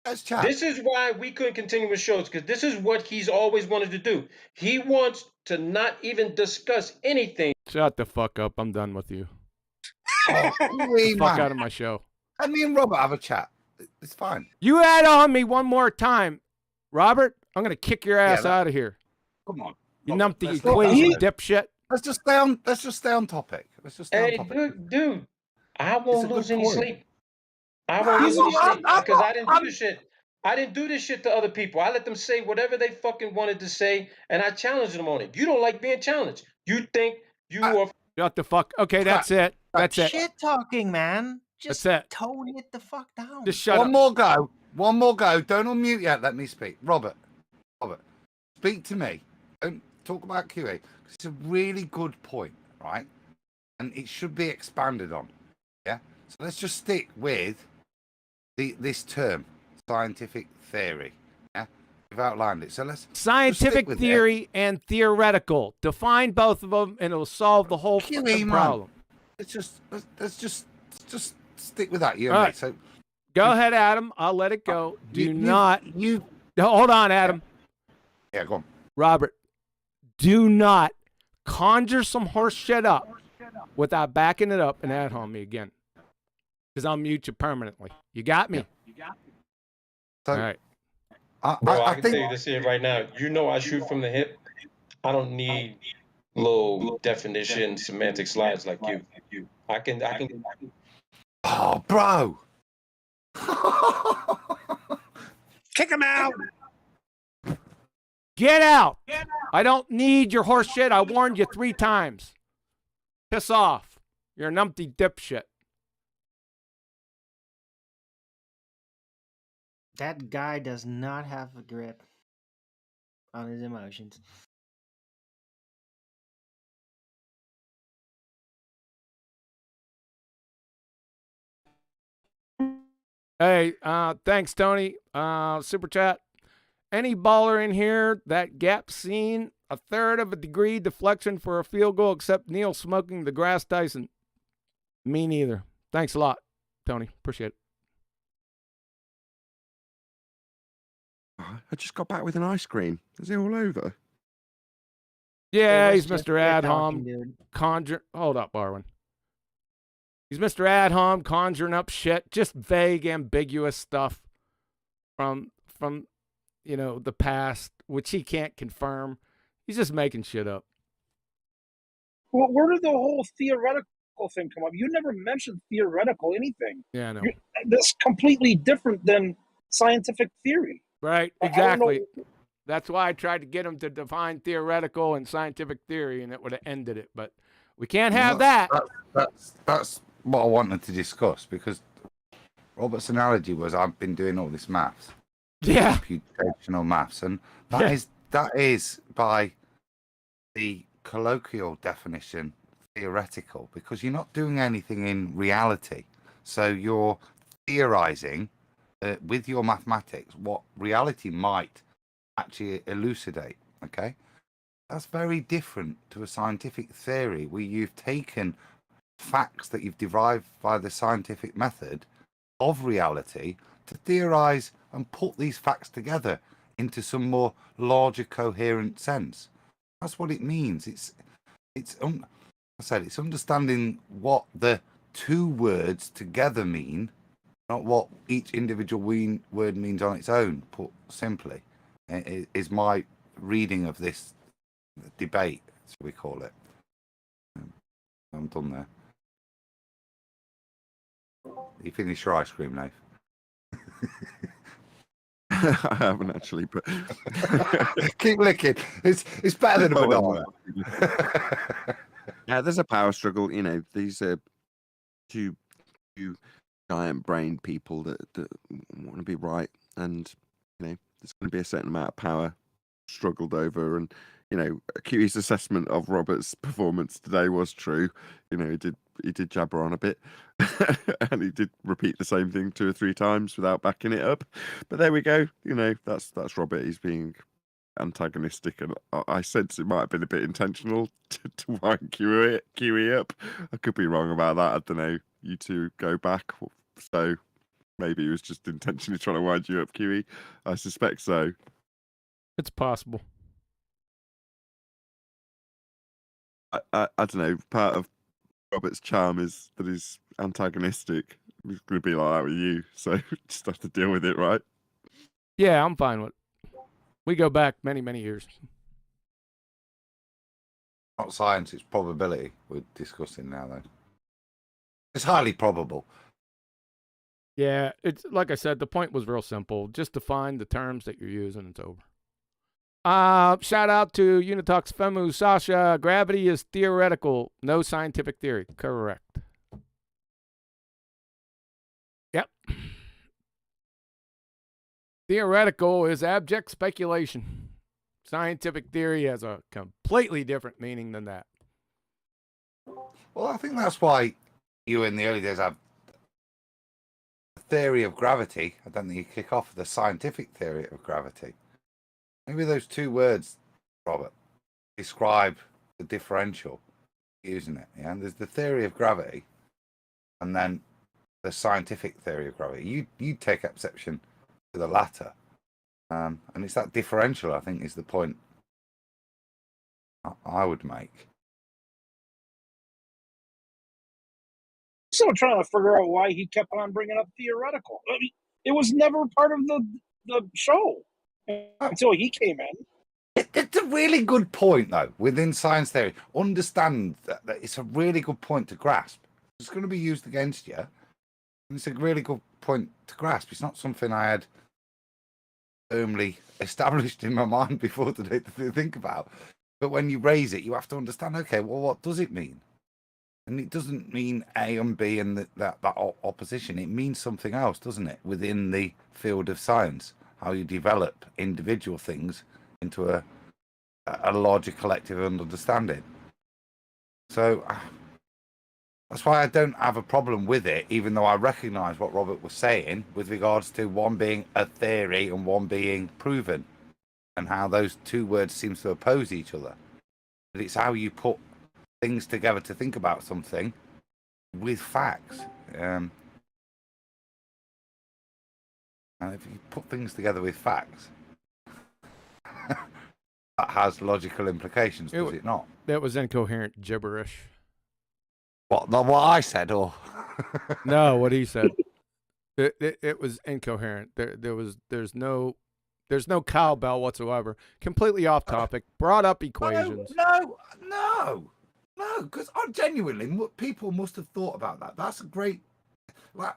Let's chat. This is why we couldn't continue with shows, because this is what he's always wanted to do. He wants to not even discuss anything. Shut the fuck up. I'm done with you. Fuck out of my show. Let me and Robert have a chat. It's fine. You add on me one more time, Robert. I'm gonna kick your ass out of here. Come on. You numpty equation dipshit. Let's just stay on topic. Dude, I won't lose any sleep. I won't lose any sleep because I didn't do this shit. I didn't do this shit to other people. I let them say whatever they fucking wanted to say, and I challenged them on it. You don't like being challenged. You think you are. Shut the fuck. Okay, that's it. That's it. Shit talking, man. Just that's it. Tone it the fuck down. Just shut up. One more go. Don't unmute yet. Let me speak. Robert, speak to me. Don't talk about QA. It's a really good point, right? And it should be expanded on. Yeah. So let's just stick with this term, scientific theory. Yeah. We've outlined it. So let's scientific theory and theoretical. Define both of them, and it'll solve the whole problem. Let's just stick with that. You and me. So go ahead, Adam. I'll let it go. Hold on, Adam. Yeah, go on. Robert, do not conjure some horse shit up without backing it up and ad hom me again. Because I'll mute you permanently. You got me? So, All right. Bro, I I can think tell you this here right now. You know I shoot from the hip. I don't need little definition semantic slides like you. I can Oh, bro. Kick him out. Get out. I don't need your horse shit. I warned you 3 times. Piss off. You're a numpty dipshit. That guy does not have a grip on his emotions. Hey, thanks, Tony. Super chat. Any baller in here that gap seen 1/3 of a degree deflection for a field goal except Neil smoking the grass Tyson? Me neither. Thanks a lot, Tony. Appreciate it. I just got back with an ice cream. Is it all over? Yeah, It was he's just Mr. shit talking, Adham. dude. Hold up, Barwin. He's Mr. Adham conjuring up shit, just vague, ambiguous stuff from the past, which he can't confirm. He's just making shit up. Well, where did the whole theoretical thing come up? You never mentioned theoretical anything. Yeah, I know. That's completely different than scientific theory. Right, I don't exactly. know. That's why I tried to get him to define theoretical and scientific theory, and it would have ended it. But we can't have that. That's what I wanted to discuss, because Robert's analogy was I've been doing all this maths. Yeah. Computational maths, and that is by the colloquial definition theoretical, because you're not doing anything in reality. So you're theorizing with your mathematics what reality might actually elucidate. Okay, that's very different to a scientific theory where you've taken facts that you've derived by the scientific method of reality to theorize and put these facts together into some more larger coherent sense. That's what it means. It's understanding what the 2 words together mean, not what each individual word means on its own. Put simply, is my reading of this debate, as we call it. I'm done there. You finished your ice cream, Nate? I haven't actually, but keep licking. It's better than a banana. Yeah, there's a power struggle. These are two giant-brained people that want to be right, and there's going to be a certain amount of power struggled over. And QE's assessment of Robert's performance today was true. He did jabber on a bit, and he did repeat the same thing 2 or 3 times without backing it up. But there we go. That's Robert. He's being antagonistic, and I sense it might have been a bit intentional to wind QE up. I could be wrong about that. I don't know. You two go back, so maybe he was just intentionally trying to wind you up, QE. I suspect so. It's possible. I don't know. Part of Robert's charm is that he's antagonistic. He's going to be like that with you, so just have to deal with it, right? Yeah, I'm fine with it. We go back many, many years. Not science, it's probability we're discussing now, though. It's highly probable. Yeah, it's like I said, the point was real simple. Just define the terms that you're using, it's over. Shout out to Unitox Femu Sasha. Gravity is theoretical, no scientific theory. Correct. Yep. Theoretical is abject speculation. Scientific theory has a completely different meaning than that. Well, I think that's why you in the early days have the theory of gravity. I don't think you kick off the scientific theory of gravity. Maybe those 2 words, Robert, describe the differential using it. Yeah, and there's the theory of gravity, and then the scientific theory of gravity. You take exception to the latter, and it's that differential, I think, is the point I would make. still trying to figure out why he kept on bringing up theoretical. I mean, it was never part of the show until he came in. It's a really good point, though, within science theory. Understand that it's a really good point to grasp. It's going to be used against you. And it's a really good point to grasp. It's not something I had firmly established in my mind before today to think about. But when you raise it, you have to understand, okay, well, what does it mean? And it doesn't mean A and B and that opposition. It means something else, doesn't it? Within the field of science, how you develop individual things into a larger collective understanding. So that's why I don't have a problem with it, even though I recognise what Robert was saying with regards to one being a theory and one being proven, and how those two words seem to oppose each other. But it's how you put things together to think about something with facts. And if you put things together with facts, that has logical implications, does it not? That was incoherent gibberish. What I said, or No, what he said. It was incoherent. There's no cowbell whatsoever. Completely off topic. Brought up equations. No, because genuinely, people must have thought about that. That's a great.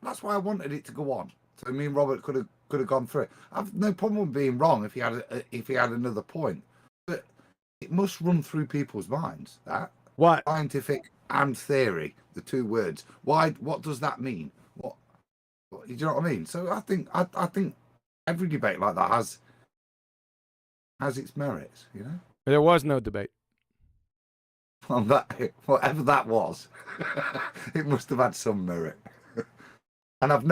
That's why I wanted it to go on. So me and Robert could have gone through it. I've no problem with being wrong if he had another point, but it must run through people's minds. That what scientific and theory, the two words. Why? What does that mean? What do you know what I mean? So I think every debate like that has its merits. You know. There was no debate. Well, whatever that was, it must have had some merit. And I've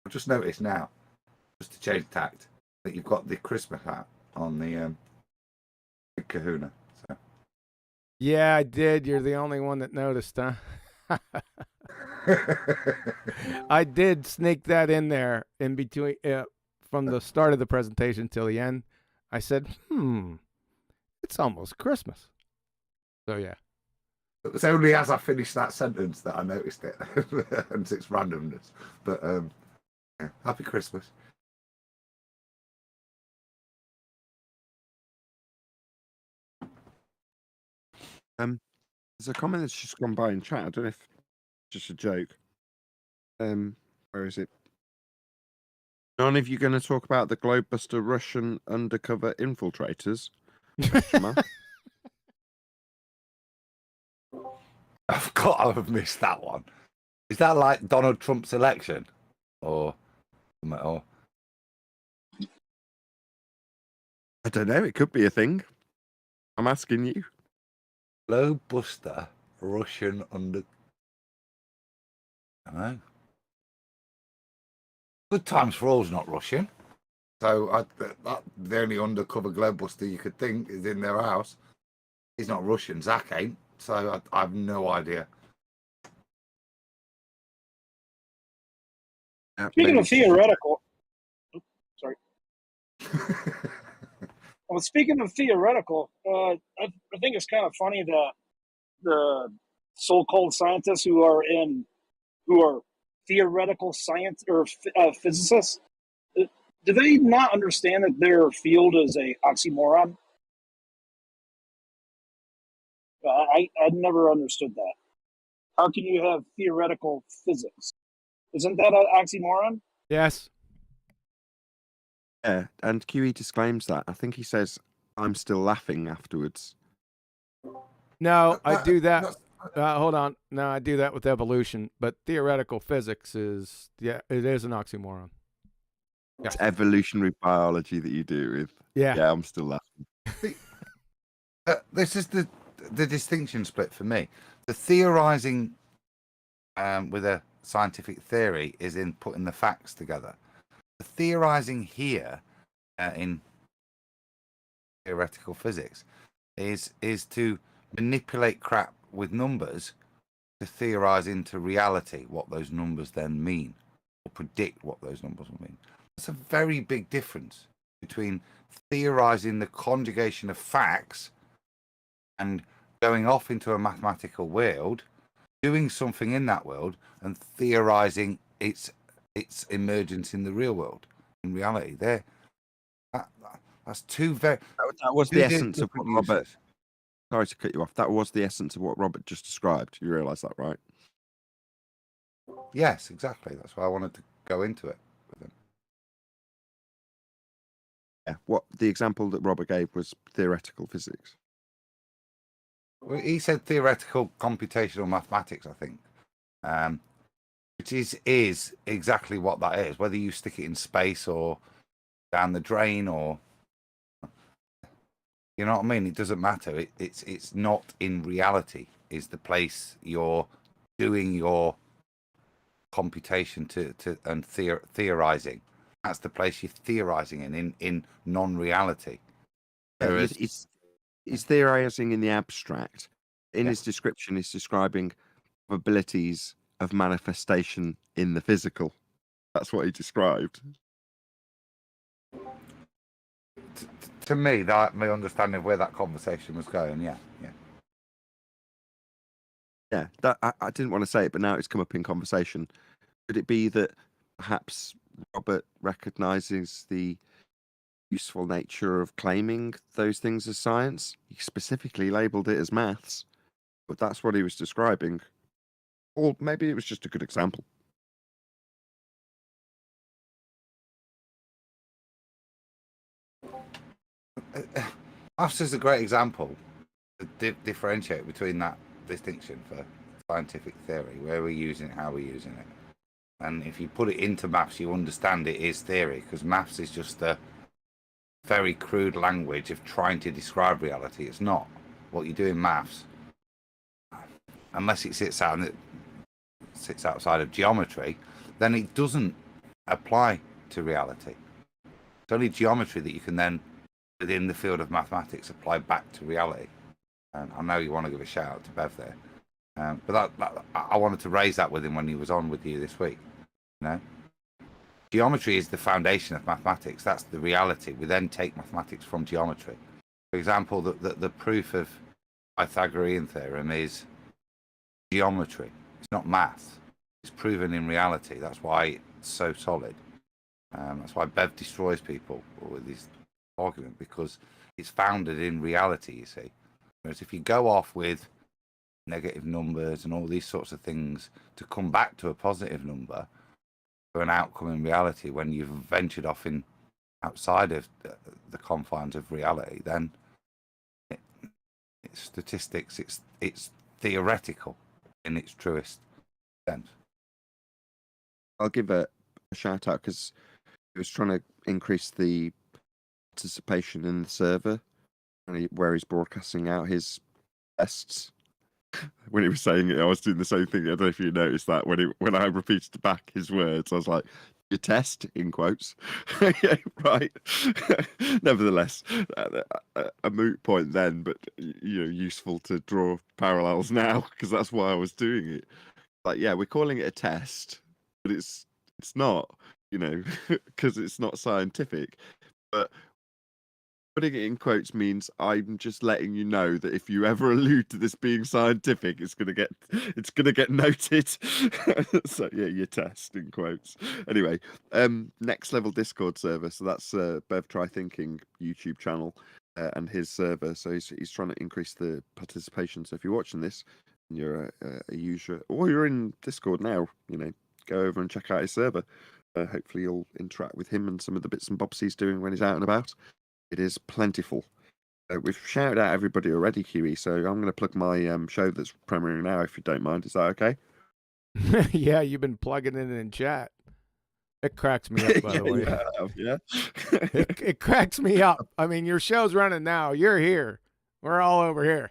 just noticed now, just to change tact, that you've got the Christmas hat on the Big Kahuna. So. Yeah, I did. You're the only one that noticed, huh? I did sneak that in there in between, from the start of the presentation till the end. I said, it's almost Christmas. So, yeah. It was only as I finished that sentence that I noticed it, and its randomness. But yeah, happy Christmas. There's a comment that's just gone by in chat. I don't know if it's just a joke. Where is it? None of you going to talk about the Globebuster Russian undercover infiltrators? I've got to have missed that one. Is that like Donald Trump's election? Or I don't know. It could be a thing. I'm asking you. Globebuster Russian under... I don't know. Good Times for All's not Russian. So the only undercover Globebuster you could think is in their house. He's not Russian. Zach ain't. So I have no idea. Speaking of theoretical, sorry. Well, speaking of theoretical, I think it's kind of funny that the so-called scientists who are theoretical science or physicists, do they not understand that their field is a oxymoron? I never understood that. How can you have theoretical physics? Isn't that an oxymoron? Yes. Yeah, and QE disclaims that. I think he says, I'm still laughing afterwards. No, I do that. Hold on. No, I do that with evolution, but theoretical physics is, it is an oxymoron. It's evolutionary biology that you do with. Yeah. Yeah, I'm still laughing. This is the distinction split for me. The theorizing with a scientific theory is in putting the facts together. The theorizing here in theoretical physics is to manipulate crap with numbers to theorize into reality what those numbers then mean, or predict what those numbers will mean. That's a very big difference between theorizing the conjugation of facts and going off into a mathematical world doing something in that world and theorizing its emergence in the real world, in reality. That's two very That was two the essence of what different Robert. uses. Sorry to cut you off. That was the essence of what Robert just described. You realise that, right? Yes, exactly. That's why I wanted to go into it with him. Yeah. What the example that Robert gave was theoretical physics. Well, he said theoretical computational mathematics, I think, which is exactly what that is. Whether you stick it in space or down the drain, or you know what I mean, it doesn't matter. It's not in reality. Is the place you're doing your computation to and theorizing. That's the place you're theorizing in non-reality. Whereas He's theorizing in the abstract. In Yeah. his description, he's describing probabilities of manifestation in the physical. That's what he described. to me, that my understanding of where that conversation was going, yeah. Yeah, that I didn't want to say it, but now it's come up in conversation. Could it be that perhaps Robert recognizes the useful nature of claiming those things as science? He specifically labeled it as maths, but that's what he was describing. Or maybe it was just a good example. Maths is a great example to differentiate between that distinction for scientific theory, where we're using it, how we're using it. And if you put it into maths, you understand it is theory, because maths is just a very crude language of trying to describe reality. It's not. What you do in maths, unless it sits outside of geometry, then it doesn't apply to reality. It's only geometry that you can then, within the field of mathematics, apply back to reality. And I know you want to give a shout out to Bev there, but I wanted to raise that with him when he was on with you this week. You know, geometry is the foundation of mathematics. That's the reality. We then take mathematics from geometry. For example, the proof of Pythagorean theorem is geometry. It's not maths. It's proven in reality. That's why it's so solid. That's why Bev destroys people with his argument, because it's founded in reality, you see. Whereas if you go off with negative numbers and all these sorts of things to come back to a positive number for an outcome in reality, when you've ventured off in outside of the confines of reality, then it's statistics, it's theoretical in its truest sense. I'll give a shout out because he was trying to increase the participation in the server where he's broadcasting out his tests. When he was saying it, I was doing the same thing. I don't know if you noticed that when I repeated back his words, I was like, "Your test," in quotes. Yeah, right. Nevertheless, a moot point then, but useful to draw parallels now, because that's why I was doing it. Like, yeah, we're calling it a test, but it's not, because it's not scientific. But putting it in quotes means I'm just letting you know that if you ever allude to this being scientific, it's gonna get noted. So yeah, your test in quotes. Anyway, next level Discord server. So that's Bev Try Thinking YouTube channel and his server. So he's trying to increase the participation. So if you're watching this and you're a user or you're in Discord now, go over and check out his server. Hopefully you'll interact with him and some of the bits and bobs he's doing when he's out and about. It is plentiful. We've shouted out everybody already, Huey, so I'm going to plug my show that's premiering now, if you don't mind. Is that okay? Yeah, you've been plugging it in chat. It cracks me up, by the way. Yeah. It cracks me up. I mean, your show's running now. You're here. We're all over here.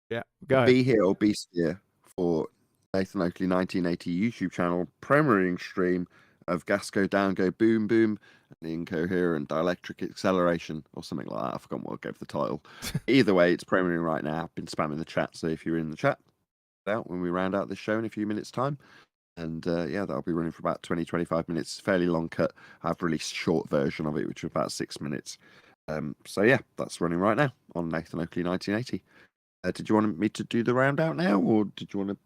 Yeah, go ahead. Be here or be here for Nathan Oakley 1980 YouTube channel premiering stream of Gas Go Down Go Boom Boom and the Incoherent Dielectric Acceleration or something like that. I forgot what I gave the title. Either way, it's premiering right now. I've been spamming the chat, so if you're in the chat, out when we round out this show in a few minutes' time. And yeah, that'll be running for about 20-25 minutes. Fairly long cut. I've released a short version of it, which is about 6 minutes. So yeah, that's running right now on Nathan Oakley 1980. Did you want me to do the round out now, or did you want to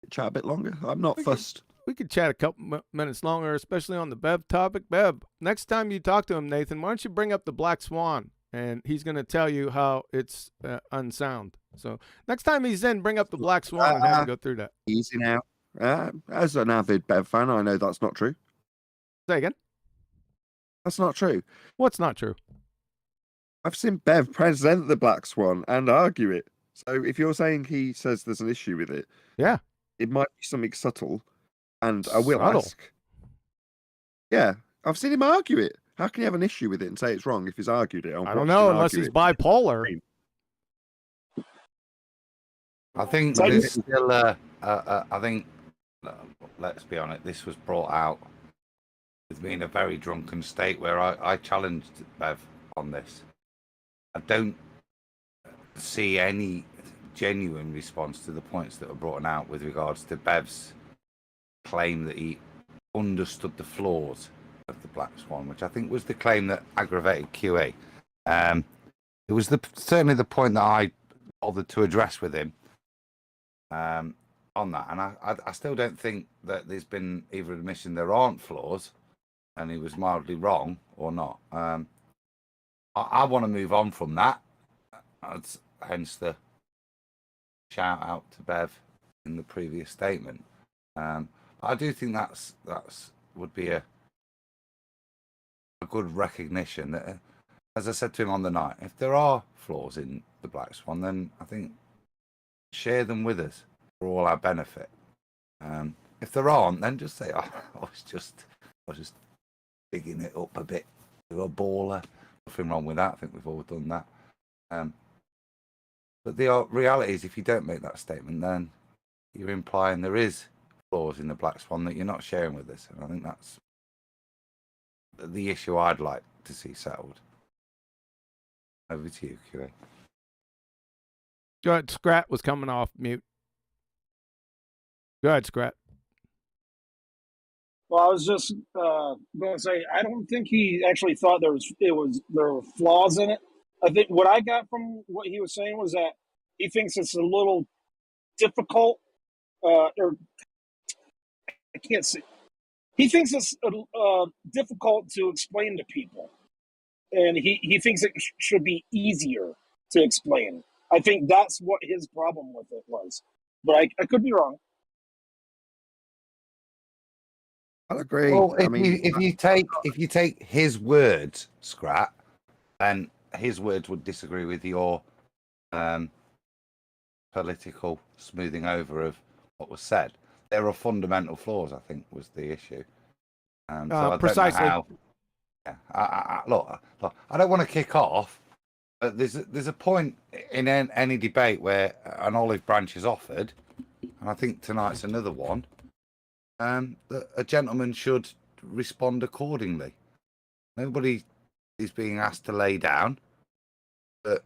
chat a bit longer? I'm not fussed. We could chat a couple minutes longer, especially on the Bev topic. Bev, next time you talk to him, Nathan, why don't you bring up the Black Swan, and he's going to tell you how it's unsound. So next time he's in, bring up the Black Swan and have him go through that. Easy now. As an avid Bev fan, I know that's not true. Say again? That's not true. What's not true? I've seen Bev present the Black Swan and argue it. So if you're saying he says there's an issue with it, yeah, it might be something subtle, and I will Subtle? ask. Yeah, I've seen him argue it. How can you have an issue with it and say it's wrong if he's argued it? I don't know, unless he's bipolar. I think So there's still. I think. Let's be honest. This was brought out with me in a very drunken state, where I challenged Bev on this. I don't see any genuine response to the points that were brought out with regards to Bev's claim that he understood the flaws of the Black Swan, which I think was the claim that aggravated QE. It was certainly the point that I bothered to address with him on that, and I still don't think that there's been either admission there aren't flaws, and he was mildly wrong or not. I want to move on from that. Hence the shout out to Bev in the previous statement. I do think that's would be a good recognition that, as I said to him on the night, if there are flaws in the Black Swan, then I think share them with us for all our benefit. If there aren't, then just say, I was just digging it up a bit with a baller. Nothing wrong with that. I think we've all done that. But the reality is, if you don't make that statement, then you're implying there is flaws in the Black Swan that you're not sharing with us. And I think that's the issue I'd like to see settled. Over to you, QA. Go ahead, Scrat was coming off mute. Go ahead, Scrat. Well, I was just going to say, I don't think he actually thought there were flaws in it. I think what I got from what he was saying was that he thinks it's a little difficult, or I can't say. He thinks it's difficult to explain to people, and he thinks it should be easier to explain. I think that's what his problem with it was, but I could be wrong. I'll agree. Well, I mean, if you take his words, Scrat, then his words would disagree with your political smoothing over of what was said. There are fundamental flaws, I think, was the issue. So I precisely. don't know how, look, I don't want to kick off, but there's a point in any debate where an olive branch is offered, and I think tonight's another one. That a gentleman should respond accordingly. Nobody is being asked to lay down, but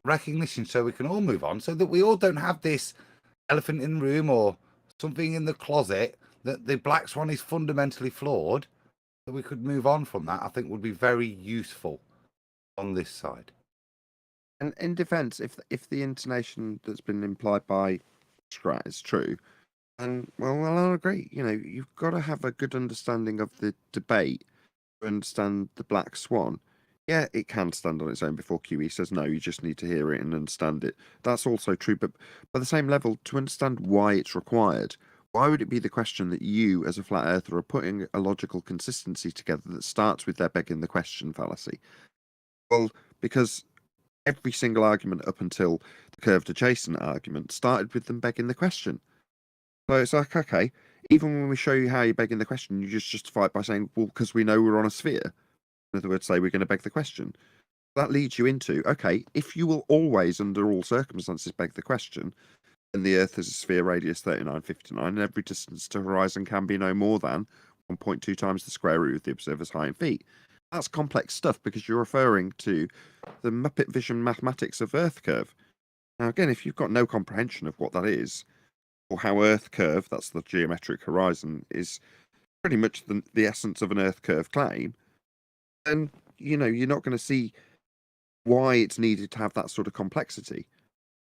recognition so we can all move on, so that we all don't have this elephant in the room or something in the closet that the Black Swan is fundamentally flawed, so we could move on from that. I think would be very useful on this side. and in defence, if the intonation that's been implied by Scrat is true, and well, I'll agree. You know, you've got to have a good understanding of the debate to understand the Black Swan. Yeah, it can stand on its own before QE says no, you just need to hear it and understand it. That's also true, but by the same level, to understand why it's required, why would it be the question that you, as a flat earther, are putting a logical consistency together that starts with their begging the question fallacy? Well, because every single argument up until the curved adjacent argument started with them begging the question. So it's like, okay, even when we show you how you're begging the question, you just justify it by saying, well, because we know we're on a sphere. In other words, say we're going to beg the question. That leads you into, okay, if you will always, under all circumstances, beg the question, then the Earth has a sphere radius 3959, and every distance to horizon can be no more than 1.2 times the square root of the observer's height in feet. That's complex stuff because you're referring to the Muppet Vision mathematics of Earth curve. Now, again, if you've got no comprehension of what that is, or how Earth curve, that's the geometric horizon, is pretty much the essence of an Earth curve claim, then, you know, you're not going to see why it's needed to have that sort of complexity.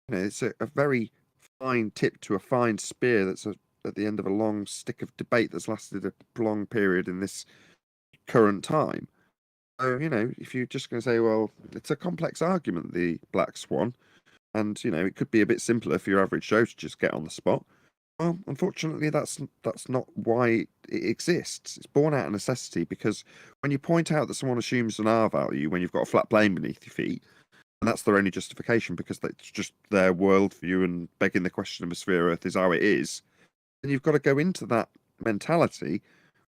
it's a very fine tip to a fine spear that's at the end of a long stick of debate that's lasted a long period in this current time. So, if you're just going to say, well, it's a complex argument, the Black Swan, and, it could be a bit simpler for your average Joe to just get on the spot. Well, unfortunately, that's not why it exists. It's born out of necessity, because when you point out that someone assumes an R value when you've got a flat plane beneath your feet, and that's their only justification because that's just their worldview and begging the question of a sphere Earth is how it is, then you've got to go into that mentality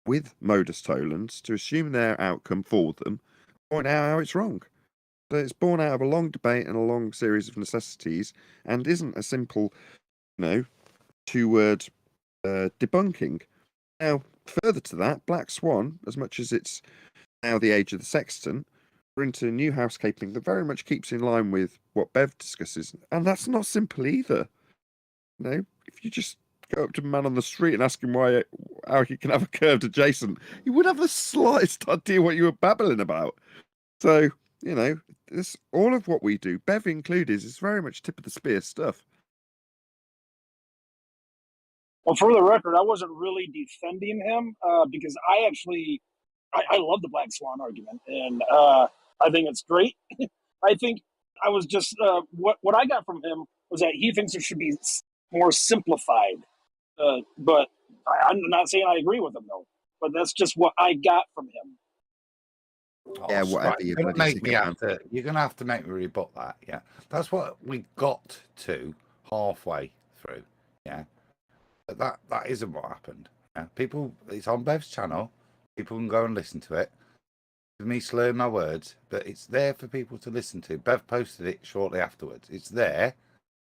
with modus tollens to assume their outcome for them, point out how it's wrong. So it's born out of a long debate and a long series of necessities, and isn't a simple, two-word debunking. Now, further to that, Black Swan, as much as it's now the age of the sextant, we're into new housekeeping that very much keeps in line with what Bev discusses, and that's not simple either. If you just go up to a man on the street and ask him how he can have a curved adjacent, he would have the slightest idea what you were babbling about. So, this all of what we do, Bev included, is very much tip of the spear stuff. Well, for the record, I wasn't really defending him because I love the Black Swan argument, and I think it's great. I think I was just what I got from him was that he thinks it should be more simplified. But I'm not saying I agree with him though. But that's just what I got from him. Yeah, whatever you're gonna have to make me rebut that. Yeah, that's what we got to halfway through. Yeah, but that isn't what happened. Yeah, it's on Bev's channel. People can go and listen to it. With me slurring my words, but it's there for people to listen to. Bev posted it shortly afterwards. It's there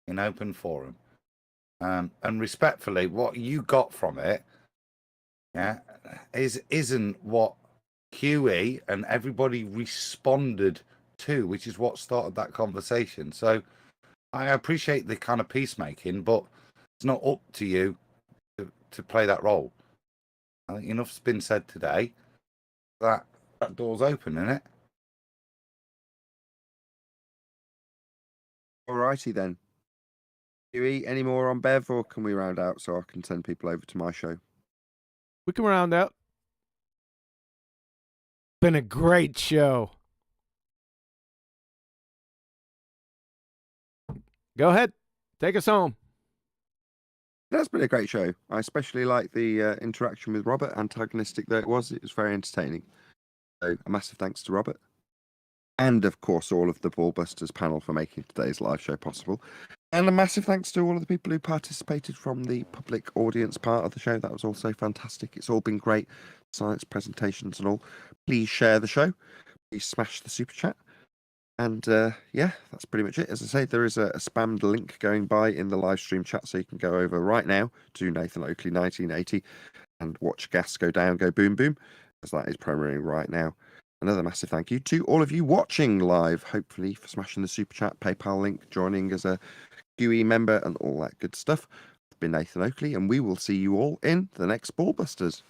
in open forum. And respectfully, what you got from it, yeah, isn't what QE and everybody responded to, which is what started that conversation. So I appreciate the kind of peacemaking, but it's not up to you to play that role. I think enough's been said today. That door's open, isn't it? Alrighty then. Huey, any more on Bev, or can we round out so I can send people over to my show? We can round out. Been a great show. Go ahead. Take us home. That's been a great show. I especially like the interaction with Robert, antagonistic though it was. It was very entertaining. So a massive thanks to Robert. And, of course, all of the Ballbusters panel for making today's live show possible. And a massive thanks to all of the people who participated from the public audience part of the show. That was also fantastic. It's all been great. Science presentations and all. Please share the show. Please smash the super chat. And, yeah, that's pretty much it. As I say, there is a spammed link going by in the live stream chat, so you can go over right now to Nathan Oakley 1980 and watch gas go down, go boom, boom, as that is premiering right now. Another massive thank you to all of you watching live, hopefully for smashing the super chat, PayPal link, joining as a QE member and all that good stuff. I've been Nathan Oakley, and we will see you all in the next Ballbusters.